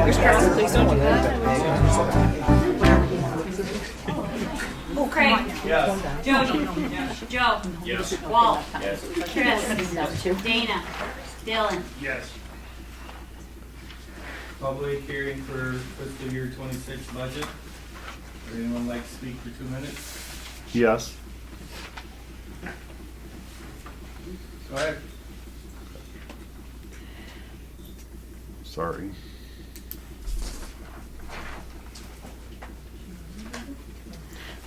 Fingers crossed, please don't do that. Craig. Yes. Jody. Yes. Joe. Yes. Walt. Yes. Chris. Dana. Dylan. Yes. Public hearing for fiscal year 26 budget. Would anyone like to speak for 2 minutes? Yes. Go ahead. Sorry.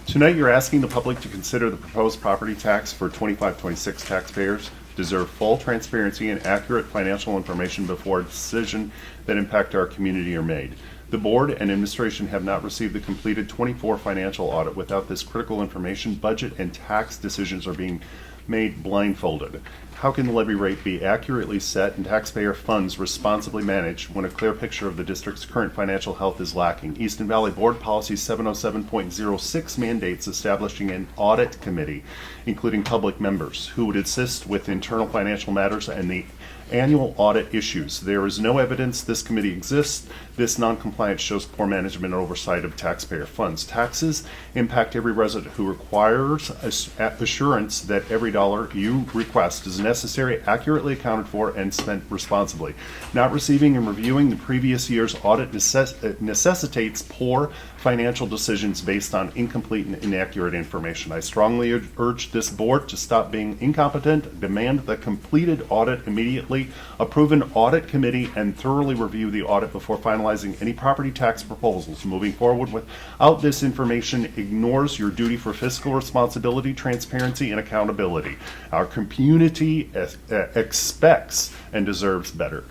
Tonight you're asking the public to consider the proposed property tax for 25-26 taxpayers deserve full transparency and accurate financial information before a decision that impact our community are made. The board and administration have not received the completed 24 financial audit. Without this critical information, budget and tax decisions are being made blindfolded. How can the levy rate be accurately set and taxpayer funds responsibly managed when a clear picture of the district's current financial health is lacking? Easton Valley Board Policy 707.06 mandates establishing an audit committee, including public members, who would assist with internal financial matters and the annual audit issues. There is no evidence this committee exists. This non-compliance shows poor management and oversight of taxpayer funds. Taxes impact every resident who requires assurance that every dollar you request is necessary, accurately accounted for, and spent responsibly. Not receiving and reviewing the previous year's audit necessitates poor financial decisions based on incomplete and inaccurate information. I strongly urge this board to stop being incompetent, demand the completed audit immediately, approve an audit committee, and thoroughly review the audit before finalizing any property tax proposals. Moving forward without this information ignores your duty for fiscal responsibility, transparency, and accountability. Our community expects and deserves better.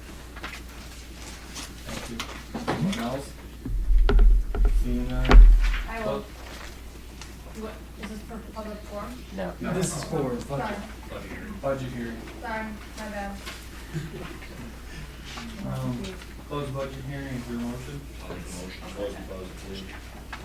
Thank you. Anyone else? Seeing none? I will. What, is this for public forum? No. No. This is for Sorry, Budget hearing. sorry, my bad. Close budget hearing, is there a motion?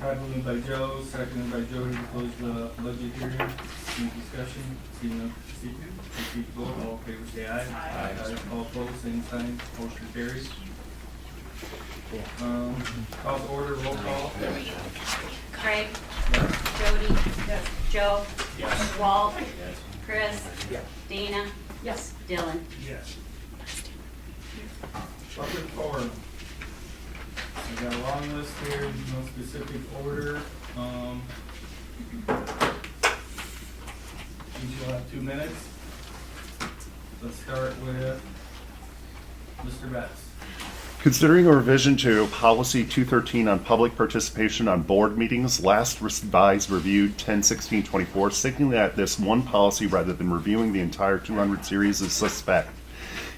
Probably moved by Joe, seconded by Jody to close the budget hearing. Any discussion? Seeing none, proceed to vote. All in favor say aye. Aye. All opposed, same sign. Motion carries. Call to order, roll call. Craig. Yes. Jody. Joe. Yes. Walt. Yes. Chris. Dana. Yes. Dylan. Yes. Public forum. I got a long list here, no specific order. Each will have 2 minutes. Let's start with Mr. Betts. Considering a revision to Policy 213 on public participation on board meetings, last revised reviewed 10/16/24, signaling that this one policy rather than reviewing the entire 200 series is suspect.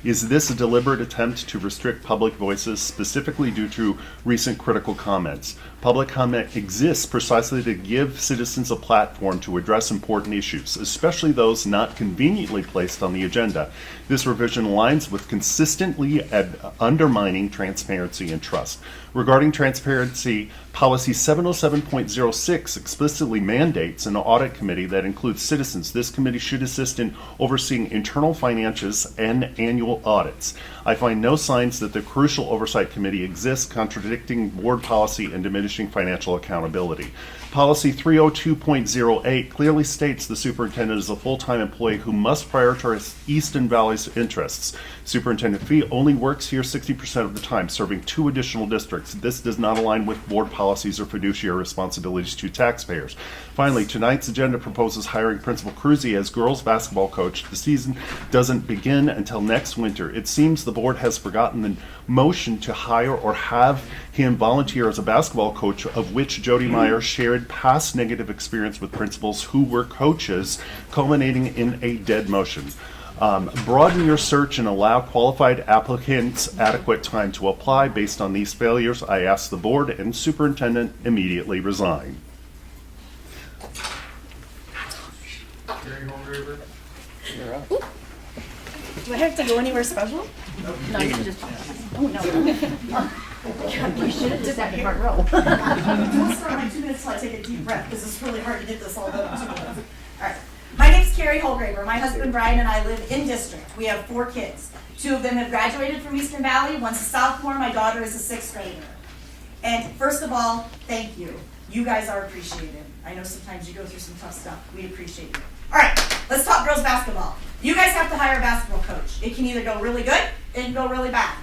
Is this a deliberate attempt to restrict public voices, specifically due to recent critical comments? Public comment exists precisely to give citizens a platform to address important issues, especially those not conveniently placed on the agenda. This revision aligns with consistently undermining transparency and trust. Regarding transparency, Policy 707.06 explicitly mandates an audit committee that includes citizens. This committee should assist in overseeing internal finances and annual audits. I find no signs that the crucial oversight committee exists, contradicting board policy and diminishing financial accountability. Policy 302.08 clearly states the superintendent is a full-time employee who must prioritize Easton Valley's interests. Superintendent Fee only works here 60% of the time, serving 2 additional districts. This does not align with board policies or fiduciary responsibilities to taxpayers. Finally, tonight's agenda proposes hiring Principal Cruzy as girls basketball coach. The season doesn't begin until next winter. It seems the board has forgotten the motion to hire or have him volunteer as a basketball coach, of which Jody Meyer shared past negative experience with principals who were coaches, culminating in a dead motion. Broaden your search and allow qualified applicants adequate time to apply. Based on these failures, I ask the board and superintendent immediately resign. Gary Holmgraber. You're up. Do I have to go anywhere special? No, you can just talk. Oh, no. You should have did that in the front row. We'll start my 2 minutes till I take a deep breath, because it's really hard to get this all done in 2 minutes. All right. My name's Carrie Holgraber. My husband Brian and I live in district. We have 4 kids. 2 of them have graduated from Easton Valley. One's a sophomore. My daughter is a 6th grader. And first of all, thank you. You guys are appreciated. I know sometimes you go through some tough stuff. We appreciate you. All right, let's talk girls basketball. You guys have to hire a basketball coach. It can either go really good, it can go really bad.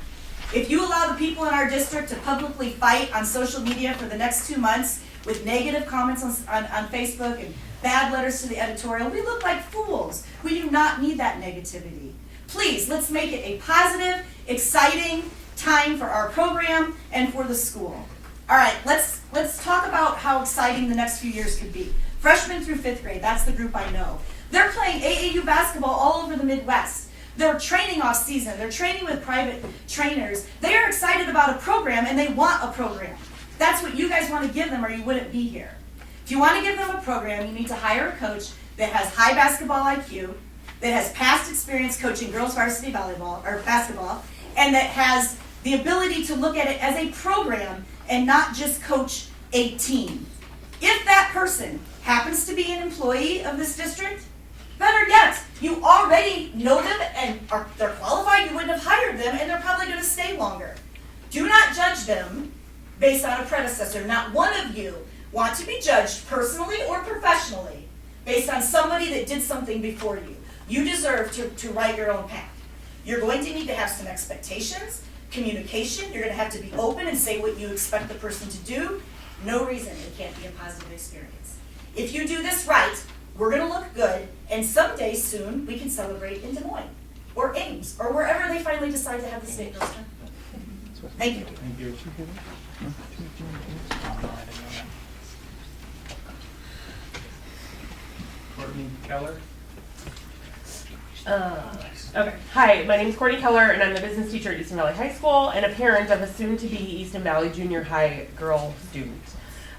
If you allow the people in our district to publicly fight on social media for the next 2 months with negative comments on Facebook and bad letters to the editorial, we look like fools. We do not need that negativity. Please, let's make it a positive, exciting time for our program and for the school. All right, let's talk about how exciting the next few years could be. Freshmen through 5th grade, that's the group I know. They're playing AAU basketball all over the Midwest. They're training off season. They're training with private trainers. They are excited about a program and they want a program. That's what you guys want to give them or you wouldn't be here. If you want to give them a program, you need to hire a coach that has high basketball IQ, that has past experience coaching girls varsity volleyball or basketball, and that has the ability to look at it as a program and not just coach a team. If that person happens to be an employee of this district, better yet, you already know them and they're qualified, you wouldn't have hired them, and they're probably going to stay longer. Do not judge them based on a predecessor. Not one of you want to be judged personally or professionally based on somebody that did something before you. You deserve to write your own path. You're going to need to have some expectations, communication. You're going to have to be open and say what you expect the person to do. No reason it can't be a positive experience. If you do this right, we're going to look good, and someday soon we can celebrate in Des Moines or Ames or wherever they finally decide to have the state tournament. Thank you. Thank you. Courtney Keller. Okay. Hi, my name is Courtney Keller, and I'm the business teacher at Easton Valley High School and a parent of a soon-to-be Easton Valley Junior High girl student.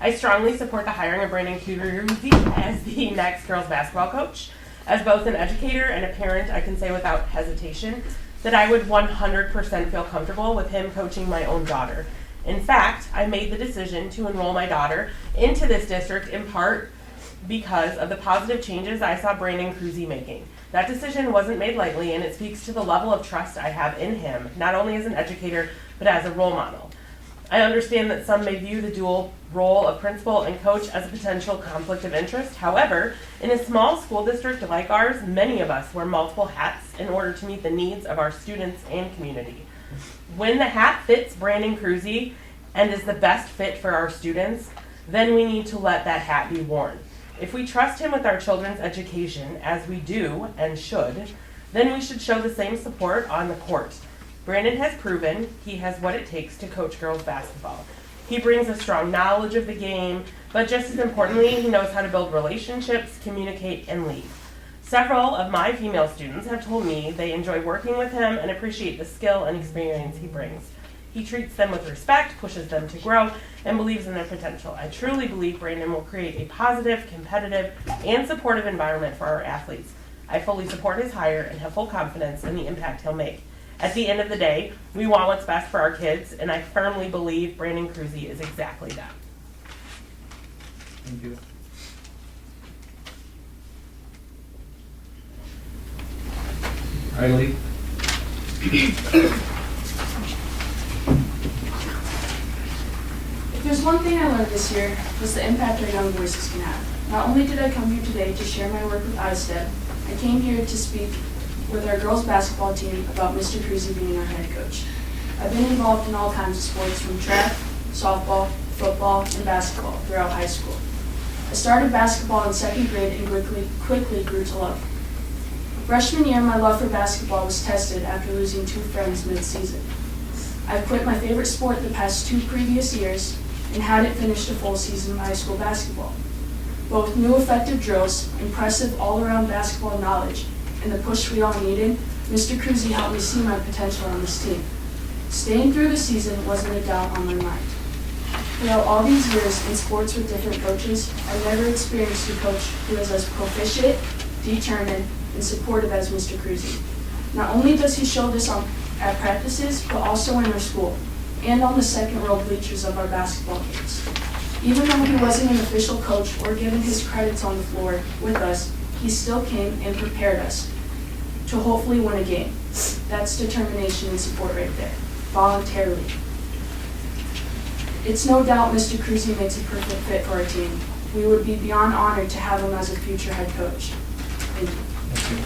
I strongly support the hiring of Brandon Cruzy as the next girls basketball coach. As both an educator and a parent, I can say without hesitation that I would 100% feel comfortable with him coaching my own daughter. In fact, I made the decision to enroll my daughter into this district in part because of the positive changes I saw Brandon Cruzy making. That decision wasn't made lightly, and it speaks to the level of trust I have in him, not only as an educator, but as a role model. I understand that some may view the dual role of principal and coach as a potential conflict of interest. However, in a small school district like ours, many of us wear multiple hats in order to meet the needs of our students and community. When the hat fits Brandon Cruzy and is the best fit for our students, then we need to let that hat be worn. If we trust him with our children's education, as we do and should, then we should show the same support on the court. Brandon has proven he has what it takes to coach girls basketball. He brings a strong knowledge of the game, but just as importantly, he knows how to build relationships, communicate, and lead. Several of my female students have told me they enjoy working with him and appreciate the skill and experience he brings. He treats them with respect, pushes them to grow, and believes in their potential. I truly believe Brandon will create a positive, competitive, and supportive environment for our athletes. I fully support his hire and have full confidence in the impact he'll make. At the end of the day, we want what's best for our kids, and I firmly believe Brandon Cruzy is exactly that. Thank you. Riley. If there's one thing I learned this year, was the impact our young voices can have. Not only did I come here today to share my work with ISTEP, I came here to speak with our girls basketball team about Mr. Cruzy being our head coach. I've been involved in all kinds of sports from track, softball, football, and basketball throughout high school. I started basketball in 2nd grade and quickly grew to love. Freshman year, my love for basketball was tested after losing 2 friends mid-season. I've quit my favorite sport the past 2 previous years and hadn't finished a full season of high school basketball. But with new effective drills, impressive all-around basketball knowledge, and the push we all needed, Mr. Cruzy helped me see my potential on this team. Staying through the season wasn't a doubt on my mind. Throughout all these years in sports with different coaches, I've never experienced a coach who is as proficient, determined, and supportive as Mr. Cruzy. Not only does he show this at practices, but also in our school, and on the second-row bleachers of our basketball games. Even though he wasn't an official coach or given his credits on the floor with us, he still came and prepared us to hopefully win a game. That's determination and support right there, voluntarily. It's no doubt Mr. Cruzy makes a perfect fit for our team. We would be beyond honored to have him as a future head coach. Thank you. Thank you.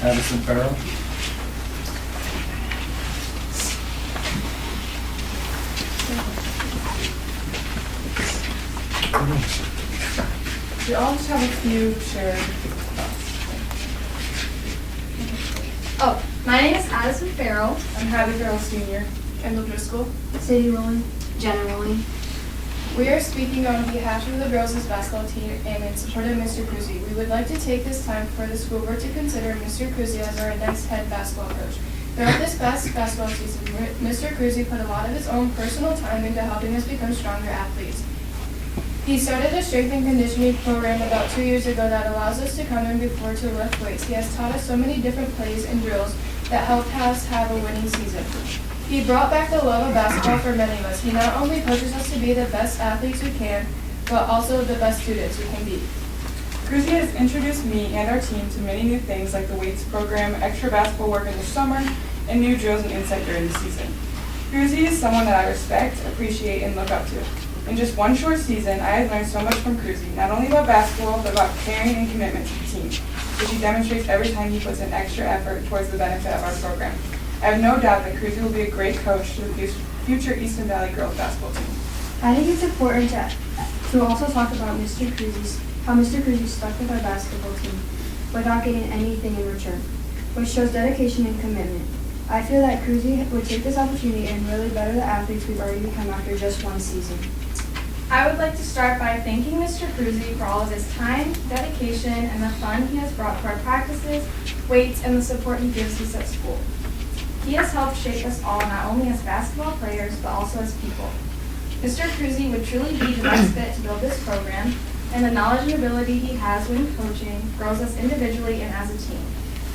Addison Farrell. We all just have a few shared thoughts. Oh, my name is Addison Farrell. I'm Hadley Farrell Sr. Kendall Driscoll. Sadie Rowling. Jenna Rowling. We are speaking on behalf of the girls' basketball team and in support of Mr. Cruzy. We would like to take this time for the school board to consider Mr. Cruzy as our next head basketball coach. Throughout this past basketball season, Mr. Cruzy put a lot of his own personal time into helping us become stronger athletes. He started a strength and conditioning program about 2 years ago that allows us to come in before to lift weights. He has taught us so many different plays and drills that helped us have a winning season. He brought back the love of basketball for many of us. He not only coaches us to be the best athletes we can, but also the best students we can be. Cruzy has introduced me and our team to many new things like the weights program, extra basketball work in the summer, and new drills and insight during the season. Cruzy is someone that I respect, appreciate, and look up to. In just one short season, I have learned so much from Cruzy, not only about basketball, but about caring and commitment to the team, which he demonstrates every time he puts in extra effort towards the benefit of our program. I have no doubt that Cruzy will be a great coach to the future Easton Valley girls basketball team. I think it's important to also talk about how Mr. Cruzy stuck with our basketball team without getting anything in return, which shows dedication and commitment. I feel that Cruzy would take this opportunity and really better the athletes we've already become after just one season. I would like to start by thanking Mr. Cruzy for all of his time, dedication, and the fun he has brought to our practices, weights, and the support he gives us at school. He has helped shape us all not only as basketball players, but also as people. Mr. Cruzy would truly be the best fit to build this program, and the knowledge and ability he has when coaching grows us individually and as a team.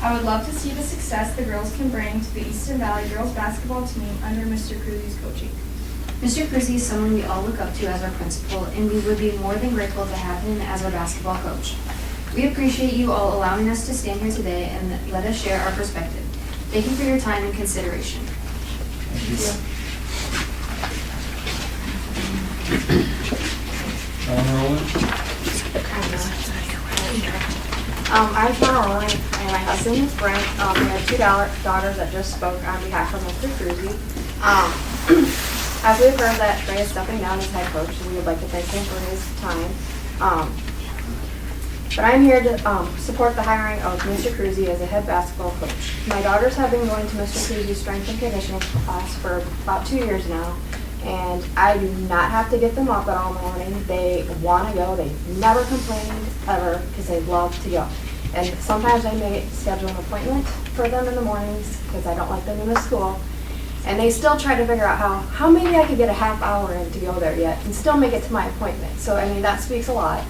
I would love to see the success the girls can bring to the Easton Valley girls basketball team under Mr. Cruzy's coaching. Mr. Cruzy is someone we all look up to as our principal, and we would be more than grateful to have him as our basketball coach. We appreciate you all allowing us to stand here today and let us share our perspective. Thank you for your time and consideration. Thank you. I'm Shauna Rowling, and my husband is Brent. We have two daughters that just spoke on behalf of Mr. Cruzy. As we've heard that Trey is stepping down as head coach, and we would like to thank him for his time. But I'm here to support the hiring of Mr. Cruzy as a head basketball coach. My daughters have been going to Mr. Cruzy's strength and conditioning class for about 2 years now, and I do not have to get them up at all morning. They want to go. They never complained ever because they love to go. And sometimes I may schedule an appointment for them in the mornings because I don't like them to miss school. And they still try to figure out how maybe I could get a half hour in to go there yet and still make it to my appointment. So, I mean, that speaks a lot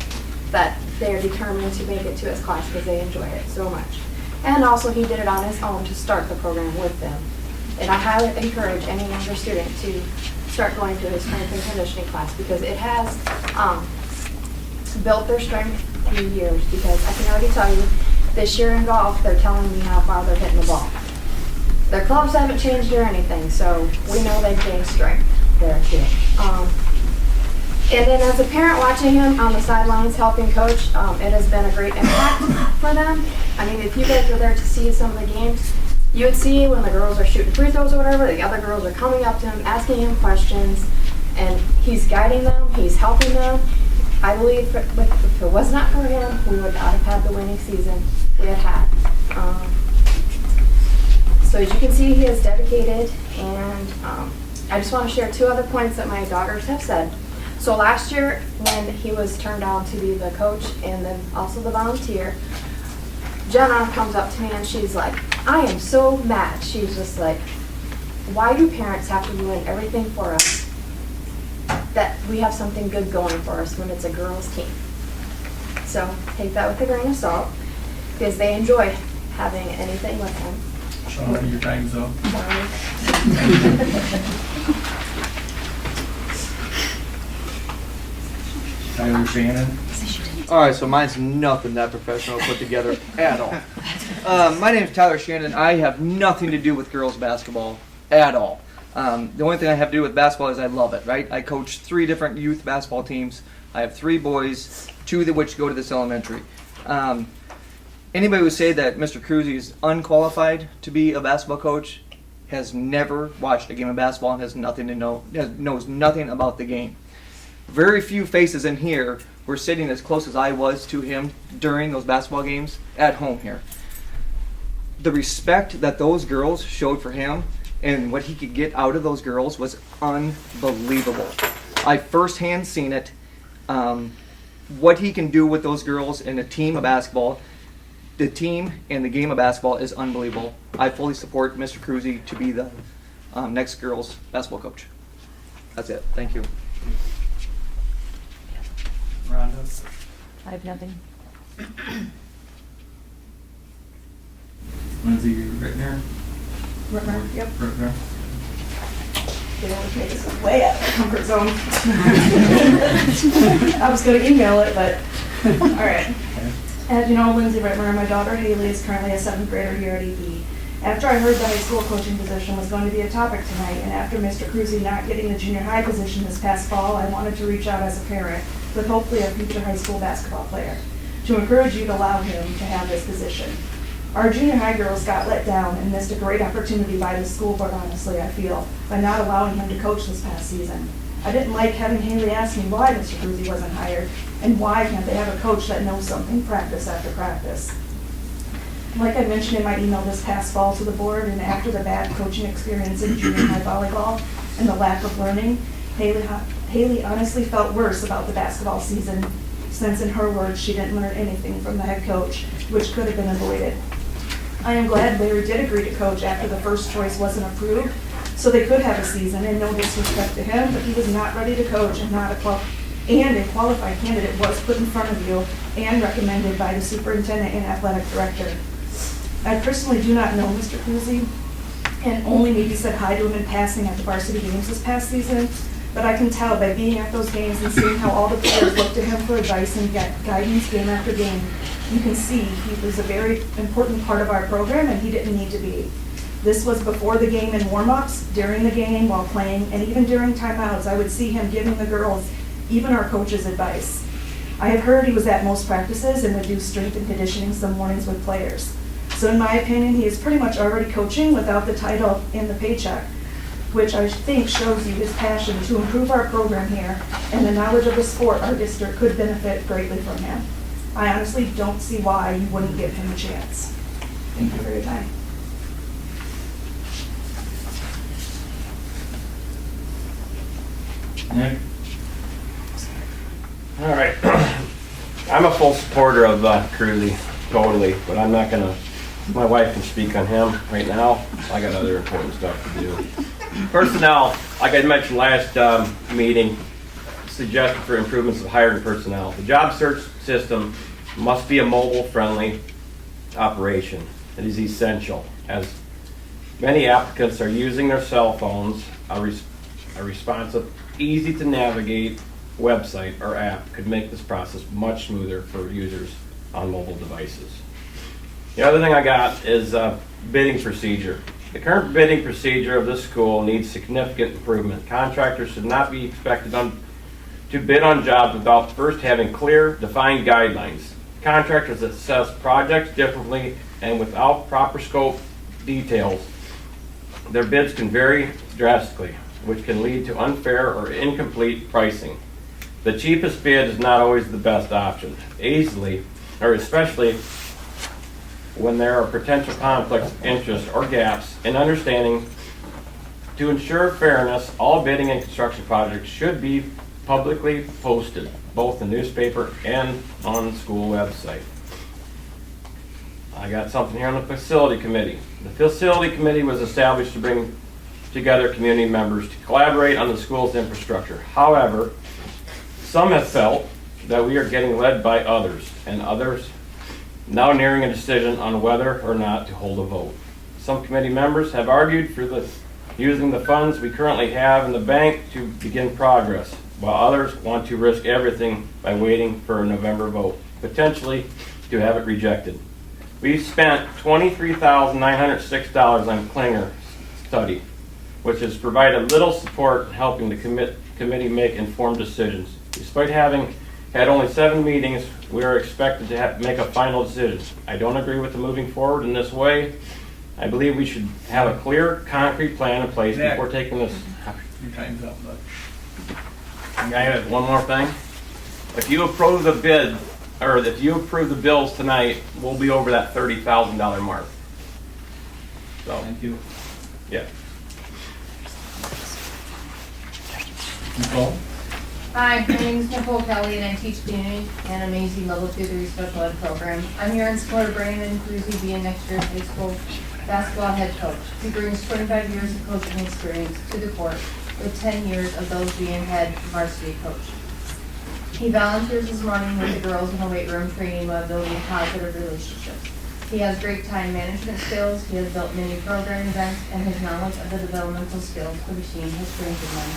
that they are determined to make it to his class because they enjoy it so much. And also, he did it on his own to start the program with them. And I highly encourage any younger student to start going to his strength and conditioning class because it has built their strength through years. Because I can already tell you, this year in golf, they're telling me how far they're hitting the ball. Their clubs haven't changed or anything, so we know they've gained strength there too. And then as a parent watching him on the sidelines helping coach, it has been a great impact for them. I mean, if you guys were there to see some of the games, you would see when the girls are shooting free throws or whatever, the other girls are coming up to him, asking him questions, and he's guiding them, he's helping them. I believe if it was not for him, we would not have had the winning season we had. So as you can see, he is dedicated, and I just want to share two other points that my daughters have said. So last year, when he was turned down to be the coach and then also the volunteer, Jenna comes up to me and she's like, I am so mad. She's just like, why do parents have to ruin everything for us that we have something good going for us when it's a girls' team? So take that with a grain of salt because they enjoy having anything with him. Shauna, your time's up. Tyler Shannon. All right, so mine's nothing that professional put together at all. My name is Tyler Shannon. I have nothing to do with girls basketball at all. The only thing I have to do with basketball is I love it, right? I coach 3 different youth basketball teams. I have 3 boys, 2 of which go to this elementary. Anybody who say that Mr. Cruzy is unqualified to be a basketball coach has never watched a game of basketball and has nothing to know, knows nothing about the game. Very few faces in here were sitting as close as I was to him during those basketball games at home here. The respect that those girls showed for him and what he could get out of those girls was unbelievable. I firsthand seen it. What he can do with those girls in a team of basketball, the team and the game of basketball is unbelievable. I fully support Mr. Cruzy to be the next girls basketball coach. That's it. Thank you. Rhonda? I have nothing. Lindsay, you right there? Yep. Right there. They always make us way out of our comfort zone. I was going to email it, but all right. As you know, Lindsay Rittmer, my daughter Haley is currently a 7th grader here at EB. After I heard the high school coaching position was going to be a topic tonight, and after Mr. Cruzy not getting the junior high position this past fall, I wanted to reach out as a parent with hopefully a future high school basketball player to encourage you to allow him to have this position. Our junior high girls got let down and missed a great opportunity by the school board, honestly, I feel, by not allowing him to coach this past season. I didn't like having Haley ask me why Mr. Cruzy wasn't hired and why can't they have a coach that knows something practice after practice. Like I mentioned in my email this past fall to the board, and after the bad coaching experience in junior high volleyball and the lack of learning, Haley honestly felt worse about the basketball season since, in her words, she didn't learn anything from the head coach, which could have been avoided. I am glad Larry did agree to coach after the first choice wasn't approved, so they could have a season, and no disrespect to him, but he was not ready to coach and a qualified candidate was put in front of you and recommended by the superintendent and athletic director. I personally do not know Mr. Cruzy and only maybe said hi to him in passing at the varsity games this past season, but I can tell by being at those games and seeing how all the players look to him for advice and guidance game after game, you can see he was a very important part of our program and he didn't need to be. This was before the game in warm-ups, during the game, while playing, and even during timeouts, I would see him giving the girls, even our coaches, advice. I have heard he was at most practices and would do strength and conditioning some mornings with players. So in my opinion, he is pretty much already coaching without the title and the paycheck, which I think shows you his passion to improve our program here and the knowledge of the sport our district could benefit greatly from him. I honestly don't see why you wouldn't give him a chance. Thank you for your time. Nick? All right. I'm a full supporter of Cruzy, totally, but I'm not gonna, my wife can speak on him right now. I got other important stuff to do. Personnel, like I mentioned last meeting, suggested for improvements of hiring personnel. The job search system must be a mobile-friendly operation. It is essential, as many applicants are using their cell phones. A responsive, easy-to-navigate website or app could make this process much smoother for users on mobile devices. The other thing I got is bidding procedure. The current bidding procedure of this school needs significant improvement. Contractors should not be expected to bid on jobs without first having clear, defined guidelines. Contractors assess projects differently and without proper scope details. Their bids can vary drastically, which can lead to unfair or incomplete pricing. The cheapest bid is not always the best option, especially when there are potential conflicts of interest or gaps in understanding. To ensure fairness, all bidding and construction projects should be publicly posted, both in the newspaper and on the school website. I got something here on the facility committee. The facility committee was established to bring together community members to collaborate on the school's infrastructure. However, some have felt that we are getting led by others, and others now nearing a decision on whether or not to hold a vote. Some committee members have argued for using the funds we currently have in the bank to begin progress. while others want to risk everything by waiting for a November vote, potentially to have it rejected. We've spent $23,906 on Klinger study, which has provided little support in helping the committee make informed decisions. Despite having had only 7 meetings, we are expected to make a final decision. I don't agree with the moving forward in this way. I believe we should have a clear, concrete plan in place Nick. before taking this. Your time's up, bud. I have one more thing. If you approve the bid, or if you approve the bills tonight, we'll be over that $30,000 mark. So, Thank you. yeah. Nicole? Hi, my name is Nicole Kelly and I teach community and amazing level 2-3 special ed program. I'm here in support of Brandon Cruzy being next year's high school basketball head coach. He brings 25 years of coaching experience to the court, with 10 years of those being head varsity coach. He volunteers his morning with the girls in the weight room training while building positive relationships. He has great time management skills, he has built many program events, and his knowledge of the developmental skills for the team has strengthened them.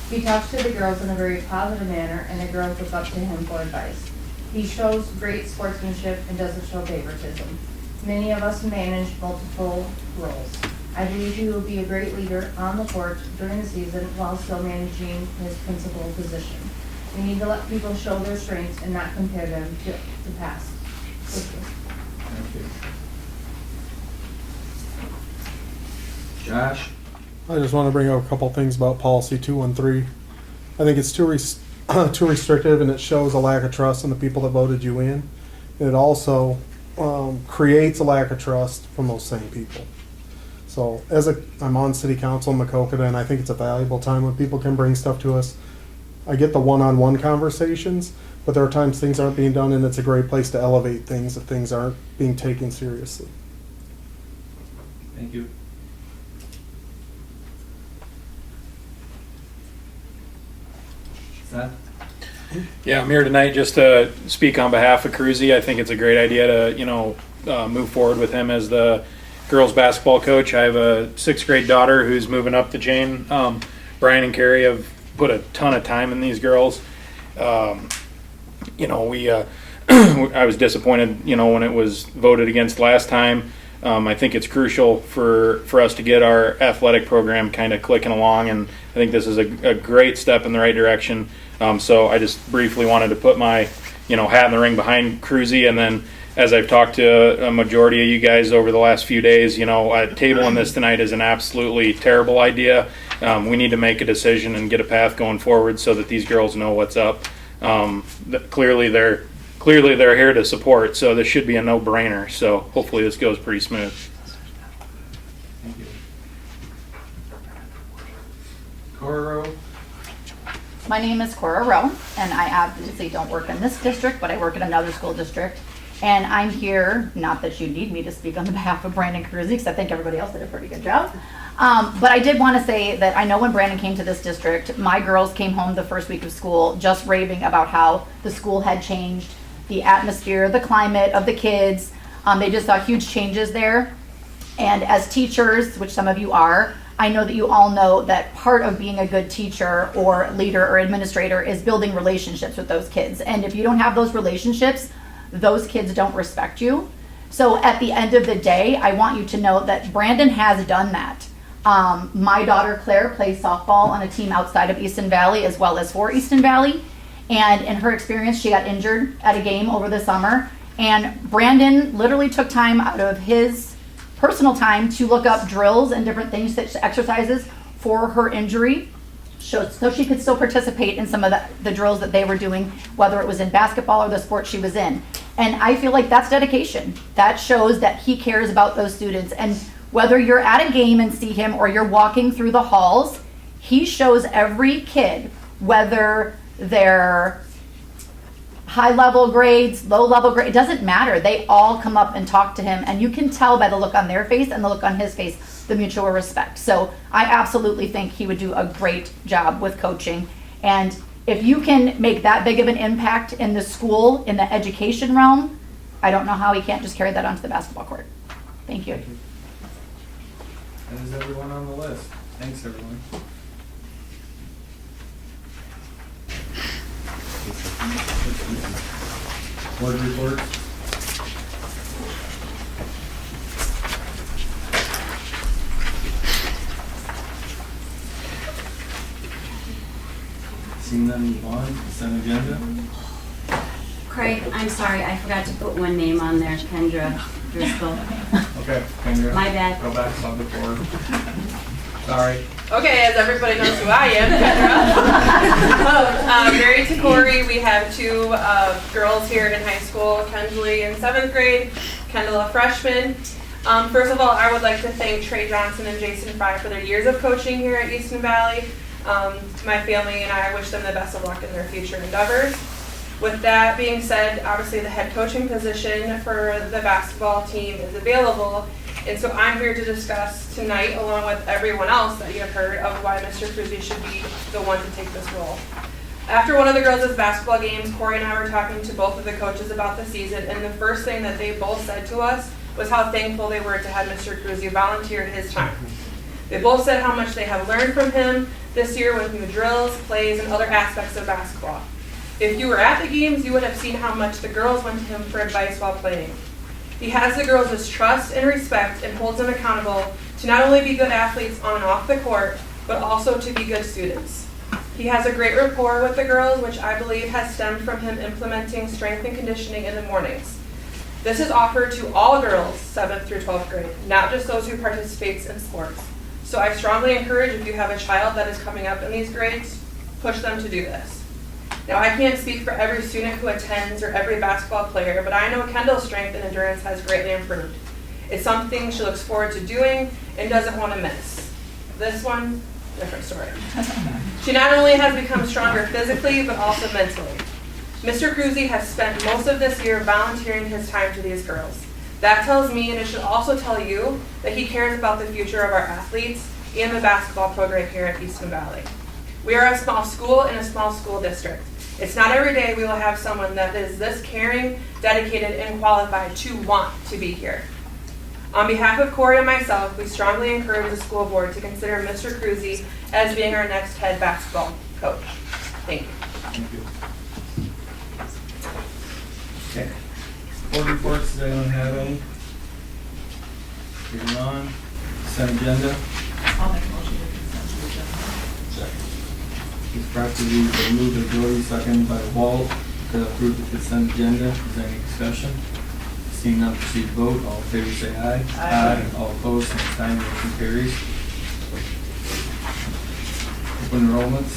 He talks to the girls in a very positive manner, and the girls look up to him for advice. He shows great sportsmanship and doesn't show favoritism. Many of us manage multiple roles. I believe he will be a great leader on the court during the season while still managing his principal position. We need to let people show their strengths and not compare them to the past. Thank you. Thank you. Josh? I just want to bring up a couple things about policy 213. I think it's too restrictive, and it shows a lack of trust in the people that voted you in. And it also creates a lack of trust from those same people. So I'm on city council in Macokota, and I think it's a valuable time when people can bring stuff to us. I get the one-on-one conversations, but there are times things aren't being done, and it's a great place to elevate things if things aren't being taken seriously. Thank you. Seth? Yeah, I'm here tonight just to speak on behalf of Cruzy. I think it's a great idea to, move forward with him as the girls basketball coach. I have a 6th grade daughter who's moving up the chain. Brian and Carrie have put a ton of time in these girls. I was disappointed, when it was voted against last time. I think it's crucial for us to get our athletic program kind of clicking along, and I think this is a great step in the right direction. So I just briefly wanted to put my, hat in the ring behind Cruzy, and then as I've talked to a majority of you guys over the last few days, tabling this tonight is an absolutely terrible idea. We need to make a decision and get a path going forward so that these girls know what's up. Clearly they're here to support, so this should be a no-brainer. So hopefully this goes pretty smooth. Thank you. Cora Rowe? My name is Cora Rowe, and I obviously don't work in this district, but I work in another school district. And I'm here, not that you need me to speak on behalf of Brandon Cruzy, because I think everybody else did a pretty good job. But I did want to say that I know when Brandon came to this district, my girls came home the first week of school just raving about how the school had changed, the atmosphere, the climate of the kids. They just saw huge changes there. And as teachers, which some of you are, I know that you all know that part of being a good teacher or leader or administrator is building relationships with those kids. And if you don't have those relationships, those kids don't respect you. So at the end of the day, I want you to know that Brandon has done that. My daughter Claire plays softball on a team outside of Easton Valley as well as for Easton Valley. And in her experience, she got injured at a game over the summer. And Brandon literally took time out of his personal time to look up drills and different things, such exercises for her injury, so she could still participate in some of the drills that they were doing, whether it was in basketball or the sport she was in. And I feel like that's dedication. That shows that he cares about those students. And whether you're at a game and see him or you're walking through the halls, he shows every kid, whether they're high-level grades, low-level grades, it doesn't matter. They all come up and talk to him, and you can tell by the look on their face and the look on his face, the mutual respect. So I absolutely think he would do a great job with coaching. And if you can make that big of an impact in the school, in the education realm, I don't know how he can't just carry that onto the basketball court. Thank you. That is everyone on the list. Thanks, everyone. Board reports. Seeing none, move on. Consent agenda. Craig, I'm sorry, I forgot to put one name on there, Kendra Driscoll. Okay, Kendra. My bad. Go back to public order. Sorry. Okay, as everybody knows who I am, Kendra. Married to Corey, we have two girls here in high school, Kensley in 7th grade, Kendall a freshman. First of all, I would like to thank Trey Johnson and Jason Fry for their years of coaching here at Easton Valley. My family and I wish them the best of luck in their future endeavors. With that being said, obviously the head coaching position for the basketball team is available. And so I'm here to discuss tonight, along with everyone else that you have heard, of why Mr. Cruzy should be the one to take this role. After one of the girls' basketball games, Corey and I were talking to both of the coaches about the season, and the first thing that they both said to us was how thankful they were to have Mr. Cruzy volunteer his time. They both said how much they have learned from him this year with new drills, plays, and other aspects of basketball. If you were at the games, you would have seen how much the girls went to him for advice while playing. He has the girls' trust and respect and holds them accountable to not only be good athletes on and off the court, but also to be good students. He has a great rapport with the girls, which I believe has stemmed from him implementing strength and conditioning in the mornings. This is offered to all girls 7th through 12th grade, not just those who participate in sports. So I strongly encourage, if you have a child that is coming up in these grades, push them to do this. Now, I can't speak for every student who attends or every basketball player, but I know Kendall's strength and endurance has greatly improved. It's something she looks forward to doing and doesn't want to miss. This one, different story. She not only has become stronger physically, but also mentally. Mr. Cruzy has spent most of this year volunteering his time to these girls. That tells me, and it should also tell you, that he cares about the future of our athletes and the basketball program here at Easton Valley. We are a small school in a small school district. It's not every day we will have someone that is this caring, dedicated, and qualified to want to be here. On behalf of Corey and myself, we strongly encourage the school board to consider Mr. Cruzy as being our next head basketball coach. Thank you. Thank you. Okay. Board reports, does anyone have any? Moving on. Consent agenda. I'll make a motion to consent the agenda. Second. It's properly moved by Jody, seconded by Walt, to approve the consent agenda. Is there any discussion? Seeing none, proceed to vote. All in favor say aye. Aye. All opposed, same sign, motion carries. Open enrollments.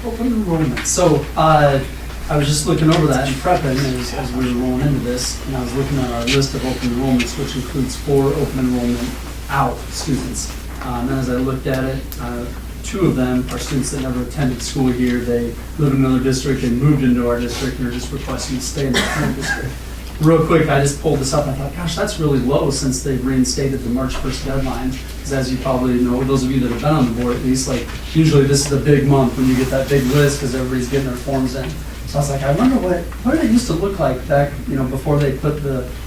Open enrollment. So I was just looking over that and prepping as we were rolling into this, and I was looking at our list of open enrollments, which includes 4 open enrollment out students. And as I looked at it, 2 of them are students that never attended school here. They live in another district and moved into our district and are just requesting to stay in the current district. Real quick, I just pulled this up and I thought, gosh, that's really low since they reinstated the March 1st deadline. Because as you probably know, those of you that have been on the board at least, like usually this is a big month when you get that big list because everybody's getting their forms in. So I was like, I wonder what did it used to look like back, before they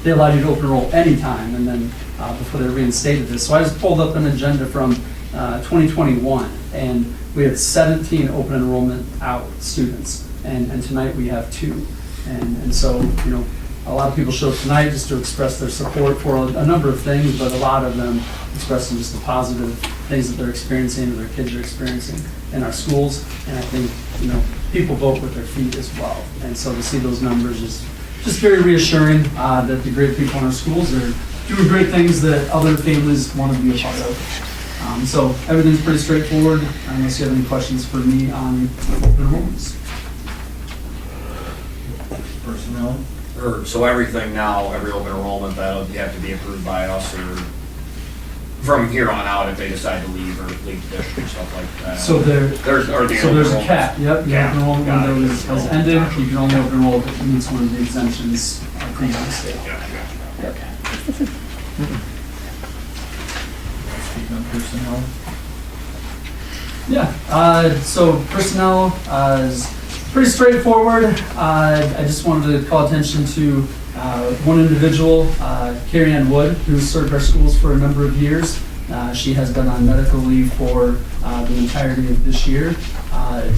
they allowed you to open enroll anytime, and then before they reinstated this. So I just pulled up an agenda from 2021, and we had 17 open enrollment out students, and tonight we have 2. And so, a lot of people showed up tonight just to express their support for a number of things, but a lot of them expressing just the positive things that they're experiencing or their kids are experiencing in our schools. And I think, people vote with their feet as well. And so to see those numbers is just very reassuring that the great people in our schools are doing great things that other families want to be a part of. So everything's pretty straightforward, unless you have any questions for me on open enrollments. Personnel. So everything now, every open enrollment, that'll have to be approved by us, or from here on out if they decide to leave or leave the district, stuff like that. So there's a enrollments. cap. Yep, the open enrollment Got it. window has ended. You can only open enroll if it meets one of the exemptions previously. Yep. Speak on personnel. Yeah, so personnel is pretty straightforward. I just wanted to call attention to one individual, Carrie Ann Wood, who served our schools for a number of years. She has been on medical leave for the entirety of this year.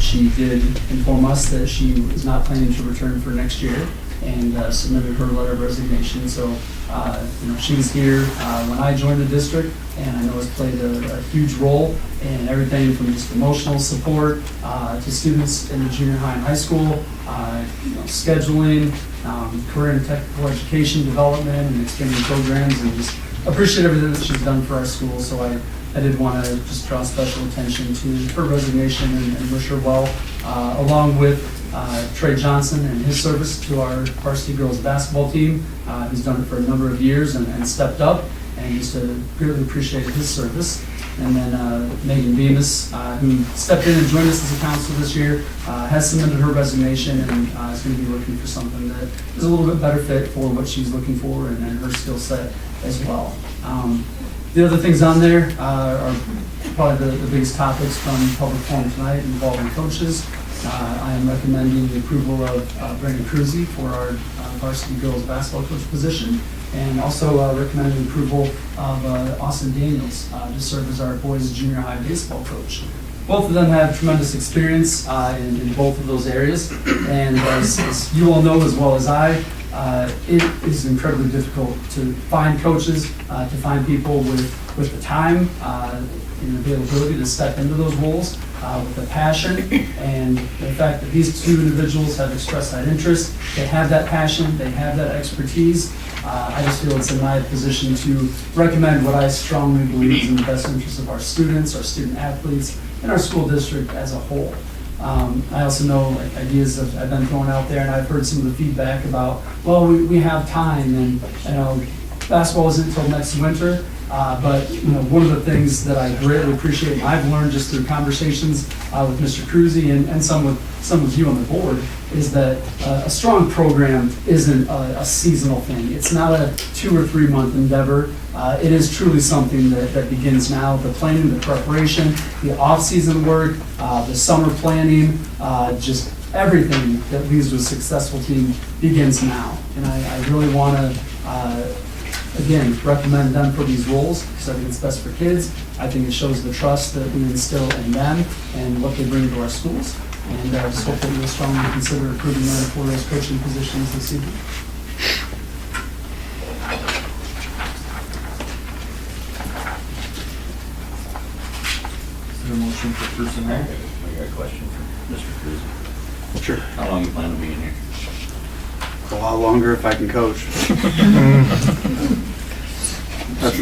She did inform us that she is not planning to return for next year and submitted her letter of resignation. So, she was here when I joined the district, and I know has played a huge role in everything from just emotional support to students in the junior high and high school, scheduling, career and technical education development, and expanding programs, and just appreciate everything that she's done for our school. So I did want to just draw special attention to her resignation and wish her well, along with Trey Johnson and his service to our varsity girls basketball team. He's done it for a number of years and stepped up, and just greatly appreciated his service. And then Megan Bemis, who stepped in and joined us as a counselor this year, has submitted her resignation and is going to be looking for something that is a little bit better fit for what she's looking for and her skill set as well. The other things on there are probably the biggest topics from public forum tonight involving coaches. I am recommending the approval of Brandon Cruzy for our varsity girls basketball coach position, and also recommending the approval of Austin Daniels to serve as our boys junior high baseball coach. Both of them have tremendous experience in both of those areas, and as you all know as well as I, it is incredibly difficult to find coaches, to find people with the time and availability to step into those roles with the passion, and the fact that these two individuals have expressed that interest, they have that passion, they have that expertise. I just feel it's in my position to recommend what I strongly believe is in the best interest of our students, our student athletes, and our school district as a whole. I also know ideas have been thrown out there, and I've heard some of the feedback about, well, we have time, and basketball isn't until next winter. But one of the things that I greatly appreciate, and I've learned just through conversations with Mr. Cruzy and some with you on the board, is that a strong program isn't a seasonal thing. It's not a 2 or 3 month endeavor. It is truly something that begins now. The planning, the preparation, the off-season work, the summer planning, just everything that leads to a successful team begins now. And I really want to again, recommend them for these roles because I think it's best for kids. I think it shows the trust that we instill in them and what they bring to our schools. And I just hope that you'll strongly consider approving them for those coaching positions this evening. Is there a motion for personnel? I got a question for Mr. Cruzy. Sure. How long you plan on being here? A lot longer if I can coach.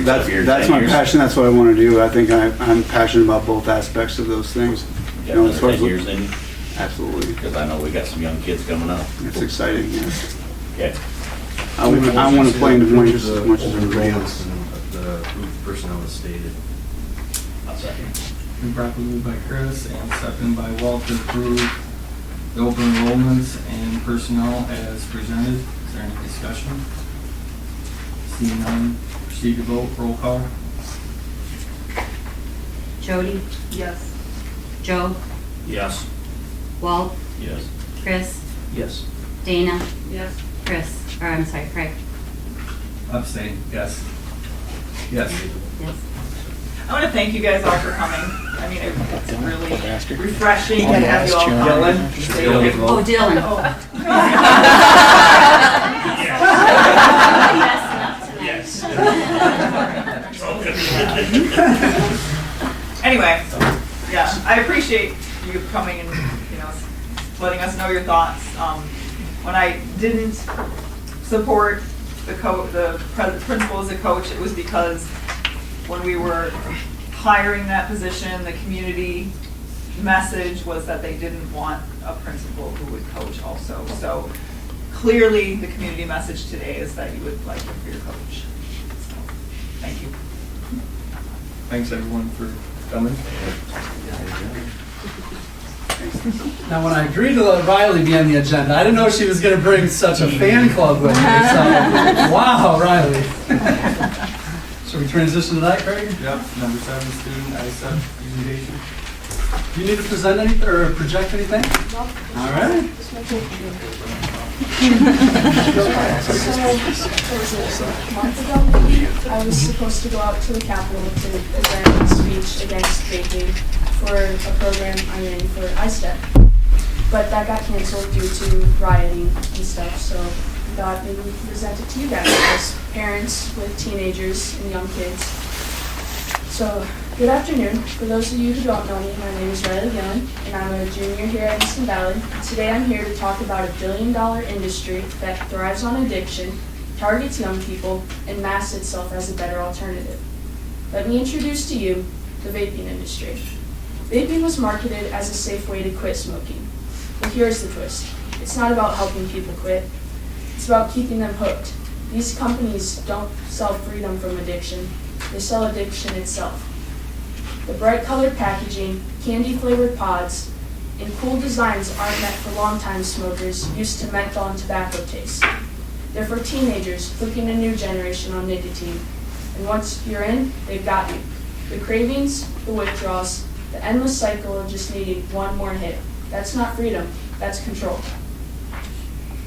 That's my passion. That's what I want to do. I think I'm passionate about both aspects of those things. You got another 10 years in you? Absolutely. Because I know we got some young kids coming up. It's exciting, yes. Okay. I want to play in the points as much as everybody else. The personnel is stated. I'll second. Been properly moved by Chris and seconded by Walt to approve the open enrollments and personnel as presented. Is there any discussion? Seeing none, proceed to vote. Roll call. Jody? Yes. Joe? Yes. Walt? Yes. Chris? Yes. Dana? Yes. Craig? Abstain. Yes. Yes. Yes. I want to thank you guys all for coming. I mean, it's really refreshing to have you all come. Oh, Dylan. Yes. Anyway, yeah, I appreciate you coming and letting us know your thoughts. When I didn't support the principal as a coach, it was because when we were hiring that position, the community message was that they didn't want a principal who would coach also. So clearly the community message today is that you would like him for your coach. So, thank you. Thanks everyone for coming. Now, when I agreed to let Riley be on the agenda, I didn't know she was going to bring such a fan club with her. So, wow, Riley. Should we transition to that, Craig? Yep. Number 7, student ISEP presentation. Do you need to present anything or project anything? No. All right. So, a month ago maybe, I was supposed to go out to the Capitol to present a speech against vaping for a program I ran for ISTEP. But that got canceled due to rioting and stuff, so I thought maybe we could present it to you guys as parents with teenagers and young kids. So, good afternoon. For those of you who don't know me, my name is Riley Gillen, and I'm a junior here at Easton Valley. Today I'm here to talk about a billion-dollar industry that thrives on addiction, targets young people, and masks itself as a better alternative. Let me introduce to you the vaping industry. Vaping was marketed as a safe way to quit smoking. But here's the twist. It's not about helping people quit. It's about keeping them hooked. These companies don't sell freedom from addiction. They sell addiction itself. The bright colored packaging, candy-flavored pods, and cool designs aren't meant for longtime smokers used to menthol and tobacco taste. They're for teenagers looking a new generation on nicotine. And once you're in, they've got you. The cravings, the withdrawals, the endless cycle of just needing one more hit. That's not freedom, that's control.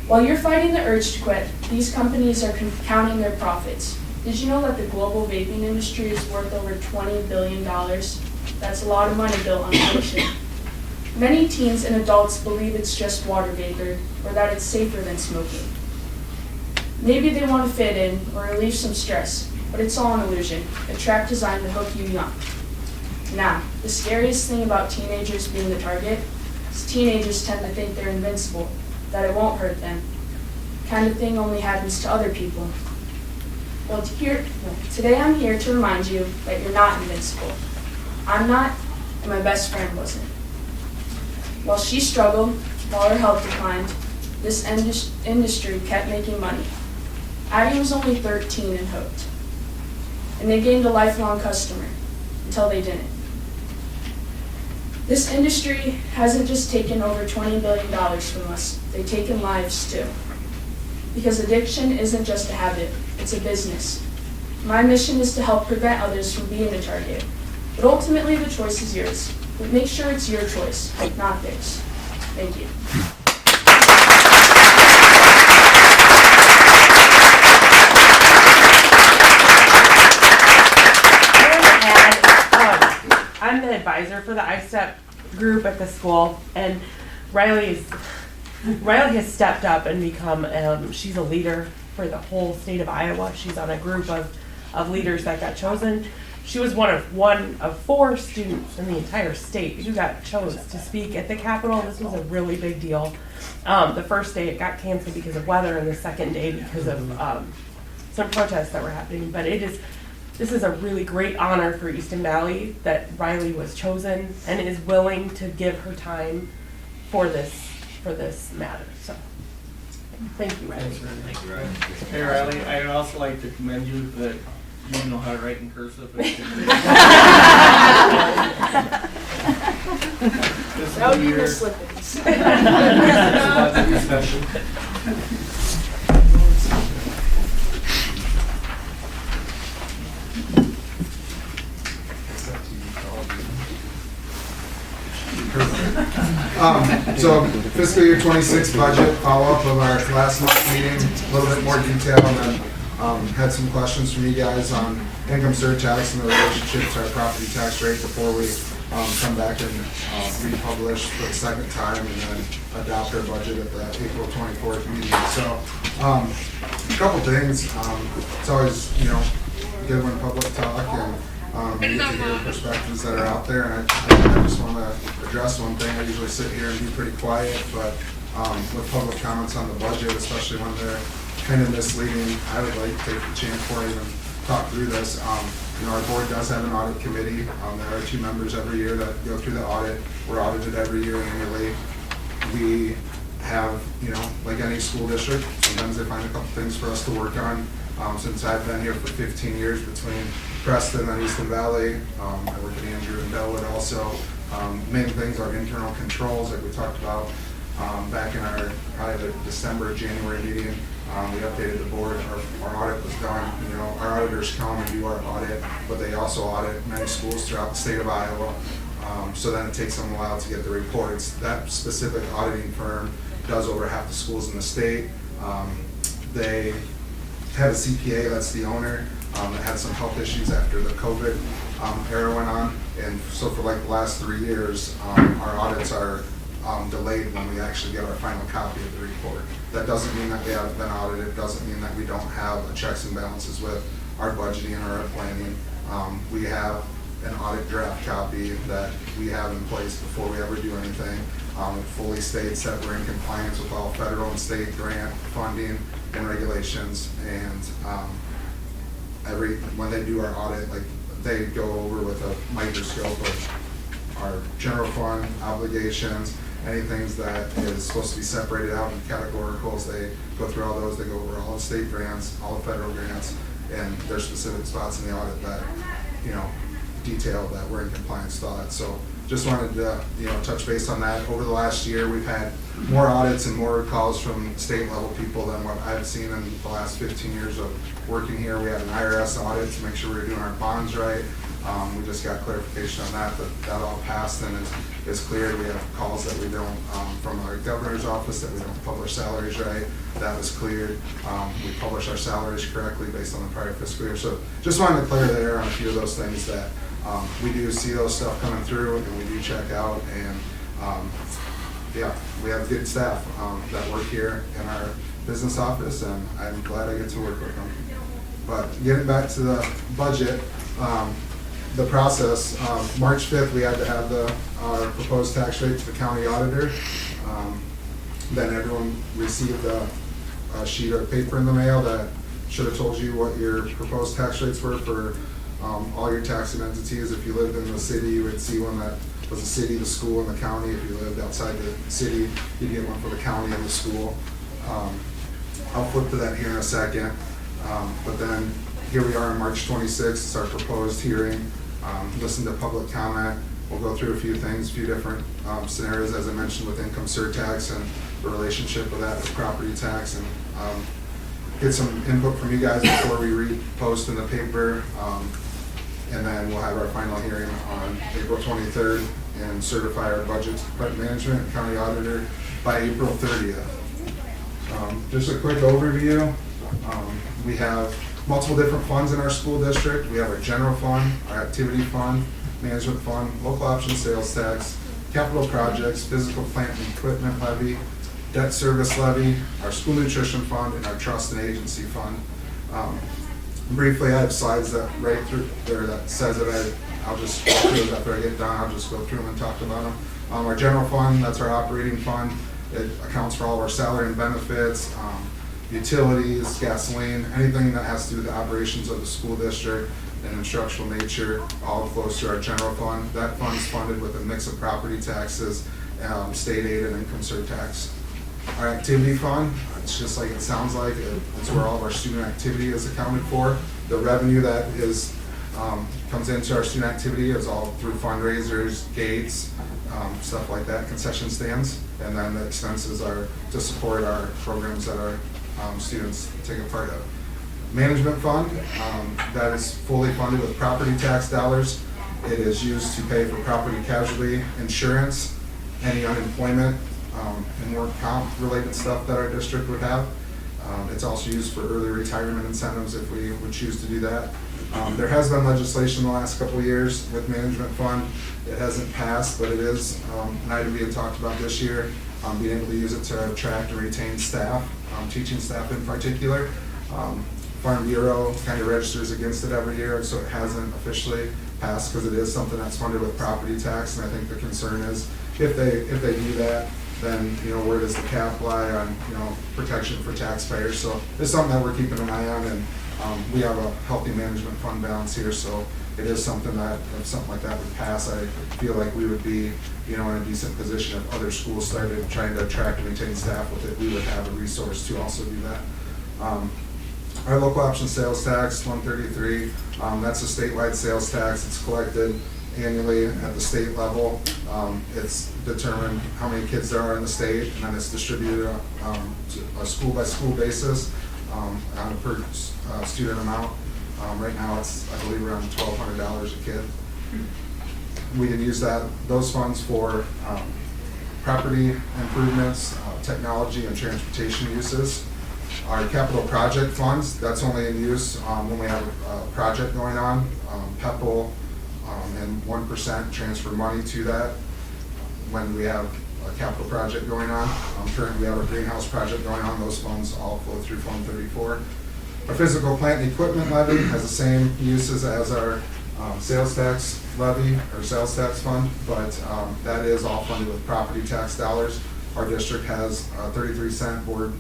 While you're fighting the urge to quit, these companies are counting their profits. Did you know that the global vaping industry is worth over $20 billion? That's a lot of money built on addiction. Many teens and adults believe it's just water vapor, or that it's safer than smoking. Maybe they want to fit in or relieve some stress, but it's all an illusion, a trap designed to hook you young. Now, the scariest thing about teenagers being the target is teenagers tend to think they're invincible, that it won't hurt them. Kind of thing only happens to other people. Well, today I'm here to remind you that you're not invincible. I'm not, and my best friend wasn't. While she struggled, while her health declined, this industry kept making money. Addie was only 13 and hooked. And they gained a lifelong customer, until they didn't. This industry hasn't just taken over $20 billion from us, they've taken lives too. Because addiction isn't just a habit, it's a business. My mission is to help prevent others from being a target. But ultimately the choice is yours. But make sure it's your choice, not theirs. Thank you. I'm the advisor for the ISTEP group at the school, and Riley has stepped up and become, she's a leader for the whole state of Iowa. She's on a group of leaders that got chosen. She was one of 4 students in the entire state who got chosen to speak at the Capitol. This was a really big deal. The first day it got canceled because of weather, and the second day because of some protests that were happening. But this is a really great honor for Easton Valley that Riley was chosen and is willing to give her time for this matter. So, thank you, Riley. Thank you, Riley. Hey, Riley, I'd also like to commend you that you know how to write in cursive. That would be the slippers. So fiscal year 26 budget, follow-up of our last month's meeting, a little bit more detail, and then had some questions from you guys on income surtax and the relationship to our property tax rate before we come back and republish for the second time and then adopt our budget at the April 24th meeting. So a couple things. It's always, good when public talk and you get to hear perspectives that are out there, and I just want to address one thing. I usually sit here and be pretty quiet, but with public comments on the budget, especially when they're kind of misleading, I would like to take the chance for it and talk through this. Our board does have an audit committee. There are 2 members every year that go through the audit. We're audited every year annually. We have, like any school district, sometimes they find a couple things for us to work on. Since I've been here for 15 years between Preston and Easton Valley, I work at Andrew and Bellwood also. Main things are internal controls, like we talked about back in our probably the December, January meeting. We updated the board. Our audit was done. Our auditors come and do our audit, but they also audit many schools throughout the state of Iowa. So then it takes them a while to get the reports. That specific auditing firm does over half the schools in the state. They have a CPA, that's the owner. that had some health issues after the COVID era went on. And so for like the last 3 years, our audits are delayed when we actually get our final copy of the report. That doesn't mean that we haven't been audited. It doesn't mean that we don't have checks and balances with our budgeting or our planning. We have an audit draft copy that we have in place before we ever do anything. It fully states that we're in compliance with all federal and state grant funding and regulations. And when they do our audit, like they go over with a microscope of our general fund obligations, anything that is supposed to be separated out in categoricals. They go through all those. They go over all the state grants, all the federal grants, and there's specific spots in the audit that, detail that we're in compliance with that. So just wanted to, touch base on that. Over the last year, we've had more audits and more calls from state level people than what I've seen in the last 15 years of working here. We had an IRS audit to make sure we were doing our bonds right. We just got clarification on that, but that all passed and is cleared. We have calls that we don't, from our governor's office, that we don't publish salaries right. That was cleared. We publish our salaries correctly based on the prior fiscal year. So just wanted to clear the air on a few of those things that we do see those stuff coming through and we do check out. And we have good staff that work here in our business office, and I'm glad I get to work with them. But getting back to the budget, the process, March 5th, we had to have our proposed tax rate to the county auditor. Then everyone received a sheet of paper in the mail that should have told you what your proposed tax rates were for all your taxing entities. If you lived in the city, you would see one that was the city, the school, and the county. If you lived outside the city, you'd get one for the county and the school. I'll flip to that here in a second. But then here we are on March 26th. It's our proposed hearing. Listen to public comment. We'll go through a few things, a few different scenarios, as I mentioned, with income surtax and the relationship with that with property tax, and get some input from you guys before we repost in the paper. And then we'll have our final hearing on April 23rd and certify our budget management and county auditor by April 30th. Just a quick overview. We have multiple different funds in our school district. We have our general fund, our activity fund, management fund, local option sales tax, capital projects, physical plant and equipment levy, debt service levy, our school nutrition fund, and our trust and agency fund. Briefly, I have slides that right through there that says that I'll just go through those after I get done. I'll just go through them and talk about them. Our general fund, that's our operating fund. It accounts for all of our salary and benefits, utilities, gasoline, anything that has to do with the operations of the school district and instructional nature, all flows through our general fund. That fund is funded with a mix of property taxes, state aid, and income surtax. Our activity fund, it's just like it sounds like, it's where all of our student activity is accounted for. The revenue that comes into our student activity is all through fundraisers, gates, stuff like that, concession stands, and then the expenses are to support our programs that our students take a part of. Management fund, that is fully funded with property tax dollars. It is used to pay for property casualty insurance, any unemployment, and work comp related stuff that our district would have. It's also used for early retirement incentives if we would choose to do that. There has been legislation the last couple of years with management fund. It hasn't passed, but it is an item being talked about this year, being able to use it to attract and retain staff, teaching staff in particular. Farm Bureau kind of registers against it every year, so it hasn't officially passed because it is something that's funded with property tax, and I think the concern is if they do that, then where does the cap lie on protection for taxpayers? So it's something that we're keeping an eye on, and we have a healthy management fund balance here, so it is something that if something like that would pass, I feel like we would be in a decent position. If other schools started trying to attract and retain staff with it, we would have a resource to also do that. Our local option sales tax, 133, that's a statewide sales tax. It's collected annually at the state level. It's determined how many kids there are in the state, and then it's distributed on a school-by-school basis on a per student amount. Right now it's, I believe, around $1,200 a kid. We can use those funds for property improvements, technology, and transportation uses. Our capital project funds, that's only in use when we have a project going on. PEPL and 1% transfer money to that when we have a capital project going on. Currently we have a greenhouse project going on. Those funds all flow through Fund 34. Our physical plant and equipment levy has the same uses as our sales tax levy or sales tax fund, but that is all funded with property tax dollars. Our district has a 33-cent board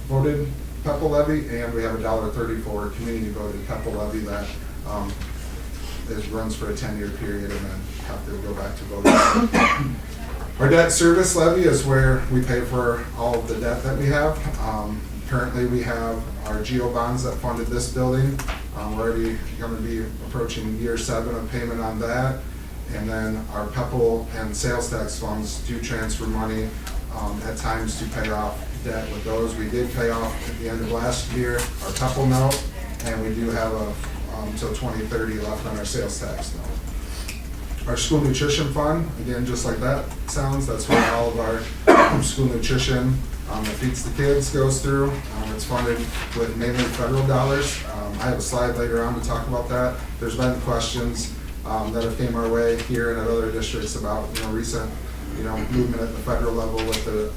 voted PEPL levy, and we have a $1.30 for community voted PEPL levy that runs for a 10-year period and then have to go back to voting. Our debt service levy is where we pay for all of the debt that we have. Currently, we have our GO bonds that funded this building. We're already going to be approaching year 7 of payment on that. And then our PEPL and sales tax funds do transfer money at times to pay off debt with those. We did pay off at the end of last year our PEPL note, and we do have until 2030 left on our sales tax note. Our school nutrition fund, again, just like that sounds, that's where all of our school nutrition that feeds the kids goes through. It's funded with mainly federal dollars. I have a slide later on to talk about that. There's been questions that have came our way here and at other districts about recent movement at the federal level with the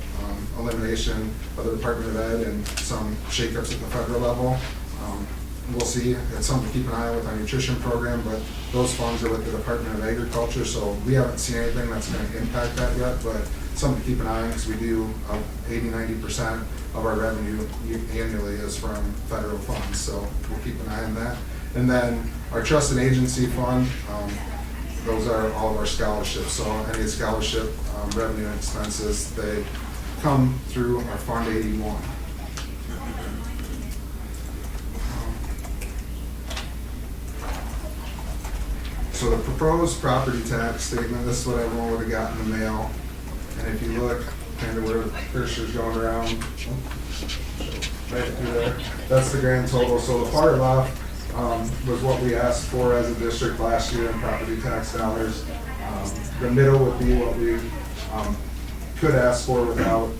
elimination of the Department of Ed and some shakeups at the federal level. We'll see. It's something to keep an eye on with our nutrition program, but those funds are with the Department of Agriculture, so we haven't seen anything that's going to impact that yet, but something to keep an eye on because we do 80-90% of our revenue annually is from federal funds, so we'll keep an eye on that. And then our trust and agency fund, those are all of our scholarships, so any scholarship revenue and expenses, they come through our Fund 81. So the proposed property tax statement, this is what everyone would have gotten in the mail. And if you look kind of where the cursor's going around, right through there, that's the grand total. So the far left was what we asked for as a district last year in property tax dollars. The middle would be what we could ask for without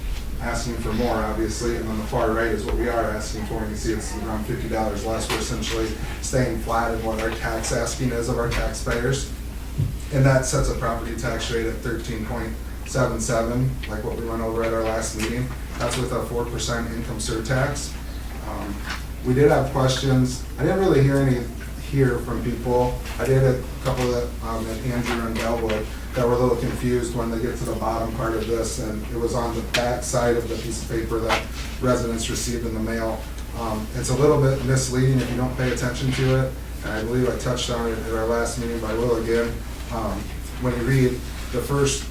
asking for more, obviously, and then the far right is what we are asking for, and you see it's around $50 less. We're essentially staying flat in what our tax asking is of our taxpayers, and that sets a property tax rate at 13.77, like what we went over at our last meeting. That's with a 4% income surtax. We did have questions. I didn't really hear from people. I did a couple that Andrew and Bellwood that were a little confused when they get to the bottom part of this, and it was on the back side of the piece of paper that residents received in the mail. It's a little bit misleading if you don't pay attention to it, and I believe I touched on it at our last meeting, but I will again. When you read the first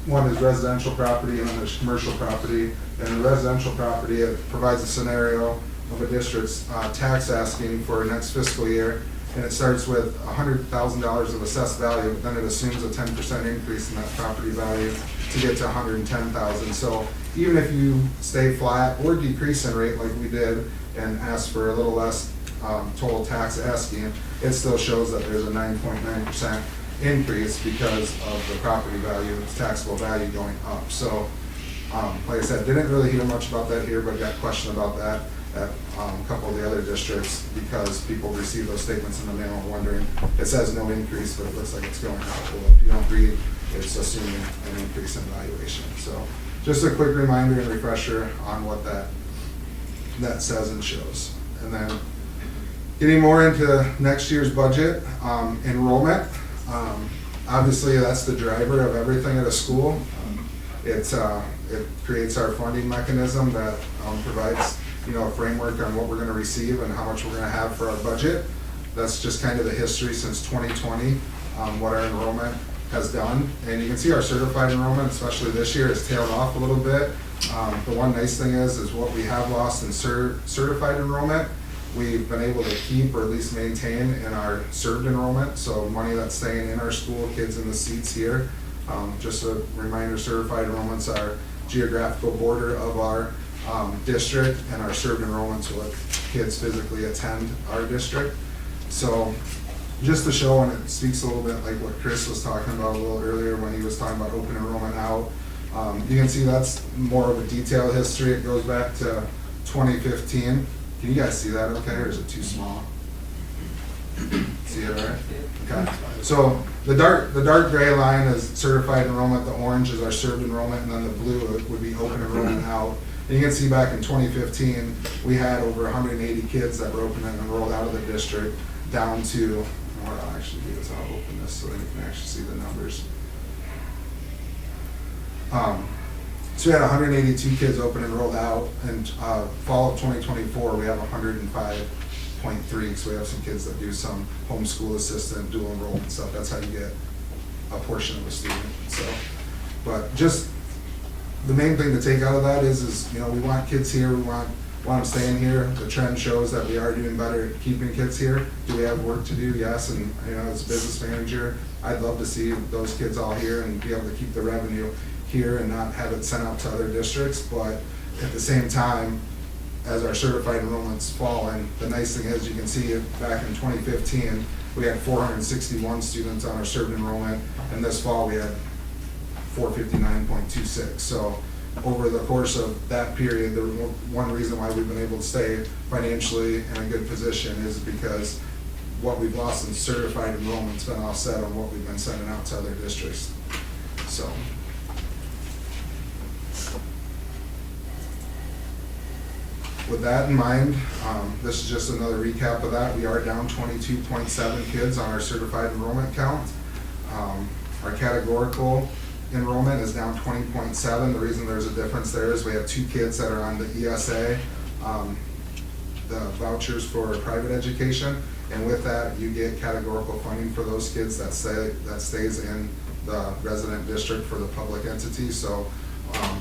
one is residential property and then there's commercial property. And the residential property, it provides a scenario of a district's tax asking for next fiscal year, and it starts with $100,000 of assessed value, but then it assumes a 10% increase in that property value to get to $110,000. So even if you stay flat or decrease in rate like we did and ask for a little less total tax asking, it still shows that there's a 9.9% increase because of the property value, its taxable value going up. So like I said, didn't really hear much about that here, but got a question about that at a couple of the other districts because people receive those statements in the mail wondering, it says no increase, but it looks like it's going up. Well, if you don't read, it's assuming an increase in valuation. So just a quick reminder and refresher on what that says and shows. And then getting more into next year's budget, enrollment. Obviously, that's the driver of everything at a school. It creates our funding mechanism that provides a framework on what we're going to receive and how much we're going to have for our budget. That's just kind of the history since 2020, what our enrollment has done. And you can see our certified enrollment, especially this year, has tailed off a little bit. The one nice thing is what we have lost in certified enrollment, we've been able to keep or at least maintain in our served enrollment. So money that's staying in our school, kids in the seats here. Just a reminder, certified enrollments are geographical border of our district, and our served enrollments are what kids physically attend our district. So just to show, and it speaks a little bit like what Chris was talking about a little earlier when he was talking about open enrollment out, You can see that's more of a detailed history. It goes back to 2015. Can you guys see that okay, or is it too small? See it all right? Okay. So the dark gray line is certified enrollment, the orange is our served enrollment, and then the blue would be open enrollment out. And you can see back in 2015, we had over 180 kids that were open and enrolled out of the district, down to, what I'll actually do is I'll open this so that you can actually see the numbers. So we had 182 kids open and enrolled out, and fall of 2024, we have 105.3, so we have some kids that do some homeschool assistant, dual enrollment stuff. That's how you get a portion of a student. So, but just the main thing to take out of that is you know, we want kids here, we want them staying here. The trend shows that we are doing better at keeping kids here. Do we have work to do? Yes, and you know, as a business manager, I'd love to see those kids all here and be able to keep the revenue here and not have it sent out to other districts. But at the same time, as our certified enrollments fall, and the nice thing is you can see back in 2015, we had 461 students on our served enrollment, and this fall we had 459.26. So over the course of that period, the one reason why we've been able to stay financially in a good position is because what we've lost in certified enrollment's been offset on what we've been sending out to other districts. So. With that in mind, this is just another recap of that. We are down 22.7 kids on our certified enrollment count. Our categorical enrollment is down 20.7. The reason there's a difference there is we have 2 kids that are on the ESA, the vouchers for private education, and with that you get categorical funding for those kids that stays in the resident district for the public entity. So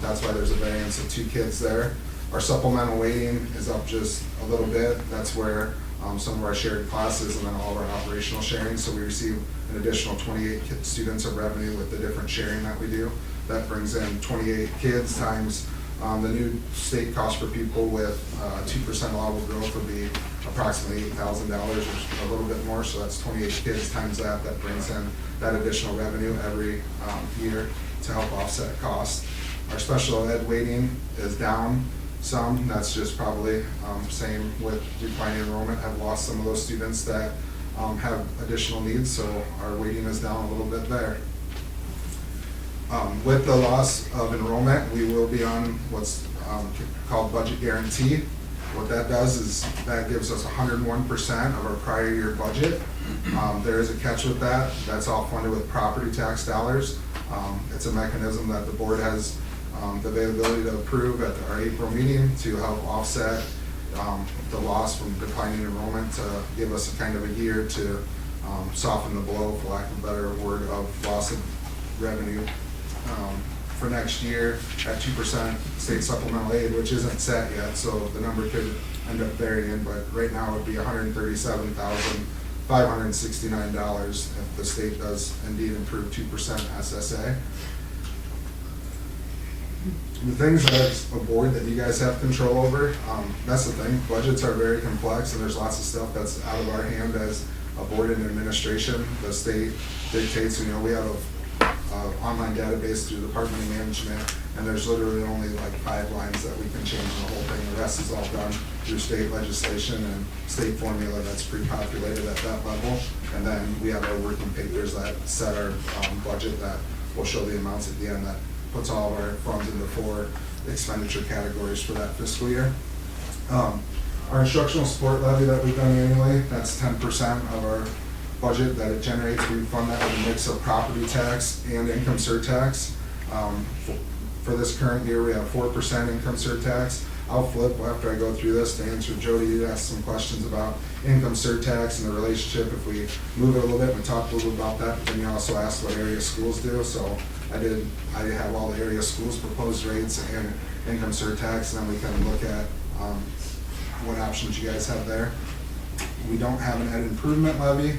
that's why there's a variance of 2 kids there. Our supplemental weighting is up just a little bit. That's where some of our shared classes and then all of our operational sharing. So we receive an additional 28 students of revenue with the different sharing that we do. That brings in 28 kids times the new state cost per pupil with 2% allowable growth would be approximately $8,000 or a little bit more. So that's 28 kids times that. That brings in that additional revenue every year to help offset costs. Our special ed weighting is down some. That's just probably same with declining enrollment. Have lost some of those students that have additional needs, so our weighting is down a little bit there. With the loss of enrollment, we will be on what's called budget guarantee. What that does is that gives us 101% of our prior year budget. There is a catch with that. That's all funded with property tax dollars. It's a mechanism that the board has the availability to approve at our April meeting to help offset the loss from declining enrollment, to give us a kind of a year to soften the blow, for lack of a better word, of loss of revenue for next year at 2% state supplemental aid, which isn't set yet, so the number could end up varying, but right now it would be $137,569 if the state does indeed improve 2% SSA. The things as a board that you guys have control over, that's the thing. Budgets are very complex and there's lots of stuff that's out of our hand as a board and administration. The state dictates, you know, we have an online database through the Department of Management, and there's literally only like 5 lines that we can change in the whole thing. The rest is all done through state legislation and state formula that's pre-populated at that level. And then we have our working papers that set our budget that will show the amounts at the end that puts all of our funds into 4 expenditure categories for that fiscal year. Our instructional support levy that we've done annually, that's 10% of our budget that it generates. We fund that with a mix of property tax and income surtax. For this current year, we have 4% income surtax. I'll flip after I go through this to answer Jody. You asked some questions about income surtax and the relationship. If we move it a little bit, we talked a little bit about that, but then you also asked what area schools do. So I have all the area schools proposed rates and income surtax, and then we can look at what options you guys have there. We don't have an ed improvement levy.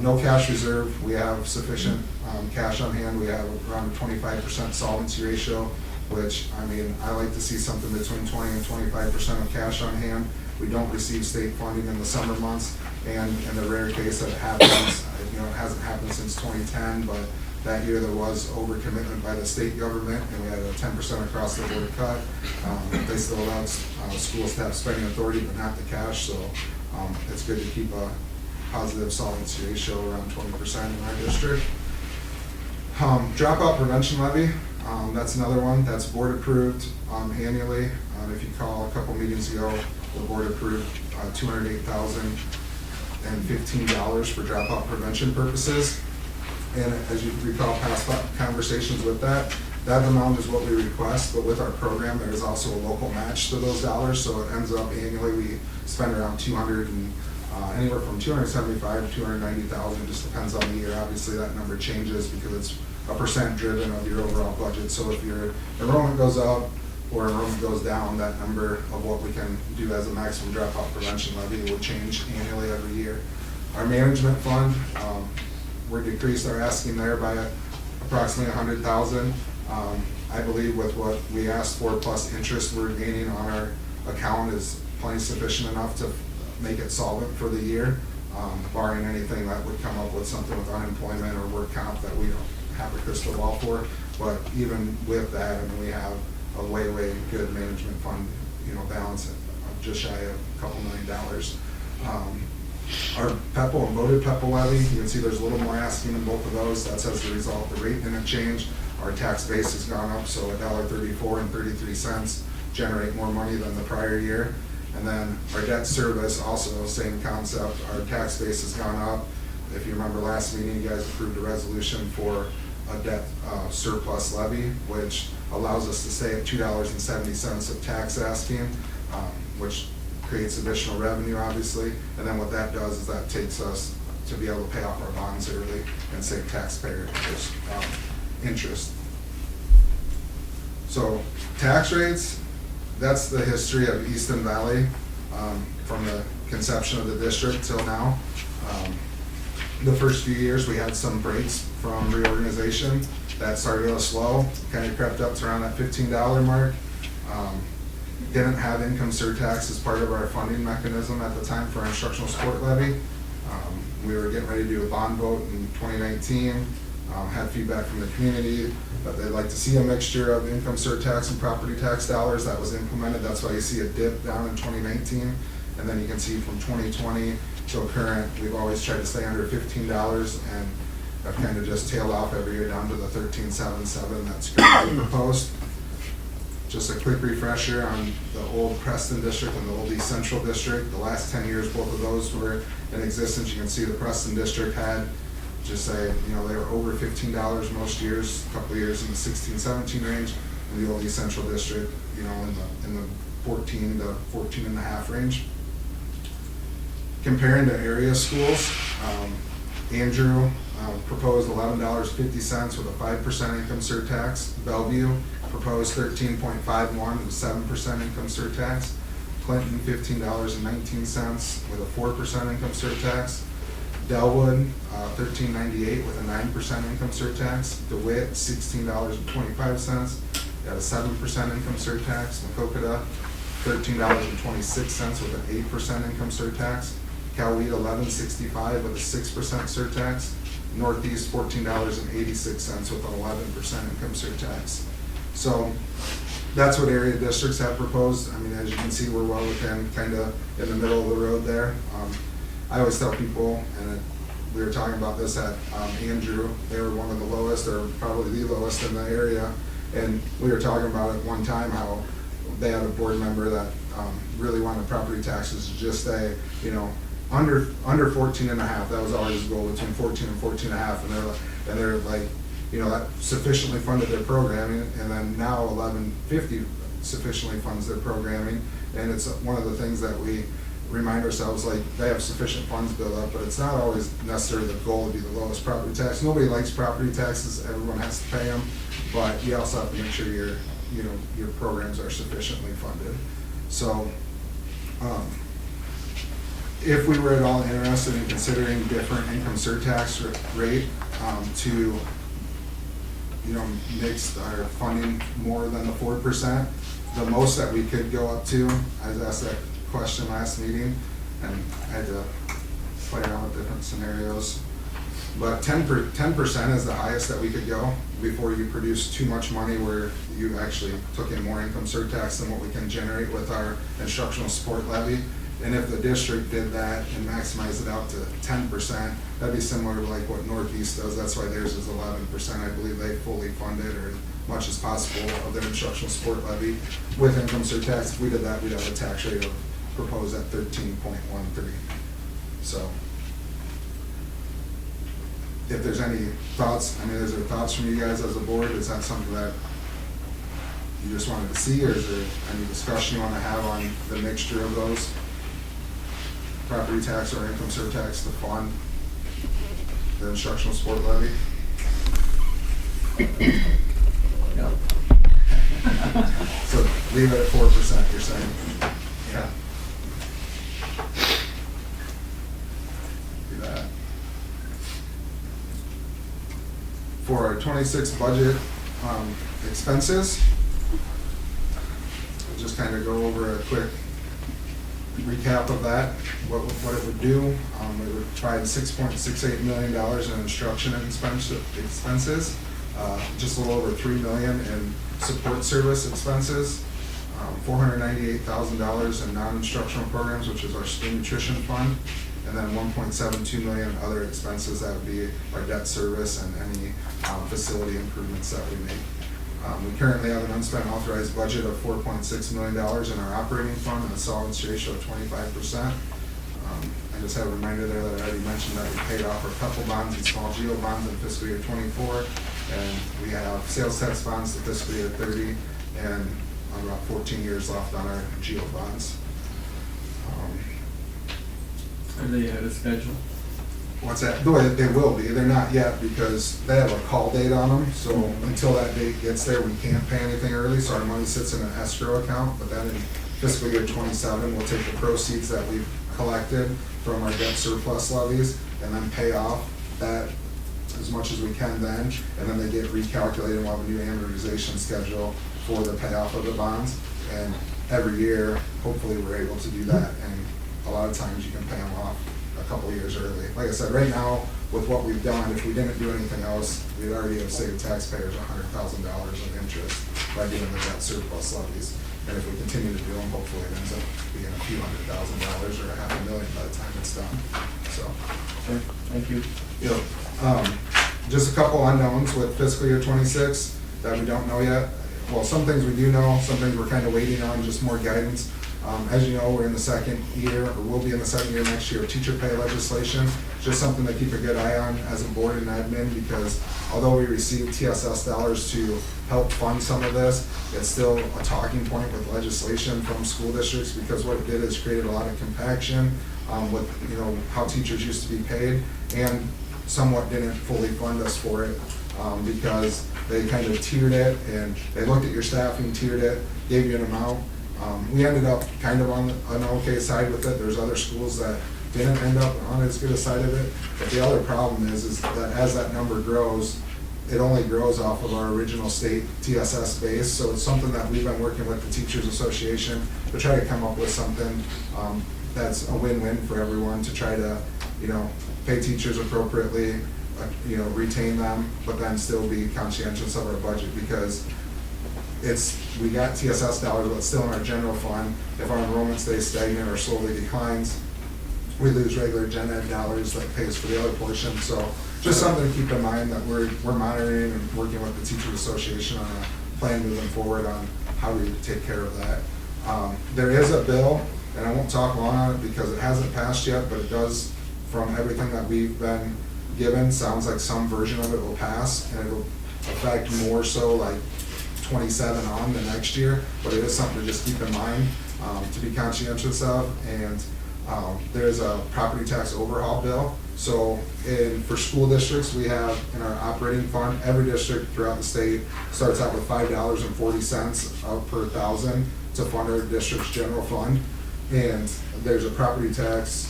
No cash reserve. We have sufficient cash on hand. We have around a 25% solvency ratio, which, I mean, I like to see something between 20 and 25% of cash on hand. We don't receive state funding in the summer months, and in the rare case that it happens, you know, it hasn't happened since 2010, but That year there was overcommitment by the state government, and we had a 10% across the board cut. They still allowed schools to have spending authority, but not the cash, so it's good to keep a positive solvency ratio around 20% in our district. Dropout prevention levy, that's another one that's board approved annually. If you call a couple meetings ago, the board approved $208,015 for dropout prevention purposes. And as you recall past conversations with that amount is what we request, but with our program, there is also a local match to those dollars, so it ends up annually, we spend around anywhere from $275,000 to $290,000, just depends on the year. Obviously, that number changes because it's a percent driven of your overall budget, so if your enrollment goes up or enrollment goes down, that number of what we can do as a maximum dropout prevention levy will change annually every year. Our management fund, we're decreased our asking there by approximately $100,000. I believe with what we asked for plus interest we're gaining on our account is plenty sufficient enough to make it solvent for the year, barring anything that would come up with something with unemployment or work comp that we don't have a crystal ball for. But even with that, I mean, we have a way good management fund, balance of just shy of a couple $1 million. Our PEPL and voted PEPL levy, you can see there's a little more asking in both of those. That's as a result. The rate didn't change. Our tax base has gone up, so $1.3433 generate more money than the prior year. And then our debt service, also same concept. Our tax base has gone up. If you remember last meeting, you guys approved a resolution for a debt surplus levy, which allows us to stay at $2.70 of tax asking, which creates additional revenue, obviously. And then what that does is that takes us to be able to pay off our bonds early and save taxpayers interest. So tax rates, that's the history of Easton Valley from the conception of the district till now. The first few years we had some breaks from reorganization. That started us slow, kind of crept up to around that $15 mark. Didn't have income surtax as part of our funding mechanism at the time for our instructional support levy. We were getting ready to do a bond vote in 2019. Had feedback from the community that they'd like to see a mixture of income surtax and property tax dollars. That was implemented. That's why you see a dip down in 2019. And then you can see from 2020 till current, we've always tried to stay under $15, and I've kind of just tailed off every year down to the $13.77 that's currently proposed. Just a quick refresher on the old Preston district and the old East Central district. The last 10 years, both of those were in existence. You can see the Preston district had, just say, they were over $15 most years, a couple of years in the 16-17 range, and the old East Central district, in the 14 to 14.5 range. Comparing to area schools, Andrew proposed $11.50 with a 5% income surtax. Bellevue proposed $13.51 with a 7% income surtax. Clinton $15.19 with a 4% income surtax. Delwood $13.98 with a 9% income surtax. DeWitt $16.25 at a 7% income surtax. Maquoketa $13.26 with an 8% income surtax. Coweta $11.65 with a 6% surtax. Northeast $14.86 with an 11% income surtax. So that's what area districts have proposed. I mean, as you can see, we're well within, kind of in the middle of the road there. I always tell people, and we were talking about this at Andrew, they were one of the lowest, or probably the lowest in the area, and we were talking about at one time how they had a board member that really wanted property taxes to just stay, under 14 and a half. That was always the goal, between 14 and 14 and a half, and they're like, that sufficiently funded their programming, and then now 1150 sufficiently funds their programming, and it's one of the things that we remind ourselves, like, they have sufficient funds built up, but it's not always necessarily the goal to be the lowest property tax. Nobody likes property taxes, everyone has to pay them, but you also have to make sure your programs are sufficiently funded. So, if we were at all interested in considering different income surtax rate to mix our funding more than the 4%, the most that we could go up to, I was asked that question last meeting, and I had to play around with different scenarios. But 10% is the highest that we could go before you produce too much money where you actually took in more income surtax than what we can generate with our instructional support levy. And if the district did that and maximized it out to 10%, that'd be similar to like what Northeast does. That's why theirs is 11%. I believe they fully fund it, or as much as possible, of their instructional support levy with income surtax. If we did that, we'd have a tax rate of proposed at 13.13. So if there's any thoughts, I mean, is there thoughts from you guys as a board? Is that something that you just wanted to see, or is there any discussion you want to have on the mixture of those? Property tax or income surtax to fund the instructional support levy? No. So leave it at 4%, you're saying? Yeah. Do that. For our 26 budget expenses, we'll just kind of go over a quick recap of that, what it would do. It would provide $6.68 million in instruction expenses, just a little over $3 million in support service expenses, $498,000 in non-instructional programs, which is our student nutrition fund, and then $1.72 million other expenses. That would be our debt service and any facility improvements that we make. We currently have an unspent authorized budget of $4.6 million in our operating fund and a solvency ratio of 25%. I just have a reminder there that I already mentioned that we paid off our couple bonds and small geo bonds in fiscal year 24, and we have sales tax bonds to fiscal year 30, and about 14 years left on our geo bonds. Are they ahead of schedule? What's that? No, they will be. They're not yet because they have a call date on them. So until that date gets there, we can't pay anything early. So our money sits in an escrow account. But then in fiscal year 27, we'll take the proceeds that we've collected from our debt surplus levies and then pay off that as much as we can then. And then they get recalculated. We'll have a new amortization schedule for the payoff of the bonds. And every year, hopefully, we're able to do that. And a lot of times you can pay them off a couple years early. Like I said, right now, with what we've done, if we didn't do anything else, we'd already have saved taxpayers $100,000 of interest by doing the debt surplus levies. And if we continue to do them, hopefully it ends up being a few $100,000 or $500,000 by the time it's done. So, Okay, thank you. Just a couple unknowns with fiscal year 26 that we don't know yet. Well, some things we do know, some things we're kind of waiting on, just more guidance. As you know, we're in the second year, or we'll be in the second year next year, of teacher pay legislation. Just something to keep a good eye on as a board and admin, because although we receive TSS dollars to help fund some of this, it's still a talking point with legislation from school districts, because what it did is created a lot of compaction with how teachers used to be paid, and somewhat didn't fully fund us for it because they kind of tiered it, and they looked at your staffing, tiered it, gave you an amount. We ended up kind of on an okay side with it. There's other schools that didn't end up on as good a side of it. But the other problem is that as that number grows, it only grows off of our original state TSS base. So it's something that we've been working with the Teachers Association to try to come up with something that's a win-win for everyone, to try to, pay teachers appropriately, retain them, but then still be conscientious of our budget, because we got TSS dollars, but it's still in our general fund. If our enrollment stays stagnant or slowly declines, we lose regular gen ed dollars that pays for the other portion. So just something to keep in mind, that we're monitoring and working with the Teachers Association on a plan moving forward on how we take care of that. There is a bill, and I won't talk long on it because it hasn't passed yet, but it does, from everything that we've been given, sounds like some version of it will pass, and it'll affect more so like 27 on the next year, but it is something to just keep in mind, to be conscientious of. And there's a property tax overhaul bill. So for school districts, we have in our operating fund, every district throughout the state starts out with $5.40 per thousand to fund our district's general fund. And there's a property tax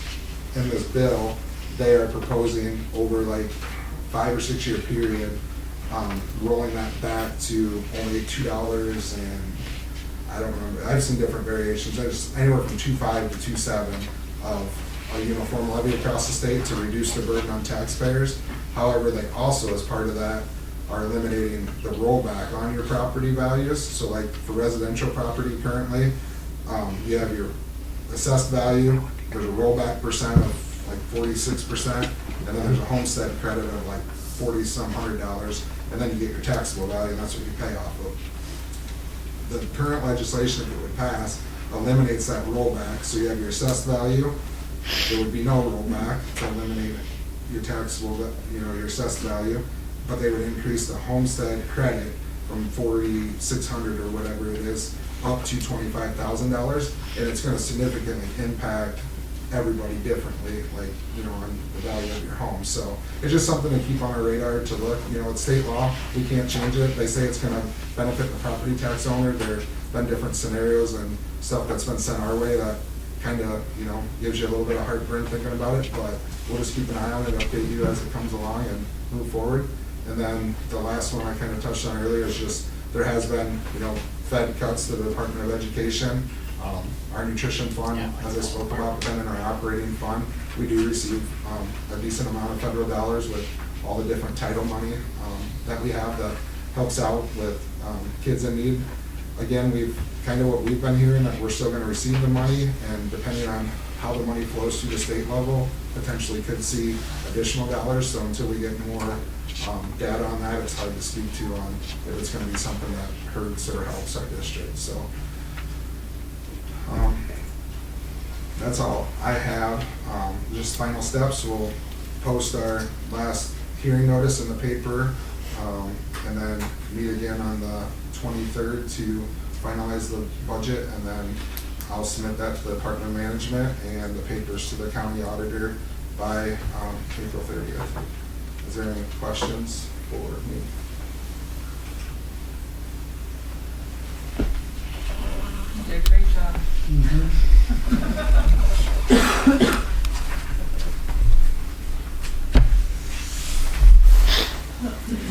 in this bill. They are proposing over like 5 or 6 year period, rolling that back to only $2, and I don't remember. I've seen different variations. There's anywhere from 2.5 to 2.7 of a uniform levy across the state to reduce the burden on taxpayers. However, they also, as part of that, are eliminating the rollback on your property values. So like for residential property currently, you have your assessed value, there's a rollback percent of like 46%, and then there's a homestead credit of like 40-some $100, and then you get your taxable value, and that's what you pay off of. The current legislation, if it would pass, eliminates that rollback, so you have your assessed value, there would be no rollback to eliminate your taxable, your assessed value, but they would increase the homestead credit from $4,600 or whatever it is up to $25,000, and it's going to significantly impact everybody differently, like, on the value of your home. So it's just something to keep on our radar to look. It's state law, we can't change it. They say it's going to benefit the property tax owner. There have been different scenarios and stuff that's been sent our way that kind of, gives you a little bit of heartburn thinking about it, but we'll just keep an eye on it, update you as it comes along and move forward. And then the last one I kind of touched on earlier is just, there has been, Fed cuts to the Department of Education. Our nutrition fund, as I spoke about, but then in our operating fund, we do receive a decent amount of federal dollars with all the different title money that we have that helps out with kids in need. Again, what we've been hearing, that we're still going to receive the money, and depending on how the money flows through the state level, potentially could see additional dollars. So until we get more data on that, it's hard to speak to on if it's going to be something that hurts or helps our district. So that's all I have. Just final steps, we'll post our last hearing notice in the paper, and then meet again on the 23rd to finalize the budget, and then I'll submit that to the Department of Management and the papers to the county auditor by April 30th. Is there any questions for me? You did a great job.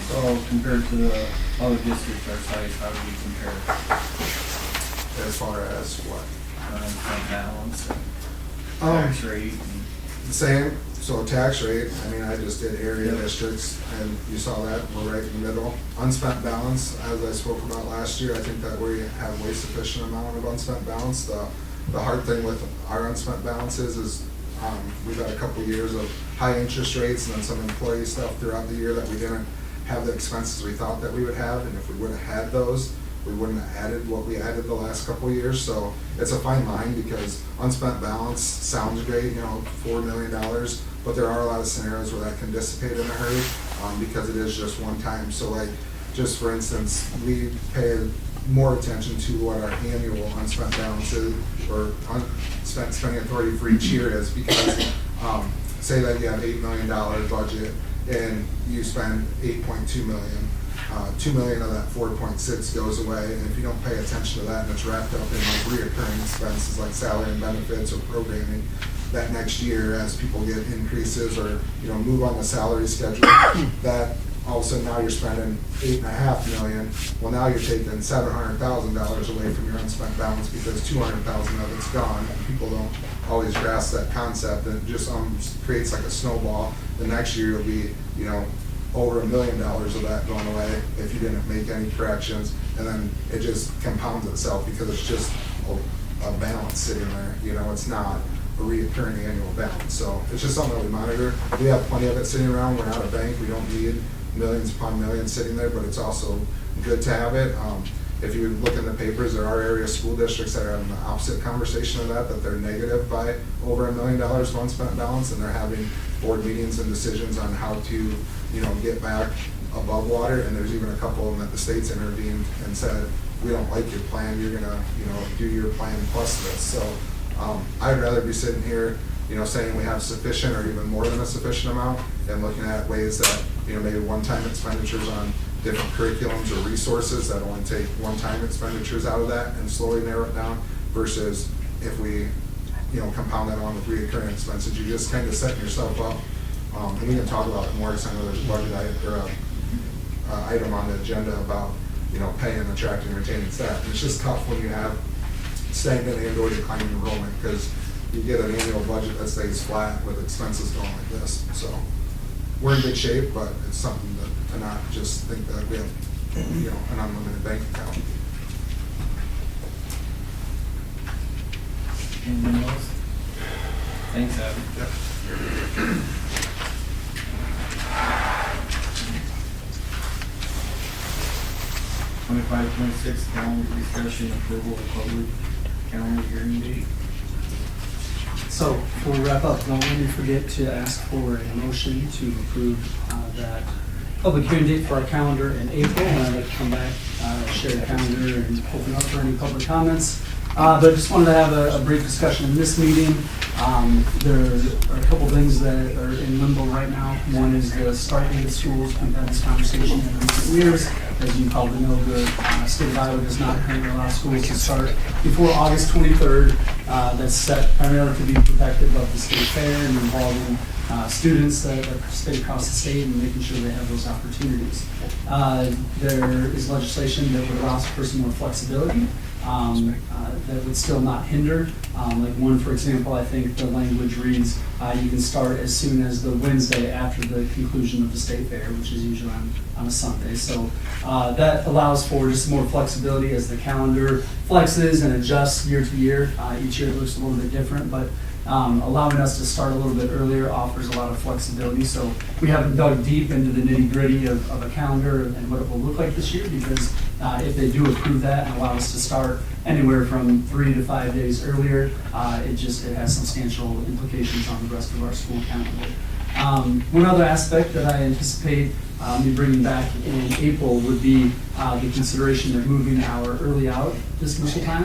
So compared to the other districts our size, how do we compare? As far as what? Fund balance and tax rate and... The same. So tax rate, I just did area districts, and you saw that, we're right in the middle. Unspent balance, as I spoke about last year, I think that we have way sufficient amount of unspent balance. The hard thing with our unspent balances is we've had a couple years of high interest rates and then some employee stuff throughout the year that we didn't have the expenses we thought that we would have, and if we would have had those, we wouldn't have added what we added the last couple of years. So it's a fine line, because unspent balance sounds great, $4 million, but there are a lot of scenarios where that can dissipate in a hurry, because it is just one time. So like, just for instance, we pay more attention to what our annual unspent balance is, or unspent spending authority for each year is, because say that you have $8 million budget and you spend $8.2 million. $2 million of that 4.6 goes away, and if you don't pay attention to that and it's wrapped up in like reoccurring expenses like salary and benefits or programming, that next year as people get increases or move on the salary schedule, that all of a sudden now you're spending $8.5 million. Well, now you're taking $700,000 away from your unspent balance because $200,000 of it's gone, and people don't always grasp that concept, and it just creates like a snowball. The next year you'll be over $1 million of that going away if you didn't make any corrections, and then it just compounds itself because it's just a balance sitting there. It's not a reoccurring annual balance. So it's just something that we monitor. We have plenty of it sitting around. We're not a bank. We don't need millions upon millions sitting there, but it's also good to have it. If you look in the papers, there are area school districts that are having the opposite conversation of that they're negative by over $1 million of unspent balance, and they're having board meetings and decisions on how to, get back above water. And there's even a couple of them that the state's intervened and said, we don't like your plan, you're gonna, do your plan plus this. So I'd rather be sitting here, saying we have sufficient or even more than a sufficient amount, and looking at ways that, maybe one-time expenditures on different curriculums or resources that only take one-time expenditures out of that and slowly narrow it down, versus if we, compound that on with reoccurring expenses, you're just kind of setting yourself up. And we can talk about it more, because I know there's a budget item on the agenda about, paying, attracting, retaining staff. And it's just tough when you have stagnant and or declining enrollment, because you get an annual budget that stays flat with expenses going like this. So we're in good shape, but it's something to not just think that we have, an unlimited bank account. Anything else? Thanks, Adam. Yep. 25-26 calendar discussion, approval of public calendar hearing date. So before we wrap up, don't let me forget to ask for a motion to approve that public hearing date for our calendar in April. And I'd like to come back, share the calendar, and open up for any public comments. But I just wanted to have a brief discussion in this meeting. There are a couple things that are in limbo right now. One is the start date of schools. We've had this conversation in recent years. As you probably know, the state of Iowa does not currently allow schools to start before August 23rd. That's set primarily to be protective of the state fair and involving students that participate across the state and making sure they have those opportunities. There is legislation that would allow for some more flexibility. That would still not hinder. Like one, for example, I think the language reads, you can start as soon as the Wednesday after the conclusion of the state fair, which is usually on a Sunday. So that allows for just more flexibility as the calendar flexes and adjusts year to year. Each year it looks a little bit different, but allowing us to start a little bit earlier offers a lot of flexibility. So we haven't dug deep into the nitty gritty of a calendar and what it will look like this year, because if they do approve that and allow us to start anywhere from 3 to 5 days earlier, it has substantial implications on the rest of our school calendar. One other aspect that I anticipate me bringing back in April would be the consideration of moving our early out dismissal time,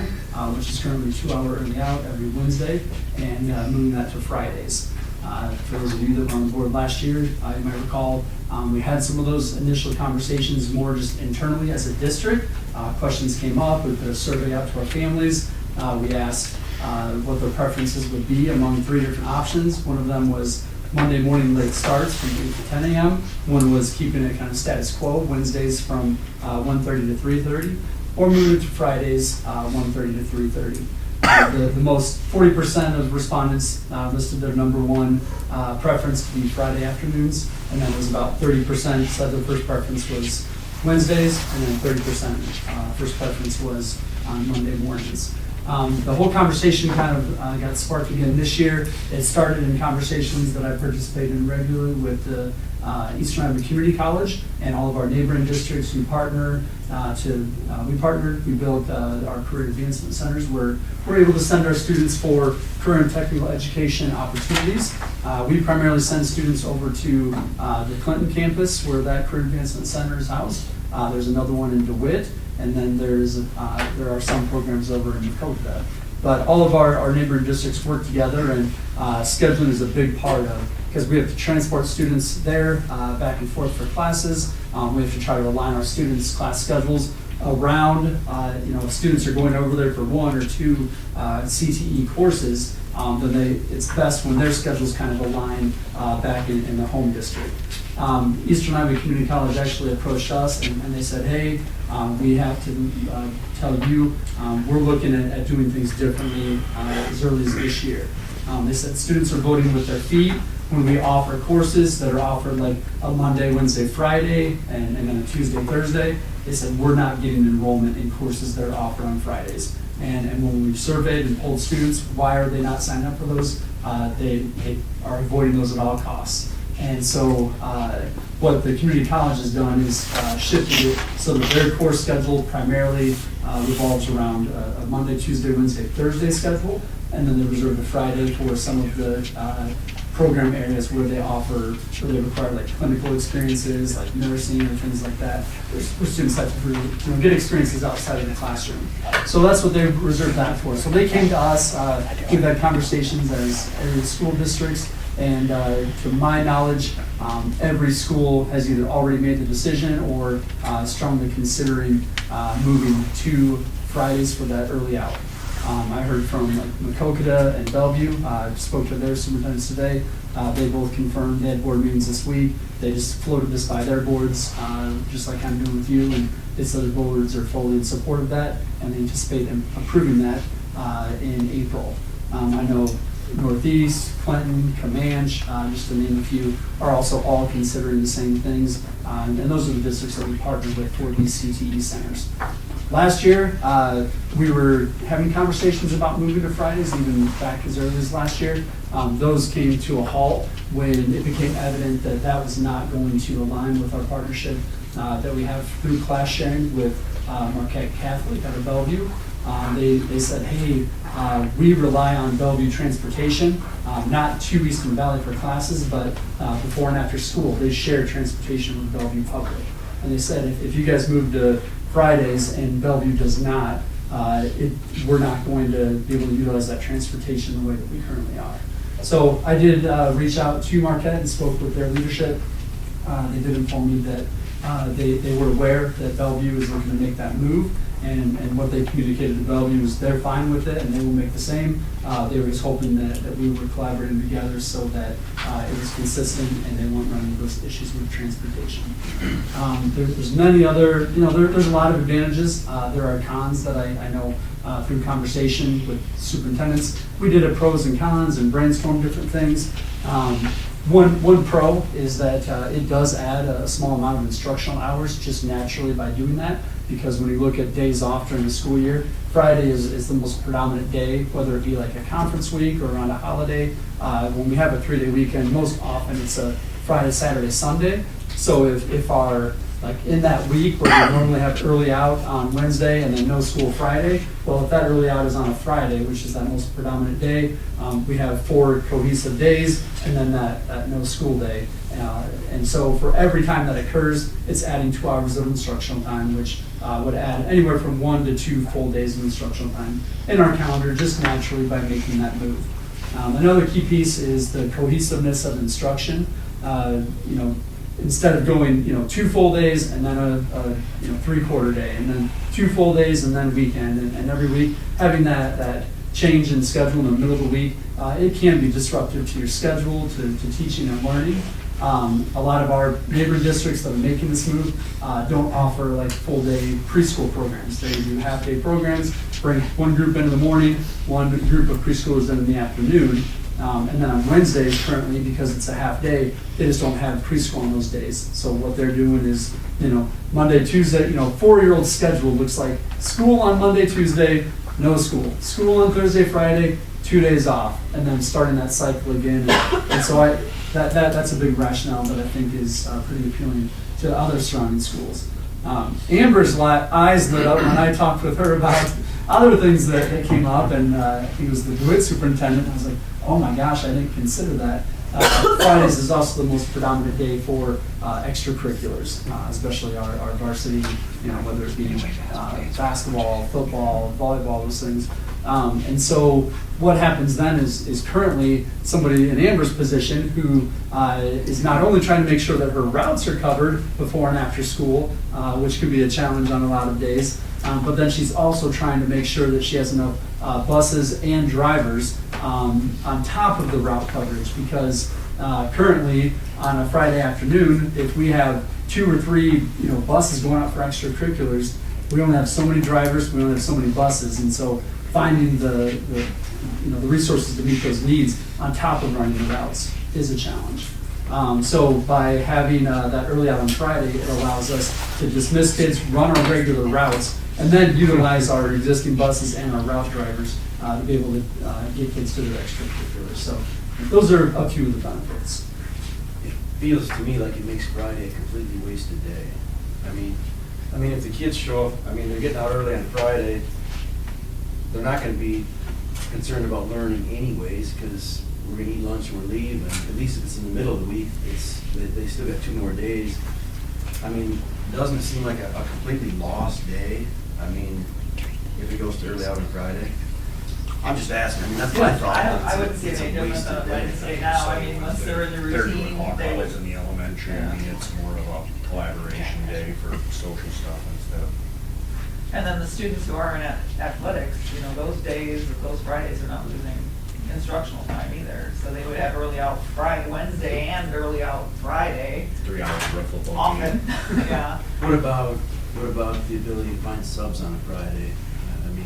which is currently 2-hour early out every Wednesday, and moving that to Fridays. For those of you that were on the board last year, you might recall we had some of those initial conversations more just internally as a district. Questions came up, we put a survey out to our families. We asked what their preferences would be among 3 different options. One of them was Monday morning late starts from 8 to 10 a.m. One was keeping it kind of status quo, Wednesdays from 1:30 to 3:30, or moving to Fridays 1:30 to 3:30. The most 40% of respondents listed their number one preference to be Friday afternoons, and then it was about 30% said their first preference was Wednesdays, and then 30% first preference was on Monday mornings. The whole conversation kind of got sparked again this year. It started in conversations that I participated in regularly with the Eastern Iowa Community College and all of our neighboring districts who partner we built our career advancement centers where we're able to send our students for career and technical education opportunities. We primarily send students over to the Clinton campus where that career advancement center is housed. There's another one in DeWitt, and then there are some programs over in Dakota. But all of our neighboring districts work together, and scheduling is a big part of, because we have to transport students there back and forth for classes. We have to try to align our students' class schedules around, if students are going over there for 1 or 2 CTE courses, then it's best when their schedules kind of align back in the home district. Eastern Iowa Community College actually approached us and they said, hey, we have to tell you we're looking at doing things differently as early as this year. They said students are voting with their feet when we offer courses that are offered like a Monday, Wednesday, Friday, and then a Tuesday, Thursday. They said we're not getting enrollment in courses that are offered on Fridays. And when we've surveyed and polled students, why are they not signing up for those? They are avoiding those at all costs. And so what the community college has done is shifted it so that their course schedule primarily revolves around a Monday, Tuesday, Wednesday, Thursday schedule, and then they reserve the Friday for some of the program areas where they require like clinical experiences, like nursing and things like that, where students have to get experiences outside of the classroom. So that's what they reserved that for. So they came to us, we've had conversations as area school districts, and to my knowledge, every school has either already made the decision or strongly considering moving to Fridays for that early out. I heard from Macokota and Bellevue. I spoke to their superintendents today. They both confirmed they had board meetings this week. They just floated this by their boards, just like I'm doing with you, and they said the boards are fully in support of that, and they anticipate approving that in April. I know Northeast, Clinton, Comanche, just to name a few, are also all considering the same things. And those are the districts that we partner with for these CTE centers. Last year, we were having conversations about moving to Fridays, even back as early as last year. Those came to a halt when it became evident that that was not going to align with our partnership that we have through class sharing with Marquette Catholic out of Bellevue. They said, hey, we rely on Bellevue transportation, not to Easton Valley for classes, but before and after school. They share transportation with Bellevue Public. And they said, if you guys move to Fridays and Bellevue does not, we're not going to be able to utilize that transportation the way that we currently are. So I did reach out to Marquette and spoke with their leadership. They did inform me that they were aware that Bellevue is looking to make that move. And what they communicated to Bellevue is they're fine with it and they will make the same. They were just hoping that we were collaborating together so that it was consistent and they weren't running those issues with transportation. There's many other, there's a lot of advantages. There are cons that I know through conversation with superintendents. We did a pros and cons and brainstormed different things. One pro is that it does add a small amount of instructional hours just naturally by doing that, because when you look at days off during the school year, Friday is the most predominant day, whether it be like a conference week or around a holiday. When we have a 3-day weekend, most often it's a Friday, Saturday, Sunday. So if our, like in that week where we normally have early out on Wednesday and then no school Friday, well, if that early out is on a Friday, which is that most predominant day, we have 4 cohesive days and then that no school day. And so for every time that occurs, it's adding 2 hours of instructional time, which would add anywhere from 1 to 2 full days of instructional time in our calendar just naturally by making that move. Another key piece is the cohesiveness of instruction. Instead of going 2 full days and then a 3/4 day and then 2 full days and then a weekend and every week having that change in schedule in the middle of the week, it can be disruptive to your schedule, to teaching and learning. A lot of our neighboring districts that are making this move don't offer like full day preschool programs. They do half day programs, bring one group in the morning, one group of preschoolers in the afternoon. And then on Wednesdays currently, because it's a half day, they just don't have preschool on those days. So what they're doing is, Monday, Tuesday, 4-year-old schedule looks like school on Monday, Tuesday, no school. School on Thursday, Friday, 2 days off, and then starting that cycle again. And so that's a big rationale that I think is pretty appealing to other surrounding schools. Amber's eyes lit up when I talked with her about other things that came up, and he was the DeWitt superintendent. I was like, oh my gosh, I didn't consider that. Fridays is also the most predominant day for extracurriculars, especially our varsity, whether it be basketball, football, volleyball, those things. And so what happens then is currently somebody in Amber's position who is not only trying to make sure that her routes are covered before and after school, which can be a challenge on a lot of days, but then she's also trying to make sure that she has enough buses and drivers on top of the route coverage, because currently on a Friday afternoon, if we have 2 or 3 buses going out for extracurriculars, we only have so many drivers, we only have so many buses, and so finding the resources to meet those needs on top of running the routes is a challenge. So by having that early out on Friday, it allows us to dismiss kids, run our regular routes, and then utilize our existing buses and our route drivers to be able to get kids to their extracurriculars. So those are a few of the benefits. It feels to me like it makes Friday a completely wasted day. I mean, if the kids show up, they're getting out early on Friday, they're not going to be concerned about learning anyways, because we're going to eat lunch and we're leaving. At least if it's in the middle of the week, they still got 2 more days. Doesn't it seem like a completely lost day? If it goes to early out on Friday? I'm just asking. That's my thought. I wouldn't see any difference than Wednesday now. Once they're in the routine, I was in the elementary. It's more of a collaboration day for social stuff instead of. And then the students who are in athletics, those days, those Fridays are not losing instructional time either. So they would have early out Wednesday and early out Friday. 3 hours for a football often. Yeah. What about the ability to find subs on a Friday?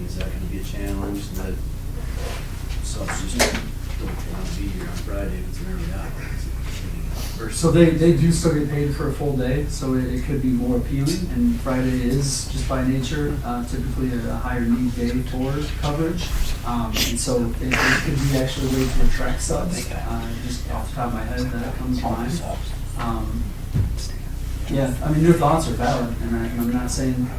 Is that going to be a challenge that subs just don't want to be here on Friday if it's an early out. So they do still get paid for a full day, so it could be more appealing. And Friday is, just by nature, typically a higher need day for coverage. And so it could be actually a way to attract subs. Just off the top of my head, that comes to mind. Yeah, I mean, your thoughts are valid, and I'm not saying,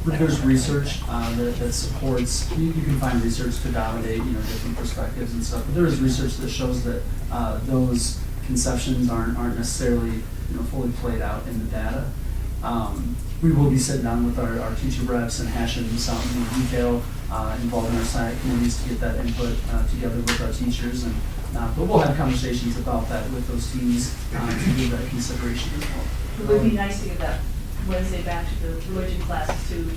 there's research that supports, you can find research to validate, different perspectives and stuff, but there is research that shows that those conceptions aren't necessarily, fully played out in the data. We will be sitting down with our teacher reps and hashing this out in more detail, involving our site committees to get that input together with our teachers, and but we'll have conversations about that with those teams to give that consideration as well. It would be nice to get that Wednesday back to the religion classes too.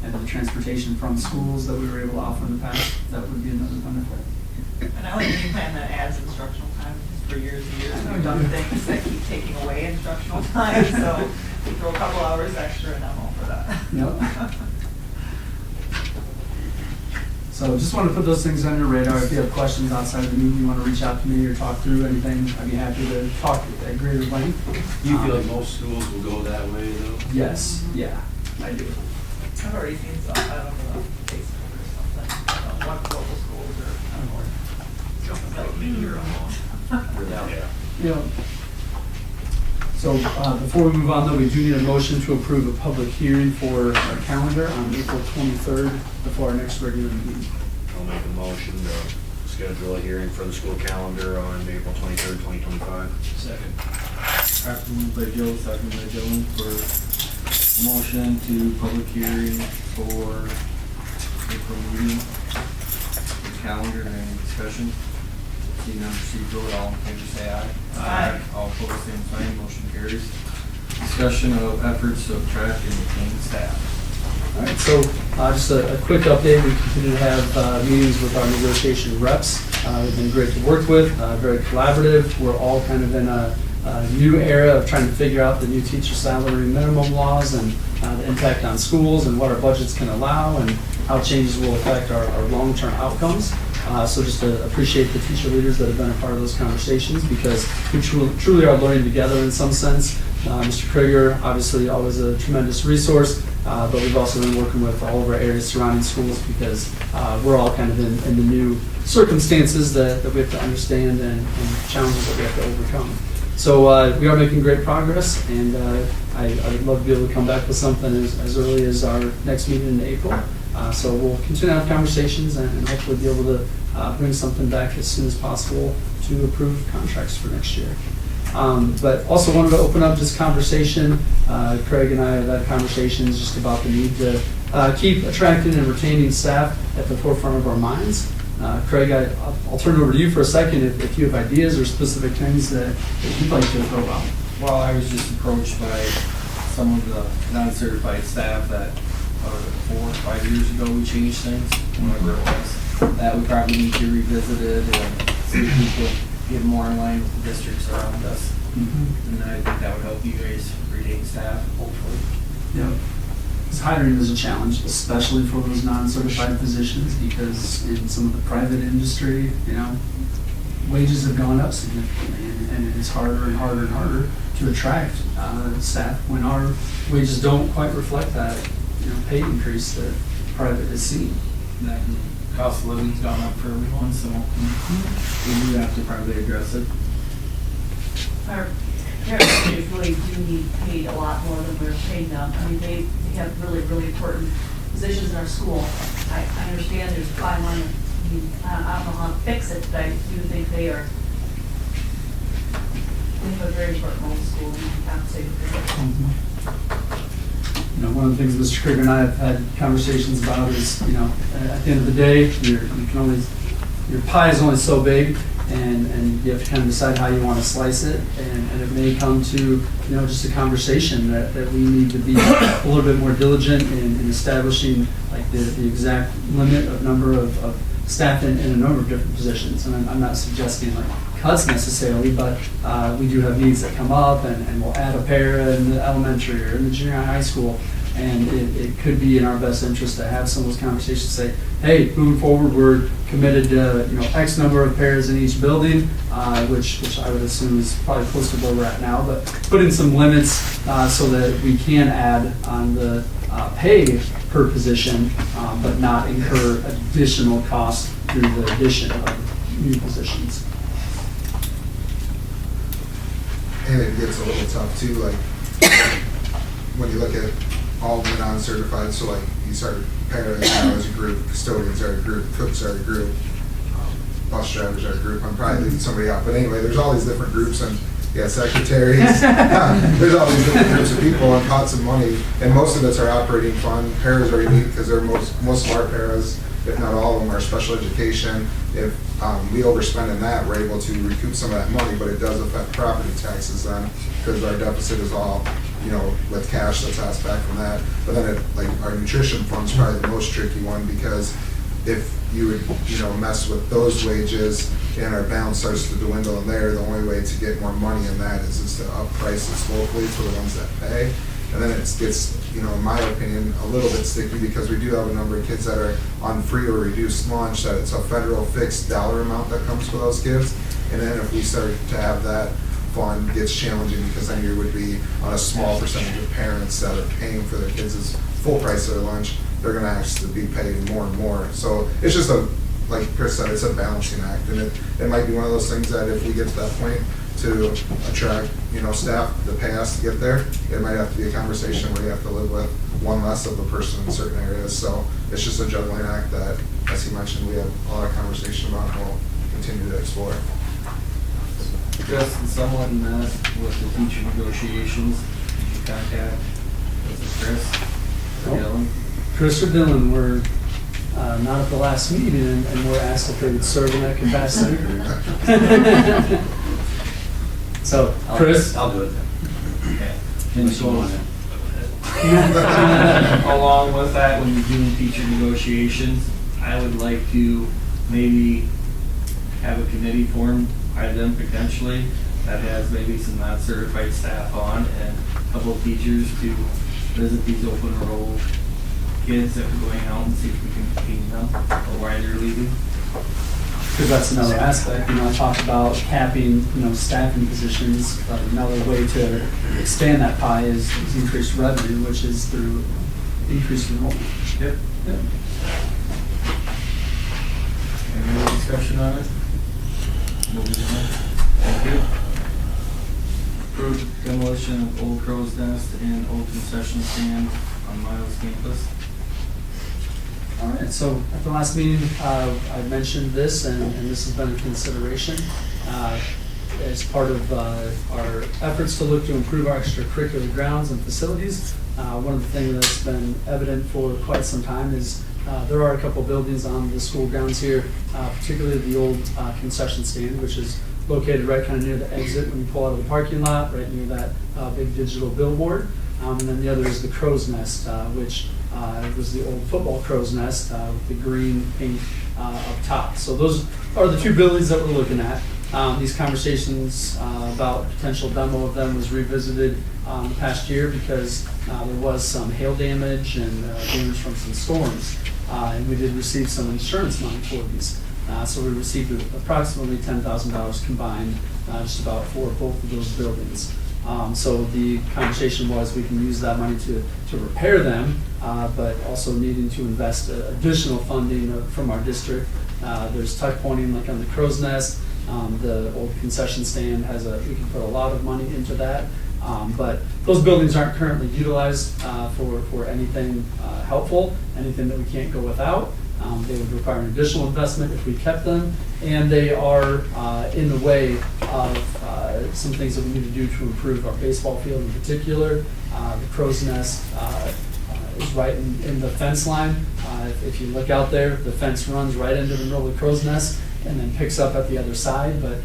And the transportation from schools that we were able to offer in the past, that would be another benefit. And I like any plan that adds instructional time for years and years. We've done things that keep taking away instructional time, so we throw a couple hours extra and I'm all for that. Yep. So just want to put those things on your radar. If you have questions outside of the meeting, you want to reach out to me or talk through anything, I'd be happy to talk at greater length. Do you feel like most schools will go that way though? Yes, yeah, I do. I've already seen some, I don't know, Facebook or something, one local schools are, I don't know, jumping like me or almost. Yeah. So before we move on though, we do need a motion to approve a public hearing for our calendar on April 23rd before our next regular meeting. I'll make a motion to schedule a hearing for the school calendar on April 23rd, 2025. Second. Properly moved by Joe, second by Dylan for motion to public hearing for April meeting. The calendar, any discussion? Seeing none, proceed vote. All in favor say aye. Aye. All opposed, same sign. Motion carries. Discussion of efforts to attract and retain staff. All right, so just a quick update. We continue to have meetings with our negotiation reps. They've been great to work with, very collaborative. We're all kind of in a new era of trying to figure out the new teacher salary minimum laws and the impact on schools and what our budgets can allow and how changes will affect our long-term outcomes. So just to appreciate the teacher leaders that have been a part of those conversations because we truly are learning together in some sense. Mr. Krieger, obviously always a tremendous resource, but we've also been working with all of our areas surrounding schools because we're all kind of in the new circumstances that we have to understand and challenges that we have to overcome. So we are making great progress, and I would love to be able to come back with something as early as our next meeting in April. So we'll continue to have conversations and hopefully be able to bring something back as soon as possible to approve contracts for next year. But also wanted to open up this conversation. Craig and I have had conversations just about the need to keep attracting and retaining staff at the forefront of our minds. Craig, I'll turn it over to you for a second if you have ideas or specific things that you'd like to throw out. Well, I was just approached by some of the non-certified staff that 4 or 5 years ago we changed things, whatever it was. That we probably need to revisit it and see if we can get more in line with the districts around us. And I think that would help you guys retain staff, hopefully. Yeah. Because hiring is a challenge, especially for those non-certified positions, because in some of the private industry, wages have gone up significantly, and it is harder and harder and harder to attract staff when our wages don't quite reflect that, pay increase that private has seen. That cost of living's gone up for everyone, so we do have to probably address it. Our paramedics really do need paid a lot more than we're paying them. I mean, they have really, really important positions in our school. I understand there's a fine line. I don't know how to fix it, but I do think they have a very important role in school and compensated for One of the things Mr. Krieger and I have had conversations about is, at the end of the day, your pie is only so big, and you have to kind of decide how you want to slice it, and it may come to, just a conversation that we need to be a little bit more diligent in establishing like the exact limit of number of staff in a number of different positions. And I'm not suggesting like cuts necessarily, but we do have needs that come up, and we'll add a para in the elementary or in the junior high school. And it could be in our best interest to have some of those conversations, say, hey, moving forward, we're committed to, X number of pairs in each building, which I would assume is probably close to where we're at now, but put in some limits so that we can add on the pay per position, but not incur additional costs through the addition of new positions. And it gets a little tough too, like, when you look at all the non-certified, so like, you start paras now as a group, custodians are a group, cooks are a group, bus drivers are a group, I'm probably leaving somebody out, but anyway, there's all these different groups, and yeah, secretaries, there's all these different groups of people and pots of money, and most of it's our operating fund. Paras are unique because they're most of our paras, if not all of them, are special education. If we overspend in that, we're able to recoup some of that money, but it does affect property taxes then, because our deficit is all, with cash that's asked back from that. But then our nutrition fund's probably the most tricky one, because if you would, mess with those wages and our balance starts to dwindle in there, the only way to get more money in that is to up prices locally for the ones that pay. And then it gets, in my opinion, a little bit sticky, because we do have a number of kids that are on free or reduced lunch, that it's a federal fixed dollar amount that comes for those kids. And then if we start to have that fund, gets challenging, because then you would be on a small percentage of parents that are paying for their kids' full price of their lunch. They're gonna actually be paid more and more. So it's just like Chris said, it's a balancing act, and it might be one of those things that if we get to that point to attract, staff to pay us to get there, it might have to be a conversation where you have to live with one less of a person in certain areas. So it's just a juggling act that, as he mentioned, we have a lot of conversation about, and we'll continue to explore. Justin, somewhat in that with the teacher negotiations, did you contact, was it Chris or Dylan? Chris or Dylan were not at the last meeting, and were asked if they would serve in that capacity. So, Chris? I'll do it then. Okay. And so, on it. along with that, when you're doing teacher negotiations, I would like to maybe have a committee formed by them potentially that has maybe some non-certified staff on, and a couple of teachers to visit these open enroll kids that are going out and see if we can retain them or why they're leaving. Because that's another aspect, I talked about capping, staffing positions, but another way to expand that pie is increased revenue, which is through increased enrollment. Yep. Any other discussion on it? Moving on. Thank you. Approved demolition of Old Crow's Nest and Old Concession Stand on Miles campus. All right, so at the last meeting, I mentioned this, and this has been a consideration as part of our efforts to look to improve our extracurricular grounds and facilities. One of the things that's been evident for quite some time is there are a couple buildings on the school grounds here, particularly the old concession stand, which is located right kind of near the exit when you pull out of the parking lot, right near that big digital billboard. And then the other is the Crow's Nest, which was the old football Crow's Nest with the green paint up top. So those are the two buildings that we're looking at. These conversations about potential demo of them was revisited the past year because there was some hail damage and damage from some storms. And we did receive some insurance money for these. So we received approximately $10,000 combined, just about for both of those buildings. So the conversation was we can use that money to repair them, but also needing to invest additional funding from our district. There's tuck pointing like on the Crow's Nest. The old concession stand we can put a lot of money into that. But those buildings aren't currently utilized for anything helpful, anything that we can't go without. They would require an additional investment if we kept them, and they are in the way of some things that we need to do to improve our baseball field in particular. The Crow's Nest is right in the fence line. If you look out there, the fence runs right into the middle of the Crow's Nest and then picks up at the other side, but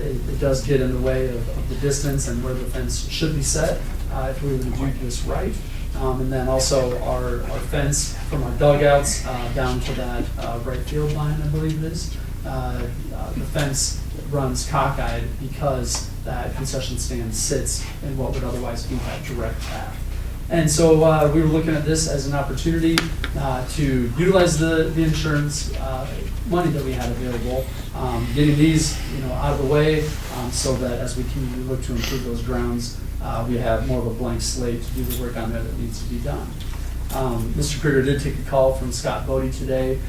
it does get in the way of the distance and where the fence should be set if we were to do this right. And then also our fence from our dugouts down to that right field line, I believe it is. The fence runs cockeyed because that concession stand sits in what would otherwise be that direct path. And so we were looking at this as an opportunity to utilize the insurance money that we had available, getting these out of the way so that as we continue to look to improve those grounds, we have more of a blank slate to do the work on there that needs to be done. Mr. Krieger did take a call from Scott Bodie today.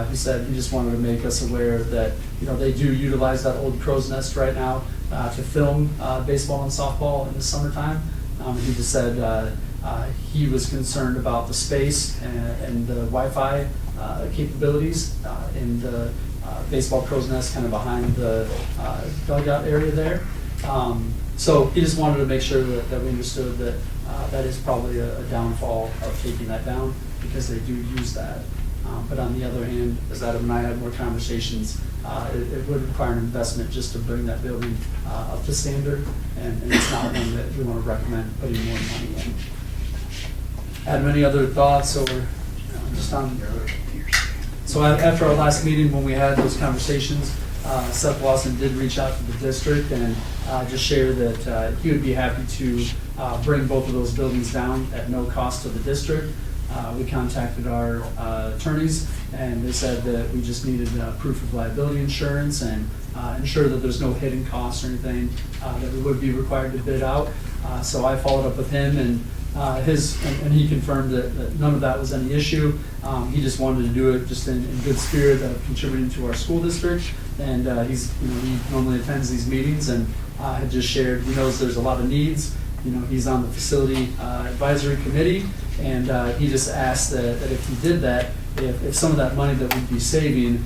He said he just wanted to make us aware that they do utilize that old crow's nest right now to film baseball and softball in the summertime. He just said he was concerned about the space and the Wi-Fi capabilities in the baseball crow's nest kind of behind the dugout area there. So he just wanted to make sure that we understood that that is probably a downfall of taking that down because they do use that. But on the other hand, as Adam and I had more conversations, it would require an investment just to bring that building up to standard, and it's not one that we want to recommend putting more money in. Adam, any other thoughts or just on? So after our last meeting, when we had those conversations, Seth Lawson did reach out to the district and just share that he would be happy to bring both of those buildings down at no cost to the district. We contacted our attorneys and they said that we just needed proof of liability insurance and ensure that there's no hidden costs or anything that we would be required to bid out. So I followed up with him and he confirmed that none of that was any issue. He just wanted to do it just in good spirit of contributing to our school district. And he normally attends these meetings and had just shared, he knows there's a lot of needs. He's on the facility advisory committee, and he just asked that if he did that, if some of that money that we'd be saving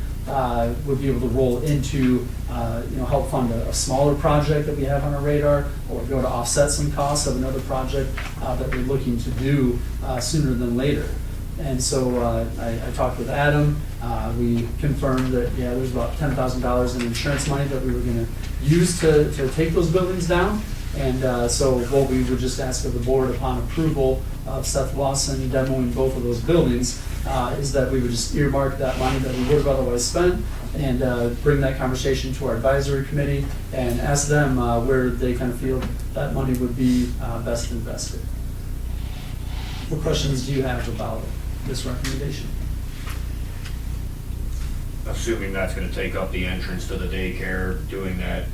would be able to roll into, help fund a smaller project that we have on our radar, or be able to offset some costs of another project that we're looking to do sooner than later. And so I talked with Adam. We confirmed that, there's about $10,000 in insurance money that we were going to use to take those buildings down. And so what we would just ask of the board upon approval of Seth Lawson demoing both of those buildings is that we would just earmark that money that we would have otherwise spent and bring that conversation to our advisory committee and ask them where they kind of feel that money would be best invested. What questions do you have about this recommendation? Assuming that's gonna take up the entrance to the daycare, doing that,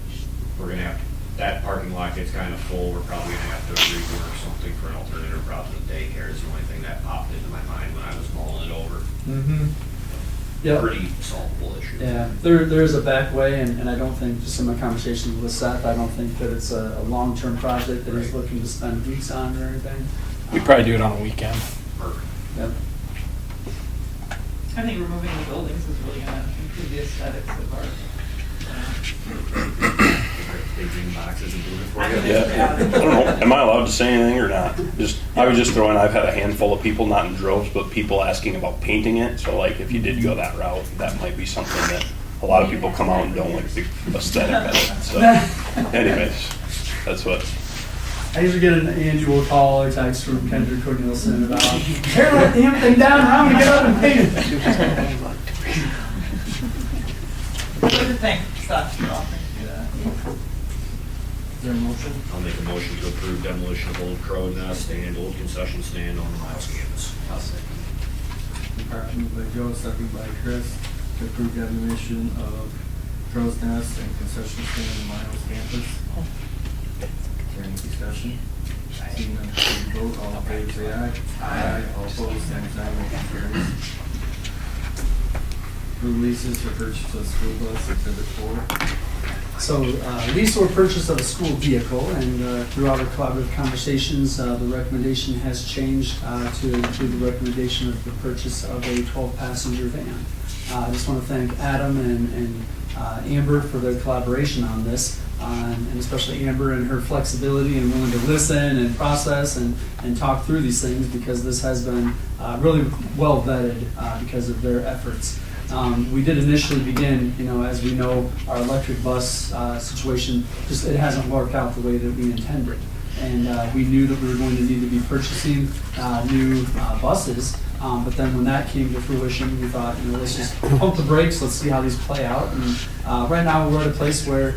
we're gonna have, that parking lot gets kind of full, we're probably gonna have to rework something for an alternative route to the daycare is the only thing that popped into my mind when I was mulling it over. Mm-hmm. Yep. Pretty solvable issue. Yeah, there is a back way, and I don't think, just in my conversations with Seth, I don't think that it's a long-term project that he's looking to spend weeks on or anything. We'd probably do it on a weekend. Perfect. Yep. I think removing the buildings is really gonna improve the aesthetics of our. Big green boxes and moving for I you. think Yeah, I don't know. Am I allowed to say anything or not? I would just throw in, I've had a handful of people, not in droves, but people asking about painting it. So like if you did go that route, that might be something that a lot of people come out and don't like the aesthetic of it. So anyways, that's what. I usually get an annual call or text from Kendra Cornelison about, tear that damn thing down, I'm gonna get up and paint it. What do you think, Seth? Is there a motion? I'll make a motion to approve demolition of old crow nest and old concession stand on the Miles campus. I'll second. Properly moved by Joe, second by Chris, to approve demolition of crow's nest and concession stand on the Miles campus. Is there any discussion? Seeing none, please vote. All in favor, say aye. Aye. All opposed, same sign, motion carries. Approve leases for purchase of school bus, exhibit 4. So lease or purchase of a school vehicle, and throughout our collaborative conversations, the recommendation has changed to include the recommendation of the purchase of a 12-passenger van. I just want to thank Adam and Amber for their collaboration on this, and especially Amber and her flexibility and willing to listen and process and talk through these things, because this has been really well vetted because of their efforts. We did initially begin, as we know, our electric bus situation, just it hasn't worked out the way that we intended. And we knew that we were going to need to be purchasing new buses, but then when that came to fruition, we thought, let's just pump the brakes, let's see how these play out. And right now we're at a place where,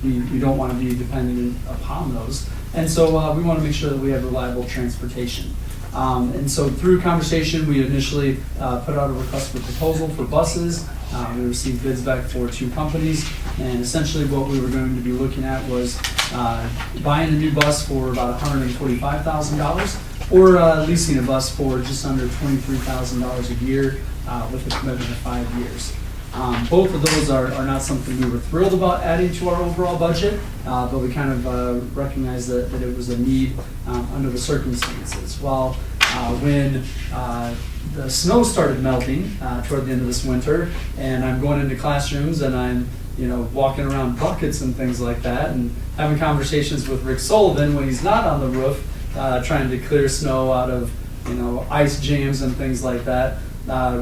we don't want to be dependent upon those. And so we want to make sure that we have reliable transportation. And so through conversation, we initially put out a request for proposal for buses. We received bids back for 2 companies, and essentially what we were going to be looking at was buying a new bus for about $145,000 or leasing a bus for just under $23,000 a year with a commitment of 5 years. Both of those are not something we were thrilled about adding to our overall budget, but we kind of recognized that it was a need under the circumstances. Well, when the snow started melting toward the end of this winter, and I'm going into classrooms and I'm walking around buckets and things like that, and having conversations with Rick Sullivan when he's not on the roof, trying to clear snow out of ice jams and things like that.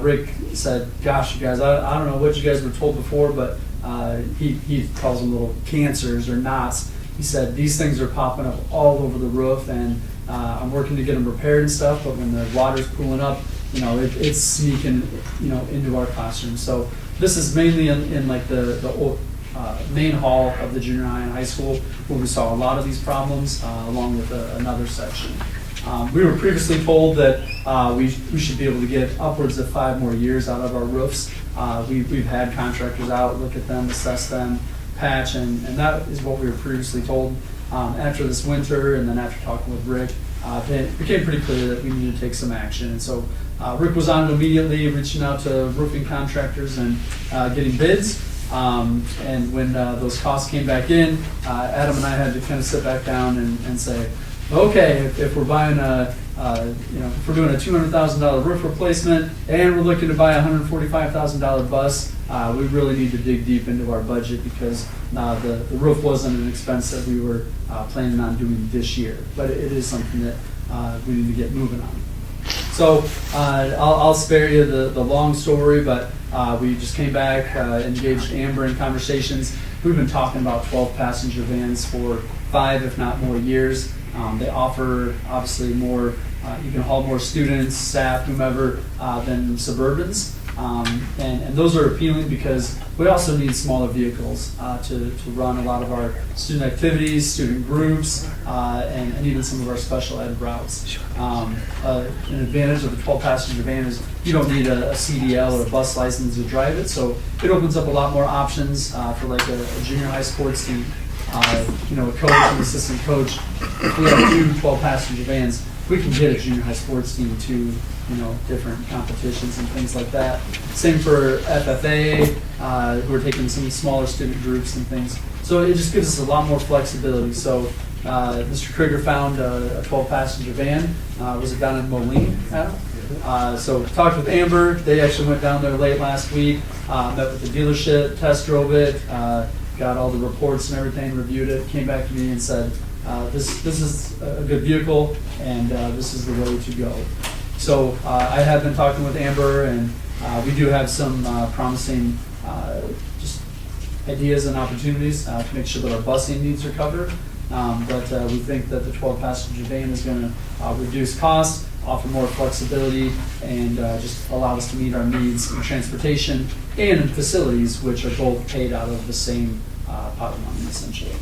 Rick said, "Gosh, you guys, I don't know what you guys were told before, but he calls them little cancers or knots." He said these things are popping up all over the roof, and I'm working to get them repaired and stuff. But when the water's pooling up, it's sneaking, into our classroom. So this is mainly in like the main hall of the junior high and high school where we saw a lot of these problems, along with another section. We were previously told that we should be able to get upwards of 5 more years out of our roofs. We've had contractors out, look at them, assess them, patch, and that is what we were previously told. After this winter, and then after talking with Rick, it became pretty clear that we needed to take some action. And so Rick was on it immediately, reaching out to roofing contractors and getting bids. And when those costs came back in, Adam and I had to kind of sit back down and say, okay, if we're buying if we're doing a $200,000 roof replacement and we're looking to buy a $145,000 bus, we really need to dig deep into our budget because the roof wasn't an expense that we were planning on doing this year, but it is something that we need to get moving on. So I'll spare you the long story, but we just came back, engaged Amber in conversations. We've been talking about 12 passenger vans for 5, if not more years. They offer obviously more, you can haul more students, staff, whomever, than Suburbans. And those are appealing because we also need smaller vehicles to run a lot of our student activities, student groups, and even some of our special ed routes. An advantage of the 12-passenger van is you don't need a CDL or a bus license to drive it, so it opens up a lot more options for like a junior high sports team. A coach and assistant coach. If we have 2 12-passenger vans, we can get a junior high sports team to different competitions and things like that. Same for FFA, who are taking some smaller student groups and things. So it just gives us a lot more flexibility. So Mr. Krieger found a 12-passenger van. Was it down in Moline, Adam? So talked with Amber. They actually went down there late last week, met with the dealership, test drove it, got all the reports and everything, reviewed it, came back to me and said, this is a good vehicle and this is the way to go. So I have been talking with Amber, and we do have some promising just ideas and opportunities to make sure that our busing needs are covered. But we think that the 12-passenger van is going to reduce costs, offer more flexibility, and just allow us to meet our needs in transportation and in facilities, which are both paid out of the same pot of money, essentially.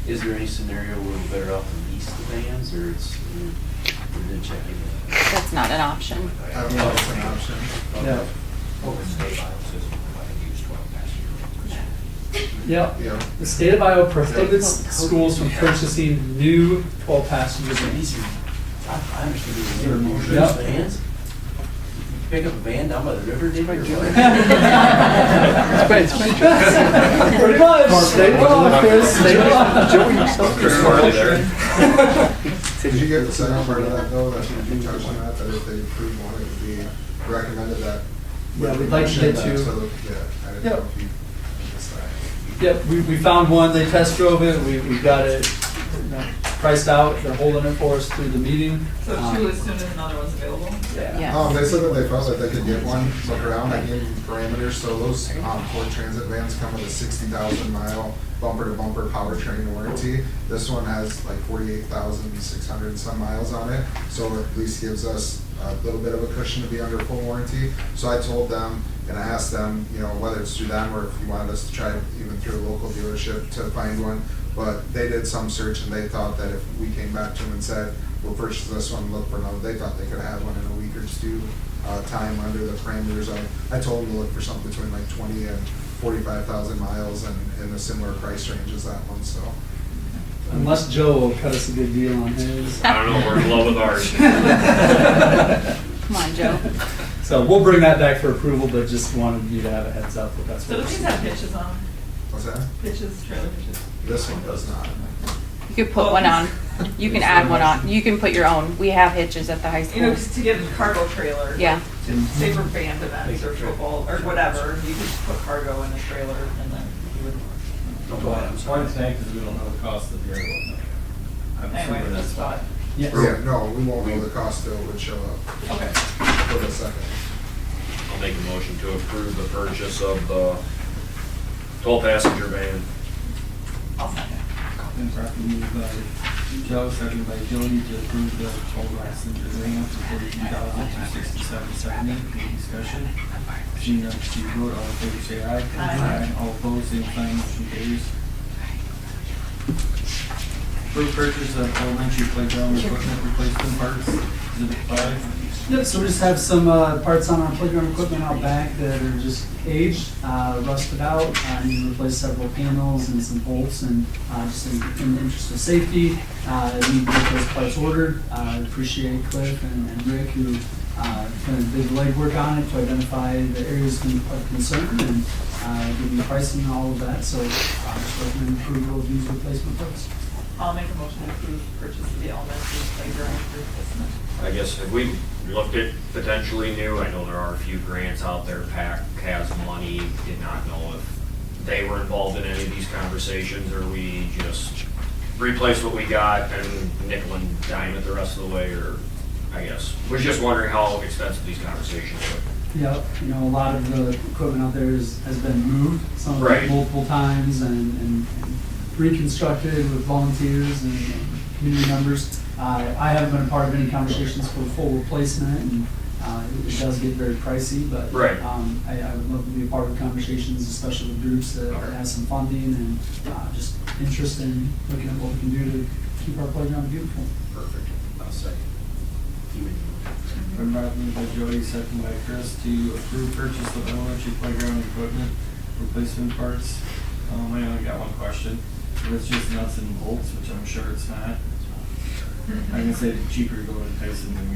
Is there any scenario where we're better off to lease the vans, or we're then checking it? That's not an option. I don't know if it's an option. Yeah. Yep. The state of Iowa prohibits schools from purchasing new 12-passenger vans. I understand these are motorized vans. Pick up a van down by the river, did you? Pretty much. State law, Chris. State law. Did you get the second part of that though, that you touched on that if they approve one, it would be recommended that? Yeah, we'd like to get to. I didn't know if you missed that. Yep, we found one, they test drove it, we got it priced out, they're holding it for us through the meeting. So 2 as soon as another one's available? Yeah. They said that they felt that they could get one, look around, I gave them parameters, so those Ford Transit vans come with a 60,000 mile bumper-to-bumper powertrain warranty. This one has like 48,600 some miles on it, so it at least gives us a little bit of a cushion to be under full warranty. So I told them, and I asked them, you know, whether it's through them or if you wanted us to try even through a local dealership to find one. But they did some search and they thought that if we came back to them and said, we'll purchase this one, look for another, they thought they could have one in a week or two time under the parameters of, I told them to look for something between like 20 and 45,000 miles and in a similar price range as that one, so. Unless Joe will cut us a good deal on his. I don't know, we're in love with ours. Come on, Joe. So we'll bring that back for approval, but just wanted you to have a heads up that that's So what does we're these have hitches on them? What's that? Hitches, trailer hitches? This one does not. You could put one on. You can add one on. You can put your own. We have hitches at the high You know, school. just to get a cargo trailer. Yeah. To say for band events or football or whatever, you could put cargo in a trailer and then you would. One thing, because we don't know the cost of the other one. I'm Anyway, assuming just thought. Yes. Yeah, no, we won't know the cost till it would show up. Okay. For the second. I'll make a motion to approve the purchase of the 12-passenger van. I'll second. Been properly moved by Joe, seconded by Jody to approve the 12-passenger van for $42,267.70. Any discussion? Seeing none, proceed to vote. All in favor, say aye. Aye. All opposed, same sign. Motion carries. Approve purchase of elementary playground equipment replacement parts. Exhibit 5. Yep, so we just have some parts on our playground equipment out back that are just aged, rusted out. Need to replace several panels and some bolts, and just in the interest of safety, need to get those parts ordered. Appreciate Cliff and Rick who kind of did the legwork on it to identify the areas of concern and give you pricing and all of that. So just recommend approval of these replacement parts. I'll make a motion to approve purchase of the elementary playground replacement. I guess if we looked at potentially new, I know there are a few grants out there, PAC has money, did not know if they were involved in any of these conversations, or we just replace what we got and nickel and dime it the rest of the way, or I guess, was just wondering how expensive these conversations were. Yeah, you know, a lot of the equipment out there has been moved, some of Right. it multiple times, and reconstructed with volunteers and community members. I haven't been a part of any conversations for full replacement, and it does get very pricey, but Right. I would love to be a part of conversations, especially with groups that have some funding and just interest in looking at what we can do to keep our playground beautiful. Perfect. I'll second. Been properly moved by Jody, seconded by Chris to approve purchase of elementary playground equipment replacement parts. I only got one question. If it's just nuts and bolts, which I'm sure it's not. I'm gonna say it's cheaper to go to Tyson than we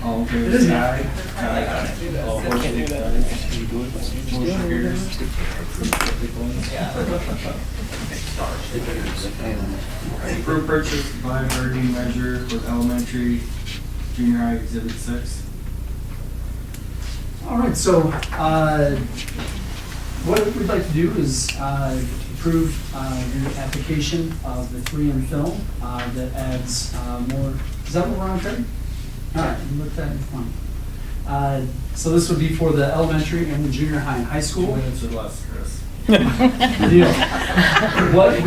All in favor, say aye. Aye. All opposed, same sign. Motion carries. Approve purchase by hardening measure for elementary, junior high exhibit 6. All right, so what we'd like to do is approve your application of the 3M film that adds more. Is that what we're on, Terry? All right, you looked at it fine. So this would be for the elementary and the junior high and high school. 2 minutes or less, Chris. Deal. What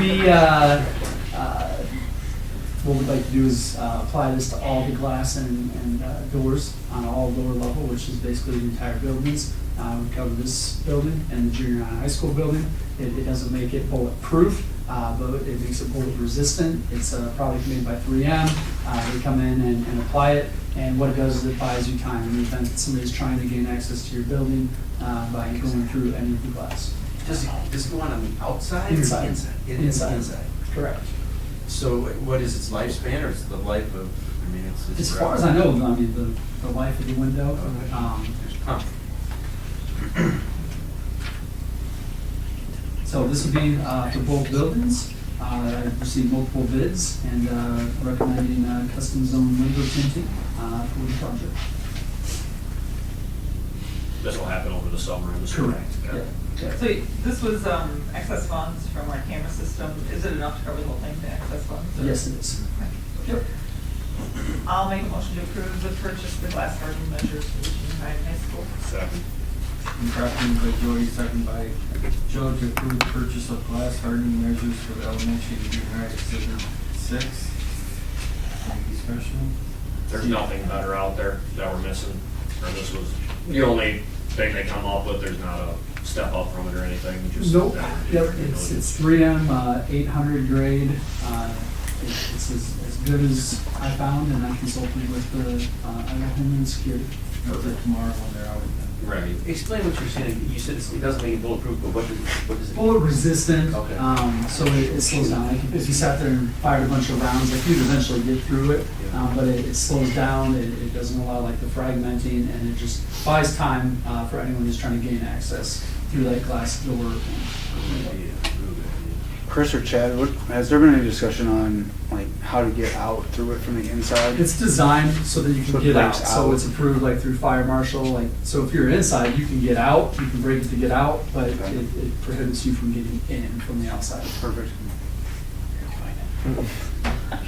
we'd like to do is apply this to all the glass and doors on all lower level, which is basically the entire buildings. We cover this building and the junior high and high school building. It doesn't make it bulletproof, but it makes it bullet resistant. It's a product made by 3M. They come in and apply it, and what it does is it buys you time in the event that somebody's trying to gain access to your building by going through any of the glass. Does it go on the outside or Inside. inside? Inside. Correct. So what is its lifespan, or is it the life of, I mean, it's. As far as I know, I mean, the life of the window. So this would be for both buildings. I received multiple bids and recommending custom zone window tinting for the project. This will happen over the summer, I'm assuming. Correct. Yeah. So this was excess funds from our camera system. Is it enough to cover the whole thing, the excess funds? Yes, it is. Yep. I'll make a motion to approve the purchase of the glass hardening measures for the junior high and high school. Second. Been properly moved by Jody, seconded by Joe to approve the purchase of glass hardening measures for the elementary and junior high exhibit 6. discussion? There's nothing better out there that we're missing, or this was the only thing they come up with. There's not a step up from it or anything. Just Nope. that- Yep. It's 3M 800 grade. It's as good as I found, and I consulted with the Iowa Homeland Security. Perfect tomorrow when they're out again. Right. Explain what you're saying. You said it doesn't make it bulletproof, but what does it? Bullet resistant, Okay. So it slows down. Like if you sat there and fired a bunch of rounds, like you'd eventually get through it, but it slows down. It doesn't allow like the fragmenting, and it just buys time for anyone who's trying to gain access through that glass door. Chris or Chad, has there been any discussion on like how to get out through it from the inside? It's designed so that you So can it get out. breaks So out. it's approved like through fire marshal. Like so, if you're inside, you can get out. You can break it to get out, but it prohibits you from getting in from the outside. Perfect.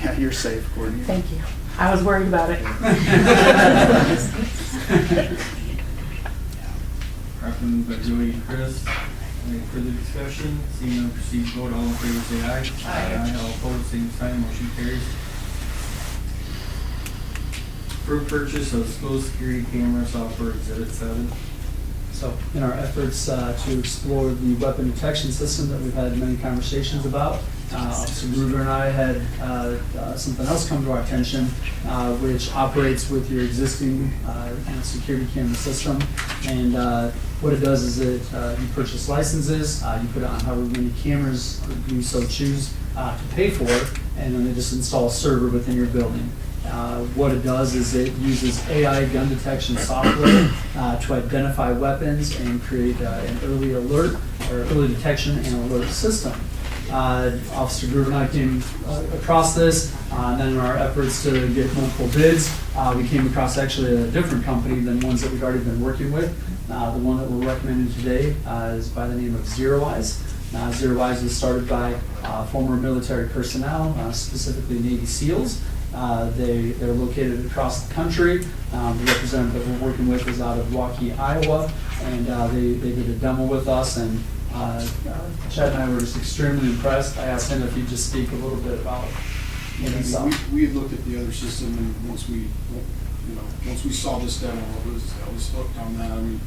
Yeah, you're safe, Courtney. Thank you. I was worried about it. Properly moved by Joey and Chris. Any further discussion? Seeing none, proceed to vote. All in favor say aye. Aye. All opposed, same sign. Motion carries. For purchase of school security camera software, Exhibit 7. So in our efforts to explore the weapon detection system that we've had many conversations about, Officer Gruber and I had something else come to our attention, which operates with your existing security camera system. And what it does is you purchase licenses, you put it on however many cameras you so choose to pay for, and then they just install a server within your building. What it does is it uses AI gun detection software to identify weapons and create an early alert or early detection and alert system. Officer Gruber and I came across this, and then in our efforts to get multiple bids, we came across actually a different company than ones that we've already been working with. The one that we're recommending today is by the name of ZeroEyes. ZeroEyes was started by former military personnel, specifically Navy SEALs. They're located across the country. The representative that we're working with is out of Waukee, Iowa, and they did a demo with us, and Chad and I were just extremely impressed. I asked him if he'd just speak a little bit about what he saw. We had looked at the other system, and once we saw this demo, I was hooked on that. I mean,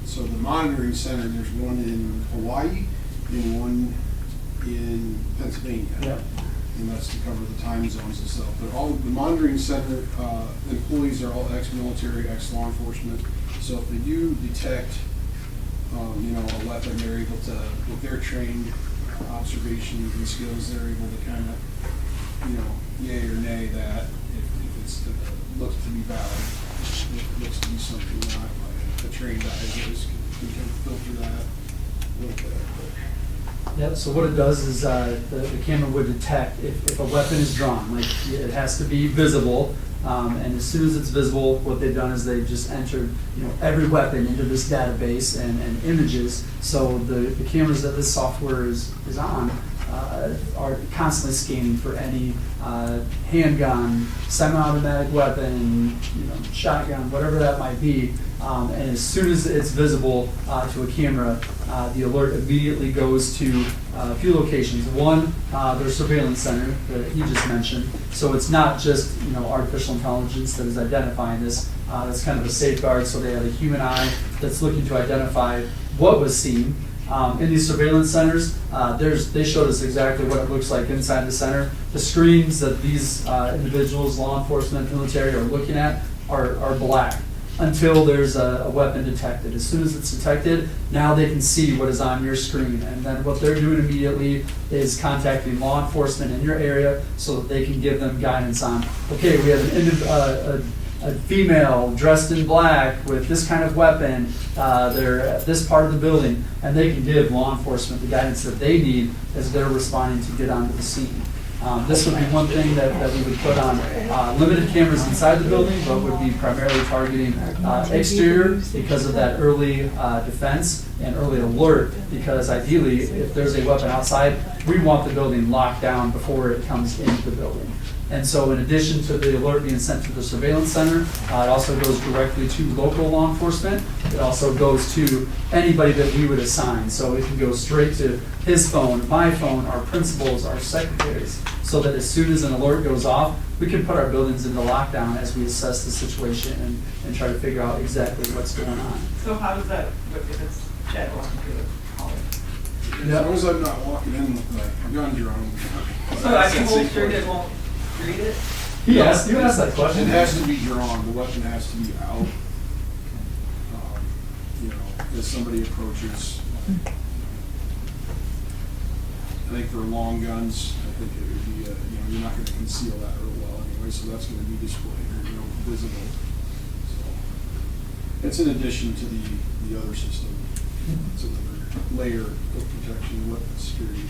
so the monitoring center, there's one in Hawaii and one in Pennsylvania. Yep. And that's to cover the time zones and stuff. But all the monitoring center employees are all ex-military, ex-law enforcement. So if they do detect, a weapon, they're able to, with their trained observation and skills, they're able to kind of, yay or nay that if it's looks to be valid, if it looks to be something not like a trained eye just can filter that a little bit. Yep, so what it does is the camera would detect if a weapon is drawn, like it has to be visible, and as soon as it's visible, what they've done is they've just entered every weapon into this database and images, so the cameras that this software is on are constantly scanning for any handgun, semi-automatic weapon, shotgun, whatever that might be. And as soon as it's visible to a camera, the alert immediately goes to a few locations. One, their surveillance center that he just mentioned. So it's not just artificial intelligence that is identifying this. That's kind of a safeguard. So they have a human eye that's looking to identify what was seen. In these surveillance centers, they showed us exactly what it looks like inside the center. The screens that these individuals, law enforcement, military, are looking at are black until there's a weapon detected. As soon as it's detected, now they can see what is on your screen. And then what they're doing immediately is contacting law enforcement in your area so that they can give them guidance on, okay, we have a female dressed in black with this kind of weapon, they're at this part of the building, and they can give law enforcement the guidance that they need as they're responding to get onto the scene. This would be one thing that we would put on limited cameras inside the building, but would be primarily targeting exterior because of that early defense and early alert, because ideally, if there's a weapon outside, we want the building locked down before it comes into the building. And so in addition to the alert being sent to the surveillance center, it also goes directly to local law enforcement. It also goes to anybody that we would assign. So it can go straight to his phone, my phone, our principals, our secretaries, so that as soon as an alert goes off, we can put our buildings into lockdown as we assess the situation and try to figure out exactly what's going on. So how does that, if it's chat or computer? As long as I'm not walking in with my gun drawn. So I can hold sure it won't read it? You asked that question. It has to be drawn, the weapon has to be out. You know, as somebody approaches. I think for long guns, I think it would be, you know, you're not gonna conceal that real well anyway, so that's gonna be displayed or, you know, visible. So it's in addition to the other system. It's another layer of protection, weapon security.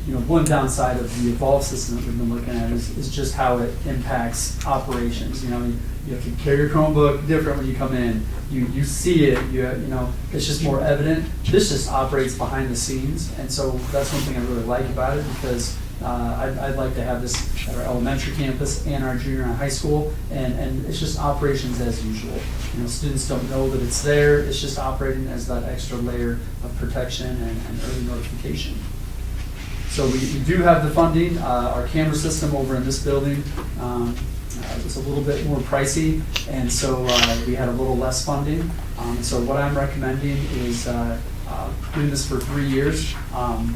You know, one downside of the Evolve system that we've been looking at is just how it impacts operations. You know, you have to carry your Chromebook different when you come in. You see it, you know, it's just more evident. This just operates behind the scenes, and so that's one thing I really like about it, because I'd like to have this at our elementary campus and our junior high school, and it's just operations as usual. You know, students don't know that it's there. It's just operating as that extra layer of protection and early notification. So we do have the funding. Our camera system over in this building was a little bit more pricey, and so we had a little less funding. So what I'm recommending is doing this for 3 years.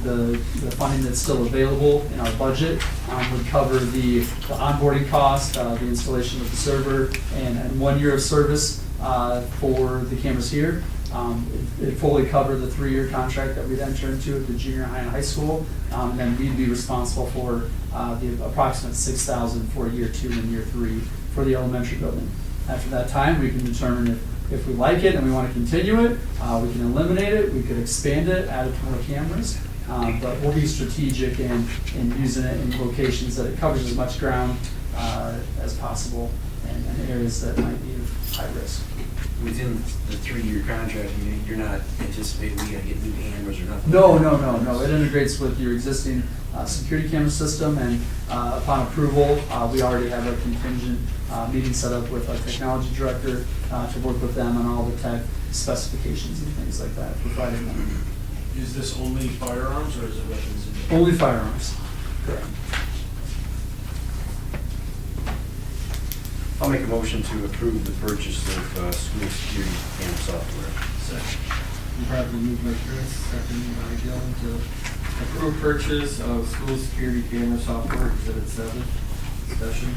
The funding that's still available in our budget would cover the onboarding cost, the installation of the server, and 1 year of service for the cameras here. It fully covered the 3-year contract that we'd enter into at the junior high and high school, and then we'd be responsible for the approximate $6,000 for year 2 and year 3 for the elementary building. After that time, we can determine if we like it and we want to continue it, we can eliminate it, we could expand it, add more cameras, but we'll be strategic in using it in locations that it covers as much ground as possible and areas that might be of high risk. Within the 3-year contract, you're not anticipating we gotta get new cameras or nothing? No. It integrates with your existing security camera system, and upon approval, we already have a contingent meeting set up with our technology director to work with them on all the tech specifications and things like that, providing them. Is this only firearms or is it weapons? Only firearms, correct. I'll make a motion to approve the purchase of school security camera software. Second. Probably moved by Chris, second by Dylan to approve purchase of school security camera software, exhibit 7. Discussion.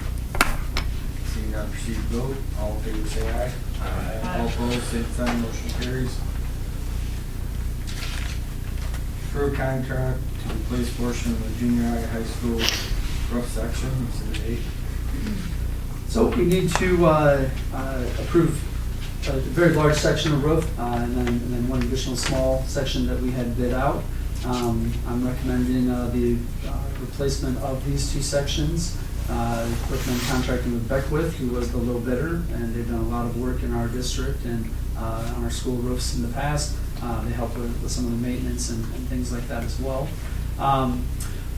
Seeing none, proceed to vote. All in favor say aye. Aye. All opposed, same sign, motion carries. Approve contract to replace portion of the junior high school roof section, exhibit 8. So we need to approve a very large section of roof and then one additional small section that we had bid out. I'm recommending the replacement of these 2 sections. Recommend contracting with Beckwith, who was the low bidder, and they've done a lot of work in our district and on our school roofs in the past. They help with some of the maintenance and things like that as well.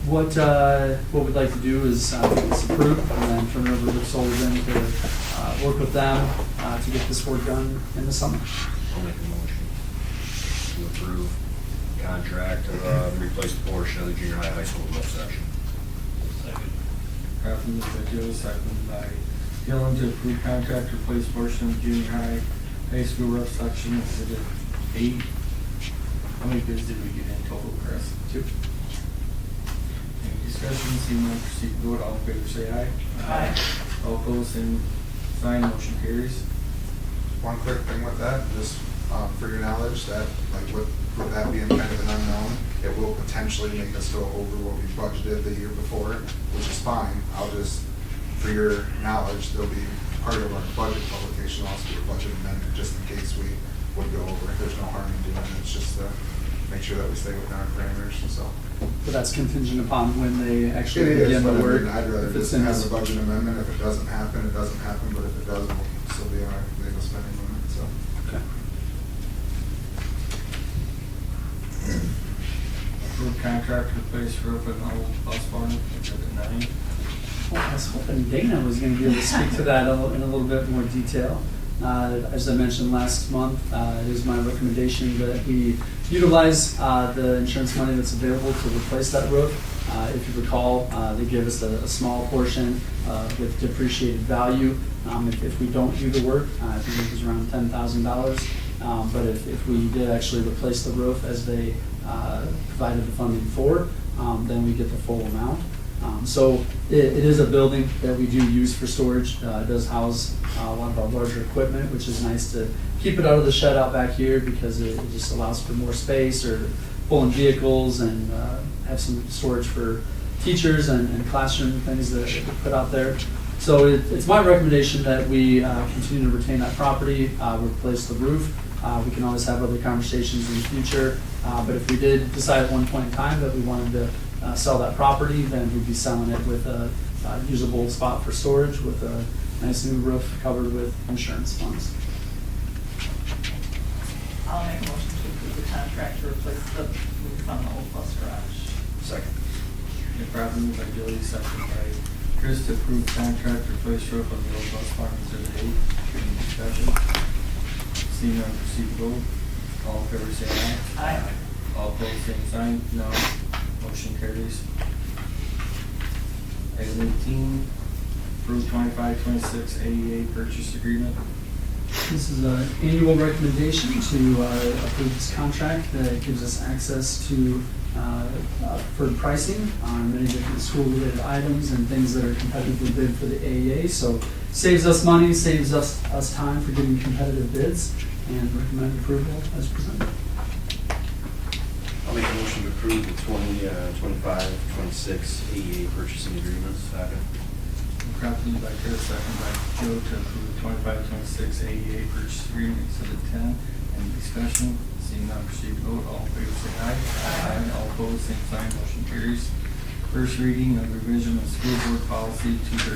What we'd like to do is get this approved and then turn it over to Sullivan to work with them to get this work done in the summer. I'll make a motion to approve contract to replace the portion of the junior high school roof section. Second. Properly moved by Joe, seconded by Dylan to approve contract to replace portion of junior high school roof section, exhibit 8. How many bids did we get in total, Chris? 2. Any discussion? Seeing none, proceed to vote. All in favor say aye. Aye. All opposed, same sign, motion carries. One quick thing with that, just for your knowledge, that like with that being kind of an unknown, it will potentially make us go over what we budgeted the year before, which is fine. I'll just, for your knowledge, there'll be part of our budget publication also be a budget amendment, just in case we would go over. There's no harm in doing it. It's just to make sure that we stay within our parameters. So. But that's contingent upon when they actually It is, begin but the work. I'd rather If it's just in have this- a budget amendment. If it doesn't happen, it doesn't happen. But if it does, we'll still be on our legal spending limit. So. Okay. Approve contract to replace roof at an old bus barn, exhibit 9. I was hoping Dana was going to be able to speak to that in a little bit more detail. As I mentioned last month, it is my recommendation that we utilize the insurance money that's available to replace that roof. If you recall, they give us a small portion with depreciated value. If we don't do the work, I think it was around $10,000. But if we did actually replace the roof as they provided the funding for, then we get the full amount. So it is a building that we do use for storage. It does house a lot of our larger equipment, which is nice to keep it out of the shed out back here because it just allows for more space or pulling vehicles and have some storage for teachers and classroom things that we put out there. So it's my recommendation that we continue to retain that property, replace the roof. We can always have other conversations in the future, but if we did decide at one point in time that we wanted to sell that property, then we'd be selling it with a usable spot for storage with a nice new roof covered with insurance funds. I'll make a motion to approve the contract to replace the roof on the old bus garage. Second. Properly moved by Jody, second by Chris to approve contract to replace roof on the old bus barn Exhibit 8. Any discussion? Seeing none, proceed to vote. All in favor say aye. Aye. All opposed, same sign. No. Motion carries. Item 18, approve 25-26 AEA purchase agreement. This is an annual recommendation to approve this contract that gives us access to preferred pricing on many different school-related items and things that are competitively bid for the AEA. So saves us money, saves us time for getting competitive bids, and recommend approval as presented. I'll make a motion to approve the 25-26 AEA purchasing agreements. Second. Properly by Chris, second by Joe to approve the 25-26 AEA purchase agreement Exhibit 10. Any discussion? Seeing none, proceed to vote. All in favor say aye. Aye. All opposed, same sign. Motion carries. First reading of revision of school board policy 213.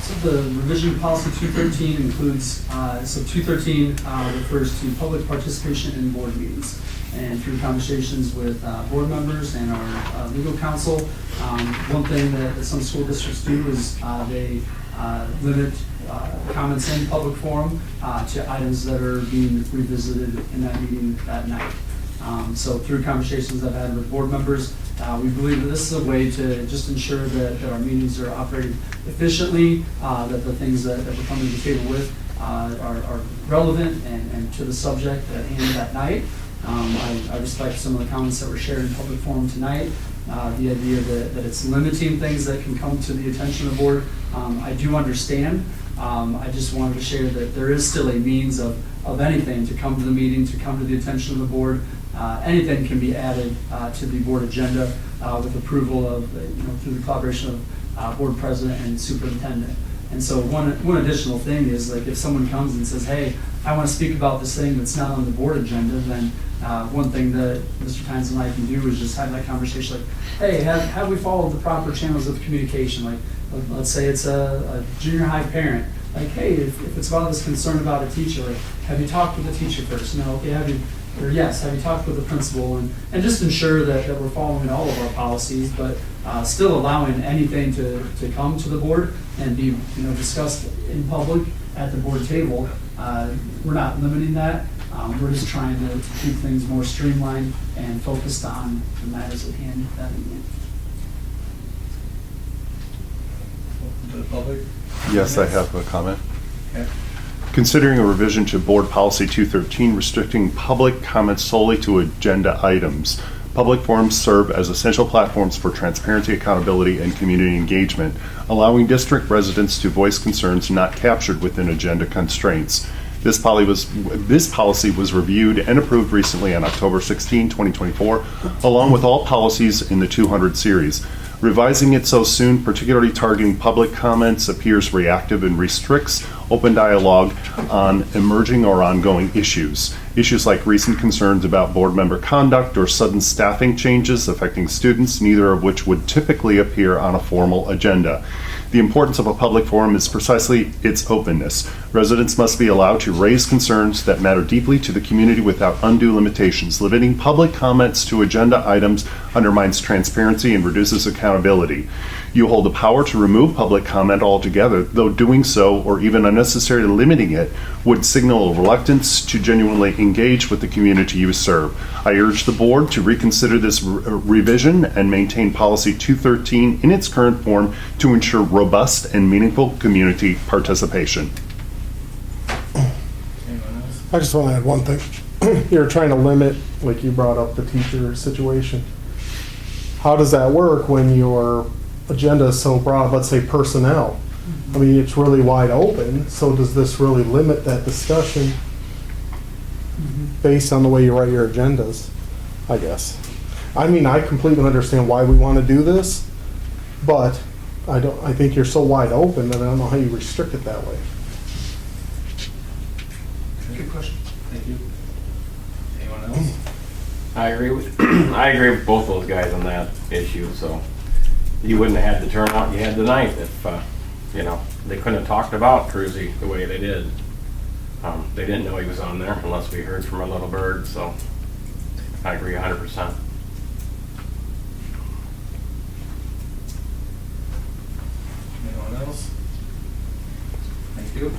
So the revision of policy 213 includes, 213 refers to public participation in board meetings. And through conversations with board members and our legal counsel, one thing that some school districts do is they limit comments in public forum to items that are being revisited in that meeting that night. So through conversations I've had with board members, we believe that this is a way to just ensure that our meetings are operating efficiently, that the things that we're coming to the table with are relevant and to the subject at hand that night. I respect some of the comments that were shared in public forum tonight. The idea that it's limiting things that can come to the attention of the board, I do understand. I just wanted to share that there is still a means of anything to come to the meeting, to come to the attention of the board. Anything can be added to the board agenda with approval of, through the collaboration of board president and superintendent. And so one additional thing is, like, if someone comes and says, hey, I want to speak about this thing that's not on the board agenda, then one thing that Mr. Tynes and I can do is just have that conversation, like, hey, have we followed the proper channels of communication? Like, let's say it's a junior high parent. Like, hey, if it's about this concern about a teacher, like, have you talked with the teacher first? No, okay, have you talked with the principal? And just ensure that we're following all of our policies, but still allowing anything to come to the board and be discussed in public at the board table. We're not limiting that. We're just trying to keep things more streamlined and focused on the matters at hand that evening. Open to the public? Yes, I have a comment. Okay. Considering a revision to Board Policy 213 restricting public comments solely to agenda items, public forums serve as essential platforms for transparency, accountability, and community engagement, allowing district residents to voice concerns not captured within agenda constraints. This policy was reviewed and approved recently on October 16, 2024, along with all policies in the 200 series. Revising it so soon, particularly targeting public comments, appears reactive and restricts open dialogue on emerging or ongoing issues. Issues like recent concerns about board member conduct or sudden staffing changes affecting students, neither of which would typically appear on a formal agenda. The importance of a public forum is precisely its openness. Residents must be allowed to raise concerns that matter deeply to the community without undue limitations. Limiting public comments to agenda items undermines transparency, and reduces accountability. You hold the power to remove public comment altogether, though doing so, or even unnecessarily limiting it, would signal a reluctance to genuinely engage with the community you serve. I urge the board to reconsider this revision and maintain Policy 213 in its current form to ensure robust and meaningful community participation. I just want to add one thing. You're trying to limit, like you brought up, the teacher situation. How does that work when your agenda is so broad? Let's say personnel. I mean, it's really wide open. So does this really limit that discussion based on the way you write your agendas? I guess. I mean, I completely understand why we want to do this, but I think you're so wide open that I don't know how you restrict it that way. Good question. Thank you. Anyone else? I agree with both those guys on that issue. So you wouldn't have had the turnout you had tonight if they couldn't have talked about Cruzy the way they did. They didn't know he was on there unless we heard from a little bird. So I agree 100%. Anyone else? Thank you.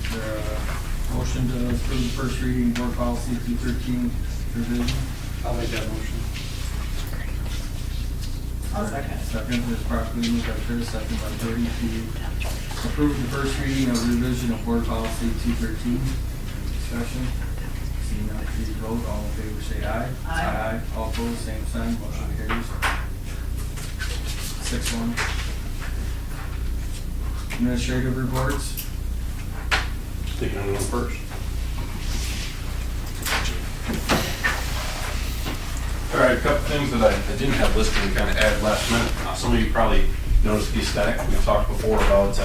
Is there a motion to approve the first reading board policy 213 revision? I'll make that motion. I'll second. Second is properly moved by Chris, second by Jody to approve the first reading of revision of board policy 213. Discussion. Seeing none, please vote. All in favor say aye. Aye. All opposed, same sign. Motion carries. 6-1. Administrative reports. Taking on one first. All right, a couple things that I didn't have listed and kind of added last minute. Some of you probably noticed the aesthetic. We talked before about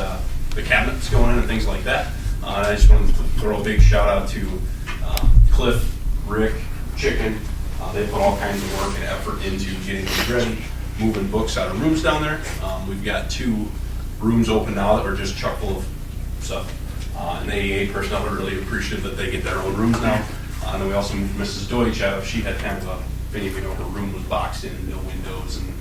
the cabinets going in and things like that. I just wanted to throw a big shout out to Cliff, Rick, Chicken. They put all kinds of work and effort into getting things ready, moving books out of rooms down there. We've got 2 rooms open now that are just chock full of stuff. And the AEA personnel are really appreciative that they get their own rooms now. And then we also moved Mrs. Deutsch out of, she had kind of her room was boxed in, no windows and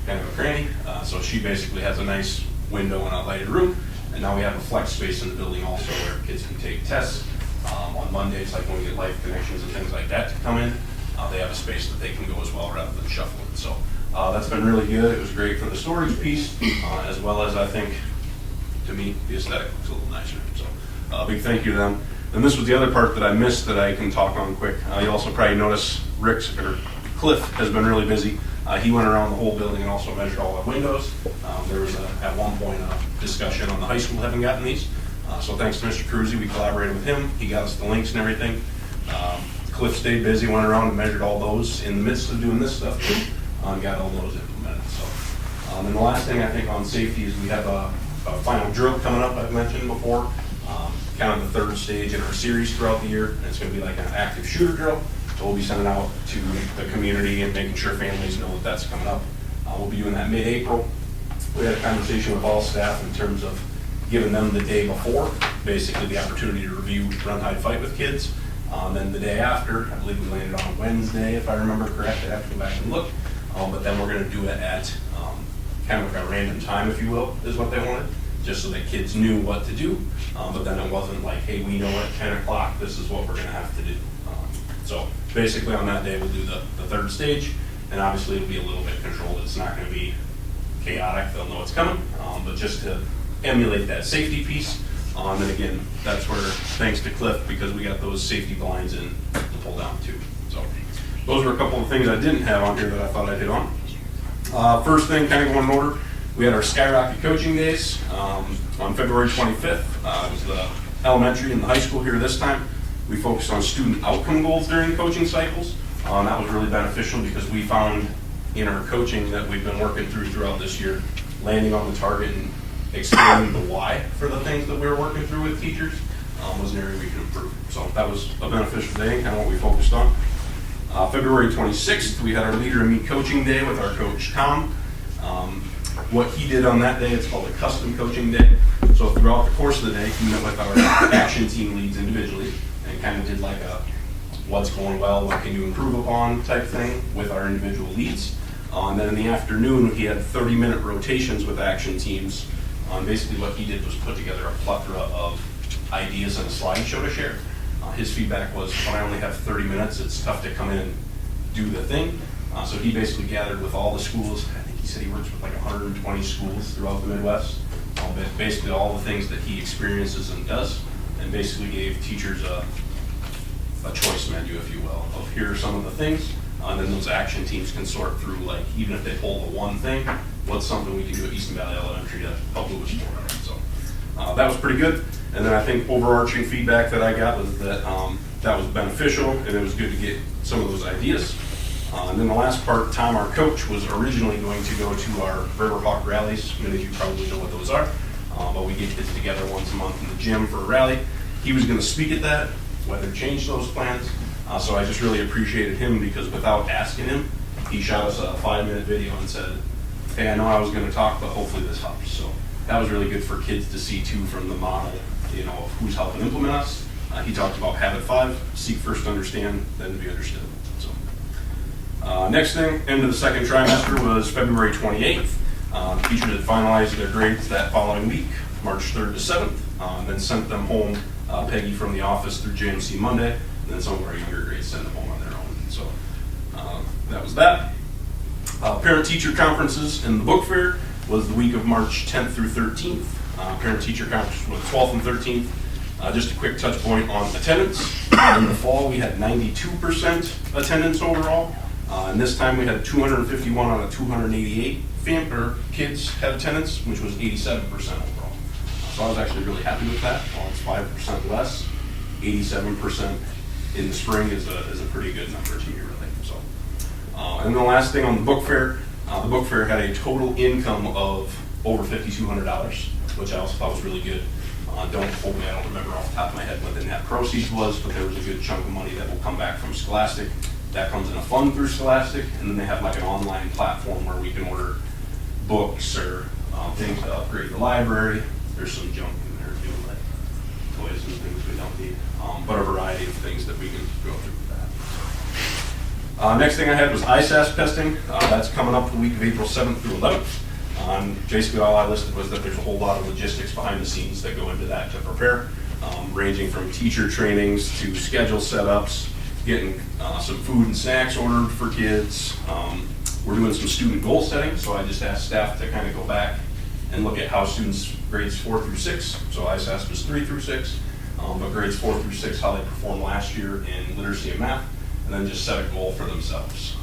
kind of a cranny. So she basically has a nice window and a lighted room. And now we have a flex space in the building also where kids can take tests. On Mondays, like when we get life connections and things like that to come in, they have a space that they can go as well rather than shuffling. So that's been really good. It was great for the storage piece, as well as I think, to me, the aesthetic looks a little nicer. So big thank you to them. And this was the other part that I missed that I can talk on quick. You also probably notice Cliff has been really busy. He went around the whole building and also measured all the windows. There was at one point a discussion on the high school having gotten these. So thanks to Mr. Cruzy, we collaborated with him. He got us the links and everything. Cliff stayed busy, went around and measured all those in the midst of doing this stuff too, and got all those implemented. So, and the last thing I think on safety is we have a final drill coming up. I've mentioned before, kind of the 3rd stage in our series throughout the year. And it's going to be like an active shooter drill. So we'll be sending out to the community and making sure families know that that's coming up. We'll be doing that mid-April. We had a conversation with all staff in terms of giving them the day before, basically the opportunity to review run, hide, fight with kids. Then the day after, I believe we landed on Wednesday, if I remember correct. I have to go back and look. But then we're going to do it at kind of like a random time, if you will, is what they wanted, just so that kids knew what to do. But then it wasn't like, hey, we know at 10 o'clock this is what we're going to have to do. So basically on that day we'll do the 3rd stage, and obviously it'll be a little bit controlled. It's not going to be chaotic. They'll know it's coming, but just to emulate that safety piece. And again, that's where, thanks to Cliff, because we got those safety blinds in to pull down too. So those were a couple of things I didn't have on here that I thought I'd hit on. First thing, kind of going in order, we had our Skyrocket Coaching Days on February 25th. It was the elementary and the high school here this time. We focused on student outcome goals during coaching cycles. That was really beneficial because we found in our coaching that we've been working throughout this year, landing on the target and explaining the why for the things that we were working through with teachers was an area we could improve. So that was a beneficial day and kind of what we focused on. February 26th, we had our Leader in Me Coaching Day with our coach, Tom. What he did on that day, it's called a custom coaching day. So throughout the course of the day, he met with our action team leads individually and kind of did like a what's going well, what can you improve upon type thing with our individual leads. And then in the afternoon, he had 30-minute rotations with action teams. Basically what he did was put together a plethora of ideas and a slideshow to share. His feedback was, when I only have 30 minutes, it's tough to come in and do the thing. So he basically gathered with all the schools. I think he said he works with like 120 schools throughout the Midwest. Basically all the things that he experiences and does, and basically gave teachers a choice menu, if you will, of here are some of the things, and then those action teams can sort through, like, even if they pull the one thing, what's something we can do at Easton Valley Elementary to help move us forward. So that was pretty good. And then I think overarching feedback that I got was that that was beneficial, and it was good to get some of those ideas. And then the last part, Tom, our coach, was originally going to go to our Riverhawk rallies. Many of you probably know what those are, but we get kids together once a month in the gym for a rally. He was going to speak at that. Weather changed those plans, so I just really appreciated him, because without asking him, he shot us a 5-minute video and said, hey, I know I was going to talk, but hopefully this helps. So that was really good for kids to see too, from the model, you know, of who's helping implement us. He talked about habit 5, seek first to understand, then to be understood. So next thing, end of the second trimester was February 28th. Teachers had finalized their grades that following week, March 3rd to 7th, then sent them home. Peggy from the office through JMC Monday, and then some of our younger grades sent them home on their own. So that was that. Parent-teacher conferences and the book fair was the week of March 10th through 13th. Parent-teacher conference was 12th and 13th. Just a quick touch point on attendance. In the fall, we had 92% attendance overall. And this time we had 251 out of 288 kids had attendance, which was 87% overall. So I was actually really happy with that. While it's 5% less, 87% in the spring is a pretty good number to me, really. So, and the last thing on the book fair had a total income of over $5,200, which I also thought was really good. Don't quote me, I don't remember off the top of my head what the net proceeds was, but there was a good chunk of money that will come back from Scholastic. That comes in a fund through Scholastic, and then they have like an online platform where we can order books or things to upgrade the library. There's some junk in there too, like toys and things we don't need, but a variety of things that we can go through with that. Next thing I had was ISASP testing. That's coming up the week of April 7th through 11th. Basically all I listed was that there's a whole lot of logistics behind the scenes that go into that to prepare, ranging from teacher trainings to schedule setups, getting some food and snacks ordered for kids. We're doing some student goal setting, so I just asked staff to kind of go back and look at how students grades 4 through 6, so ISASP was 3 through 6, but grades 4 through 6, how they performed last year in literacy and math, and then just set a goal for themselves.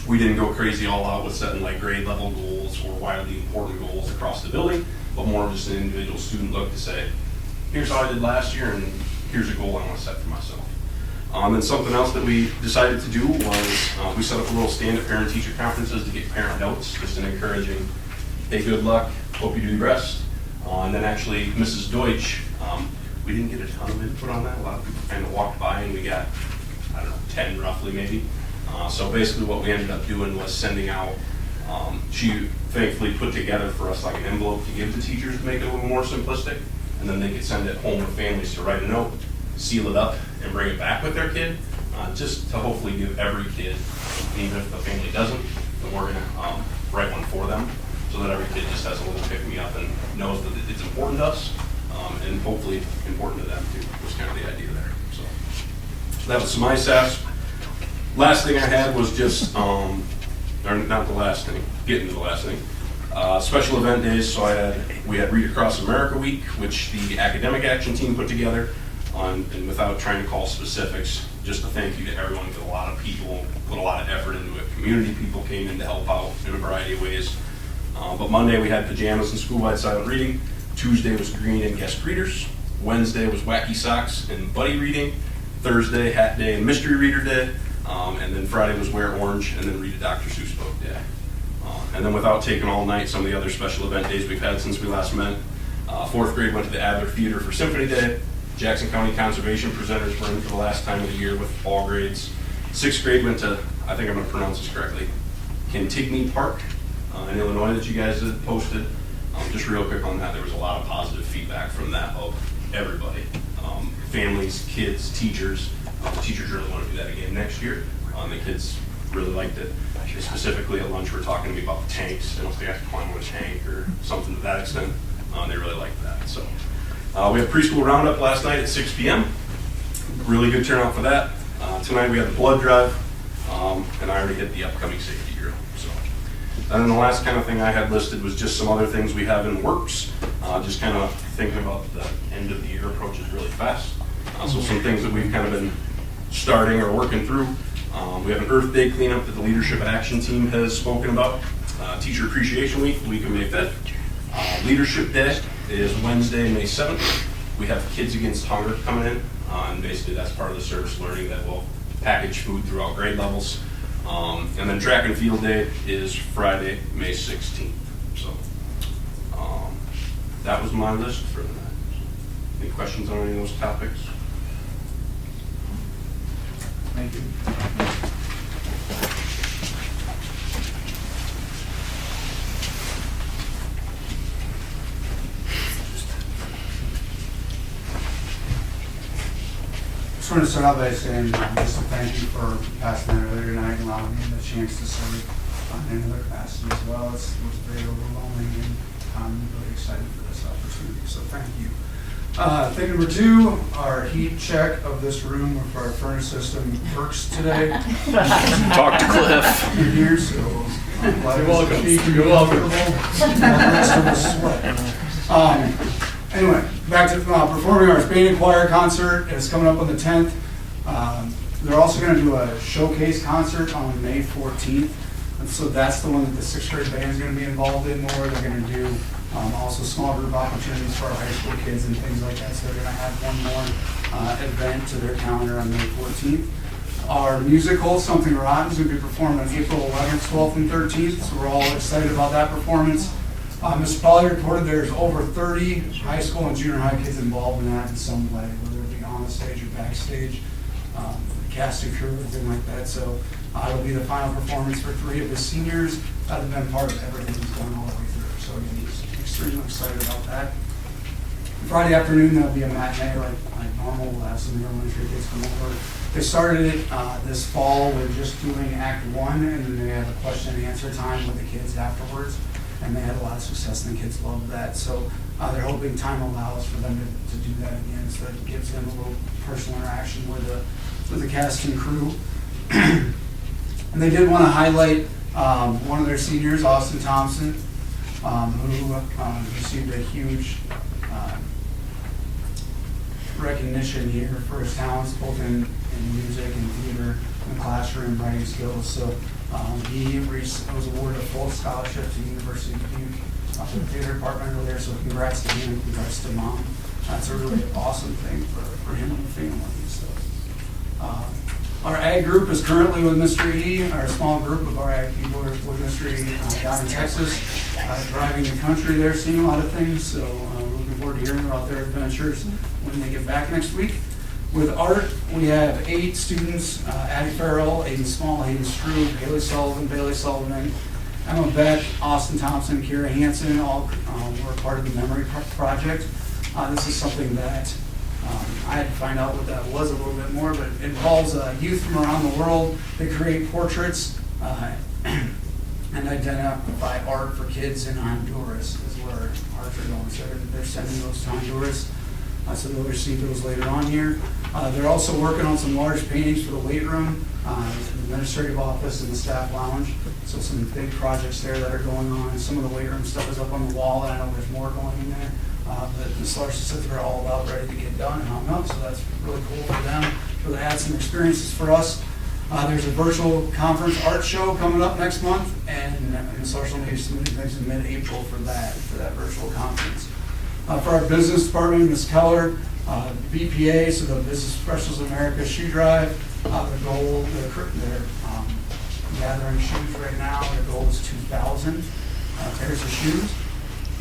We didn't go crazy all out with setting like grade level goals or widely important goals across the building, but more of just an individual student look to say, here's how I did last year, and here's a goal I want to set for myself. And something else that we decided to do was we set up a little stand at parent-teacher conferences to get parent notes, just an encouraging, hey, good luck, hope you do your best. And then actually, Mrs. Deutsch, we didn't get a ton of input on that. A lot of people kind of walked by and we got, I don't know, 10 roughly maybe. So basically what we ended up doing was sending out, she thankfully put together for us like an envelope to give to teachers to make it a little more simplistic. And then they could send it home with families to write a note, seal it up, and bring it back with their kid, just to hopefully give every kid, even if the family doesn't, then we're gonna write one for them, so that every kid just has a little pick-me-up and knows that it's important to us, and hopefully important to them too, was kind of the idea there. So that was some ISASP. Last thing I had was just, or not the last thing, getting to the last thing. Special event days, so we had Read Across America Week, which the academic action team put together. And without trying to call specifics, just a thank you to everyone, because a lot of people put a lot of effort into it. Community people came in to help out in a variety of ways. But Monday we had pajamas and school-wide silent reading. Tuesday was green and guest readers. Wednesday was wacky socks and buddy reading. Thursday, hat day and mystery reader day. And then Friday was wear orange and then read a Dr. Seuss book day. And then without taking all night, some of the other special event days we've had since we last met. 4th grade went to the Adler Theater for Symphony Day. Jackson County Conservation presenters were in for the last time of the year with all grades. 6th grade went to, I think I'm going to pronounce this correctly, Cantigny Park in Illinois that you guys had posted. Just real quick on that, there was a lot of positive feedback from that of everybody. Families, kids, teachers, The teachers really want to do that again next year. The kids really liked it. Specifically at lunch, we're talking to me about the tanks. They don't think I can climb on a tank or something to that extent. They really liked that. So we had preschool roundup last night at 6 p.m. Really good turnout for that. Tonight we had the blood drive, and I already hit the upcoming safety drill. So, and then the last kind of thing I had listed was just some other things we have in the works. Just kind of thinking about the end of the year approaches really fast. So some things that we've kind of been starting or working through. We have an Earth Day cleanup that the Leadership Action Team has spoken about. Teacher Appreciation Week, the week of May 5th. Leadership Day is Wednesday, May 7th. We have Kids Against Hunger coming in, and basically that's part of the service learning that will package food throughout grade levels. And then Track and Field Day is Friday, May 16th. So that was my list for that. Any questions on any of those topics? Thank you. Just want to start out by saying just a thank you for passing that earlier tonight and allowing me the chance to serve in another capacity as well. It was very overwhelming, and I'm really excited for this opportunity, so thank you. Thing number 2, our heat check of this room for our furnace system works today. Talk to Cliff. You're here, so I'm glad. You're welcome. You're welcome. Anyway, back to Performing Arts Band and Choir concert is coming up on the 10th. They're also going to do a showcase concert on May 14th. And so that's the one that the 6th grade band is going to be involved in more. They're going to do also small group opportunities for our high school kids and things like that. So they're going to add one more event to their calendar on May 14th. Our musical, Something Rotten, is going to be performed on April 11th, 12th, and 13th. So we're all excited about that performance. Mr. Polley reported there's over 30 high school and junior high kids involved in that in some way, whether it be on the stage or backstage, the cast and crew, everything like that. So it'll be the final performance for 3 of the seniors that have been part of everything that's going all the way through. So again, he's extremely excited about that. Friday afternoon, there'll be a matinee like normal. We'll have some elementary kids come over. They started it this fall with just doing Act 1, and then they have a question and answer time with the kids afterwards. And they had a lot of success, and the kids loved that. So they're hoping time allows for them to do that again, so that it gives them a little personal interaction with the cast and crew. And they did want to highlight one of their seniors, Austin Thompson, who received a huge recognition here for his talents, both in music and theater, in the classroom, writing skills. So he was awarded a full scholarship to the University of Duke for the theater department over there. So congrats to him, congrats to Mom. That's a really awesome thing for him and the family. So our ag group is currently with Mr. E. Our small group of our ag people are with Mr. E. Down in Texas, driving the country there, seeing a lot of things. So looking forward to hearing about their adventures when they get back next week. With art, we have 8 students, Addie Farrell, Aiden Small, Hayden Strube, Haley Sullivan, Bailey Sullivan, Emma Beck, Austin Thompson, Kira Hansen, all were part of the memory project. This is something that I had to find out what that was a little bit more, but it involves youth from around the world. They create portraits and identify art for kids in Honduras, is where arts are going. So they're sending those to Honduras. So they'll receive those later on here. They're also working on some large paintings for the weight room, the administrative office, and the staff lounge. So some big projects there that are going on. And some of the weight room stuff is up on the wall, and I know there's more going in there. But the Solar says they're all about ready to get done and hung up, so that's really cool for them. So they add some experiences for us. There's a virtual conference art show coming up next month, and the social media submitted things in mid-April for that virtual conference. For our business department, Ms. Keller, BPA, so the Business Professionals of America shoe drive, their goal, they're gathering shoes right now. Their goal is 2,000 pairs of shoes.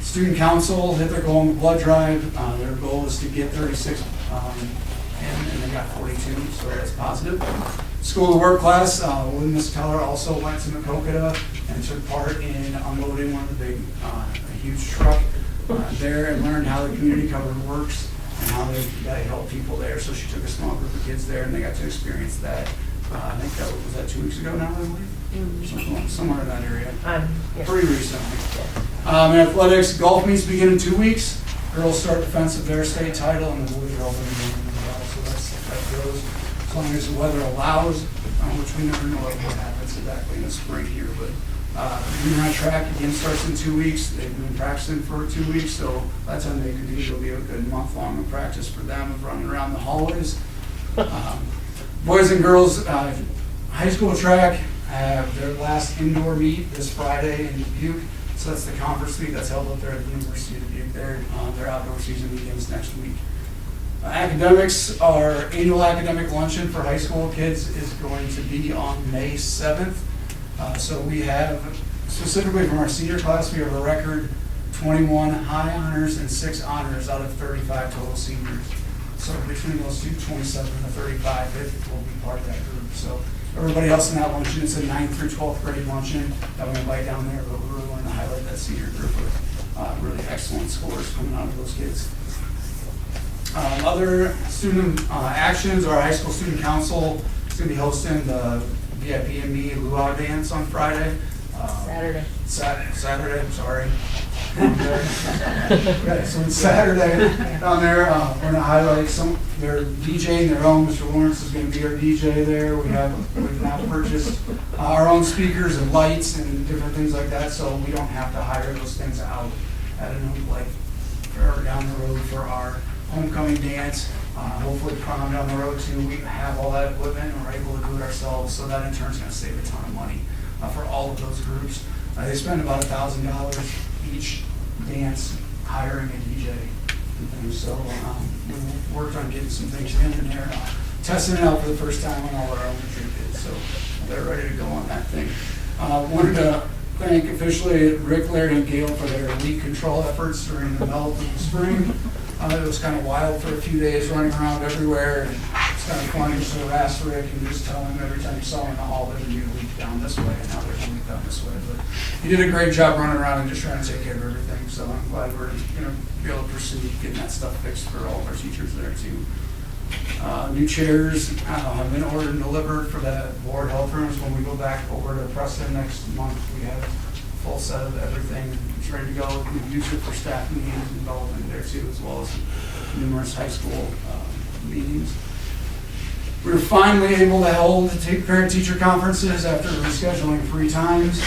Student Council hit their goal on the blood drive. Their goal is to get 36 and they got 42, so that's positive. School to Work class, Ms. Keller also went to Macokota and took part in unloading one of the big, a huge truck there, and learned how the community cover works. and how they help people there. So she took a small group of kids there, and they got to experience that. I think that was that 2 weeks ago now, I believe? Somewhere in that area. Yeah. Pretty recently. In athletics, golf meets begin in 2 weeks. Girls start defense of their state title, and the boys are open again as well. So that goes as long as the weather allows, which we never know what happens exactly in the spring here. But junior high track again starts in 2 weeks. They've been practicing for 2 weeks, so that's when they could do. It'll be a good month long of practice for them of running around the hallways. Boys and girls high school track have their last indoor meet this Friday in Dubuque. So that's the conference meet that's held up there at the University of Dubuque. Their outdoor season begins next week. Academics, our annual academic luncheon for high school kids is going to be on May 7th. So we have, specifically from our senior class, we have a record 21 high honors and 6 honors out of 35 total seniors. So between those two, 27 and 35, it will be part of that group. So everybody else in that luncheon, it's a 9th through 12th grade luncheon that we invite down there, but we really want to highlight that senior group with really excellent scores coming out of those kids. Other student actions, our high school student council is going to be hosting the VIP and Me Luau Dance on Friday. Saturday, I'm sorry. Okay, so it's Saturday down there. We're going to highlight they're DJing their own. Mr. Lawrence is going to be our DJ there. We've now purchased our own speakers and lights and different things like that, so we don't have to hire those things out at or down the road for our homecoming dance. Hopefully prom down the road too. We have all that equipment and we're able to do it ourselves, so that in turn is going to save a ton of money for all of those groups. They spend about $1,000 each dance hiring a DJ and things. So we worked on getting some things in there, testing it out for the first time on all our elementary kids. So they're ready to go on that thing. Wanted to thank officially Rick, Larry, and Gail for their leak control efforts during the melt of the spring. It was kind of wild for a few days, running around everywhere, and it's kind of fun just to harass Rick and just tell him every time you saw him in the hall, there's a new leak down this way, and now there's a leak down this way. But he did a great job running around and just trying to take care of everything, so I'm glad we're going to be able to pursue getting that stuff fixed for all of our teachers there too. New chairs have been ordered and delivered for the board health rooms. When we go back over to Preston next month, we have a full set of everything. It's ready to go. We've used it for staff meetings and development there too, as well as numerous high school meetings. We were finally able to hold parent-teacher conferences after rescheduling 3 times.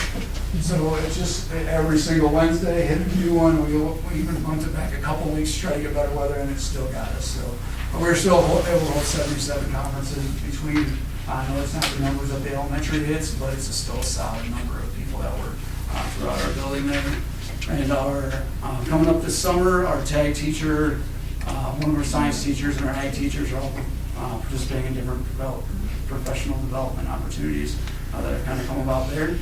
So it's just every single Wednesday, hit a new one. We even bumped it back a couple weeks to try to get better weather, and it still got us. So we're still able to hold 77 conferences between, I know it's not the numbers that the elementary hits, but it's still a solid number of people that were throughout our building there. And our coming up this summer, our tag teacher, one of our science teachers and our ag teachers are all participating in different professional development opportunities that have kind of come about there.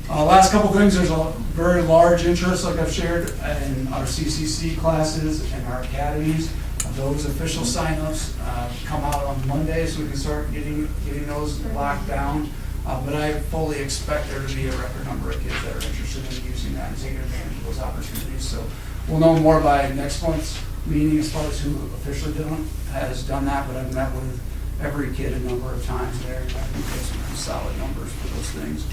Last couple things, there's a very large interest, like I've shared, in our CCC classes and our academies. Those official signups come out on Monday, so we can start getting those locked down. But I fully expect there to be a record number of kids that are interested in using that and taking advantage of those opportunities. So we'll know more by next month's meeting as far as who officially has done that, but I've met with every kid a number of times there, and I think there's some solid numbers for those things.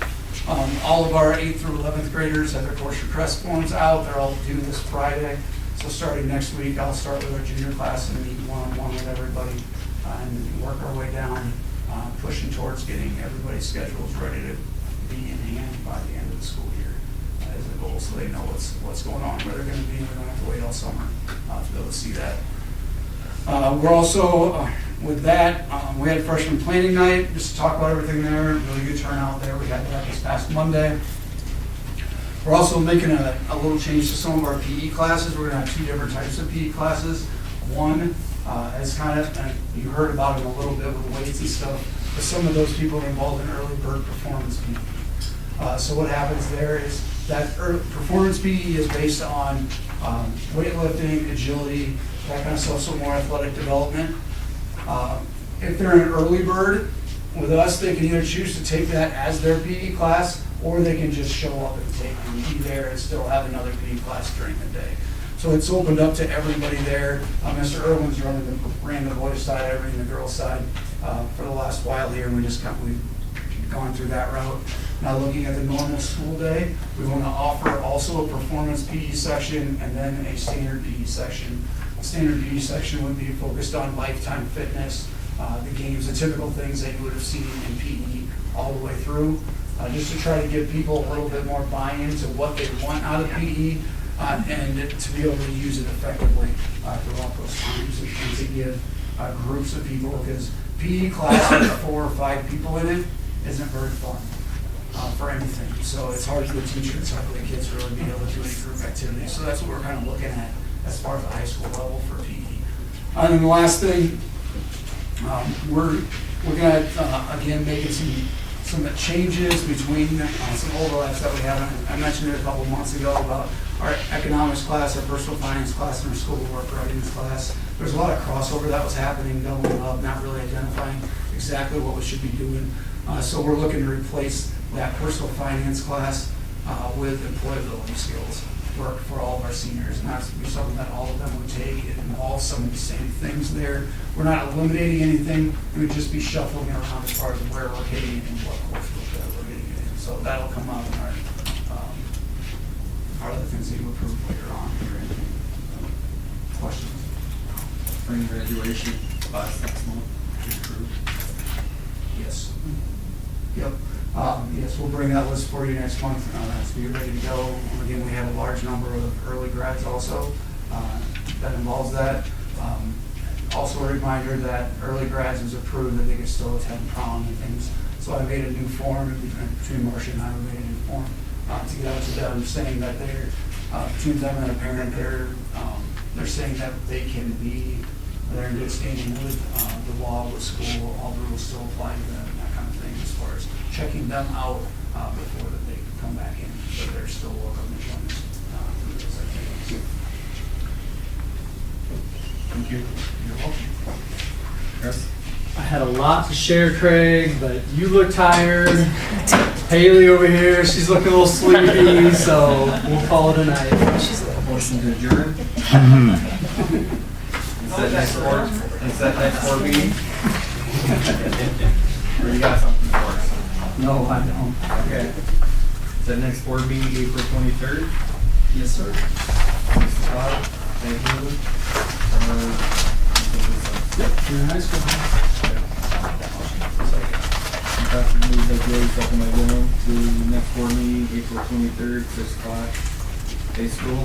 All of our 8th through 11th graders have their course request forms out. They're all due this Friday. So starting next week, I'll start with our junior class and meet one-on-one with everybody and work our way down, pushing towards getting everybody's schedules ready to be in hand by the end of the school year as a goal, so they know what's going on, where they're going to be, and we don't have to wait all summer to be able to see that. We're also, with that, we had freshman planning night, just to talk about everything there. Really good turnout there. We had that this past Monday. We're also making a little change to some of our PE classes. We're going to have 2 different types of PE classes. One is kind of, you heard about it a little bit with weights and stuff, but some of those people are involved in early bird performance PE. So what happens there is that performance PE is based on weightlifting, agility, that kind of stuff, so more athletic development. If they're an early bird with us, they can either choose to take that as their PE class, or they can just show up and be there and still have another PE class during the day. So it's opened up to everybody there. Mr. Irwin's ran the boys side, I ran the girls side for the last while here, and we've gone through that route. Now looking at the normal school day, we want to offer also a performance PE section and then a standard PE section. A standard PE section would be focused on lifetime fitness, the games, the typical things that you would have seen in PE all the way through, just to try to give people a little bit more buy-in to what they want out of PE and to be able to use it effectively throughout those times and to give groups of people, because PE class with 4 or 5 people in it isn't very fun for anything. So it's hard for the teacher, it's hard for the kids to really be able to do any group activities. So that's what we're kind of looking at as far as the high school level for PE. And then the last thing, we're looking at, again, making some changes between some overlaps that we have. I mentioned it a couple months ago about our economics class, our personal finance class, and our school work writings class. There's a lot of crossover that was happening, going up, not really identifying exactly what we should be doing. So we're looking to replace that personal finance class with employability skills work for all of our seniors. And that's be something that all of them would take. It involves some of the same things there. We're not eliminating anything. It would just be shuffling around as far as where we're hitting it and what coursework that we're getting it in. So that'll come out in our other things that you approve later on. Questions? Spring graduation class next month, approved. Yes. Yep. Yes, we'll bring that list for you next month. So you're ready to go. Again, we have a large number of early grads also that involves that. Also a reminder that early grads is approved that they can still attend prom and things. So I made a new form between Marcia and I. We made a new form to get out to them saying that they're between them and a parent. They're saying that they can be. They're in good standing with the law, with school. All the rules still apply to them, and that kind of thing, as far as checking them out before that they come back in. But they're still welcome to join us. Thank you. You're welcome. Chris? I had a lot to share, Craig, but you look tired. Haley over here, she's looking a little sleepy, so we'll call it a night. Motion to adjourn? Is that next board meeting? Or you got something for us? No, I don't. Okay. Is that next board meeting April 23rd? Yes, sir. Mr. Todd, thank you. Yep, you're in high school. Moved by Joey, second by Dylan, to next board meeting, April 23rd, 6 o'clock, high school.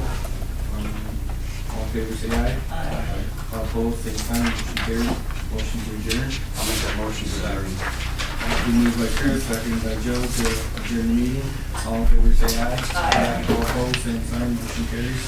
All in favor, say aye. Aye. All opposed, same sign, motion carries. Motion to adjourn. I'll make that motion to adjourn. Moved by Chris, second by Joe, to adjourn the meeting. All in favor, say aye. Aye. All opposed, same sign, motion carries.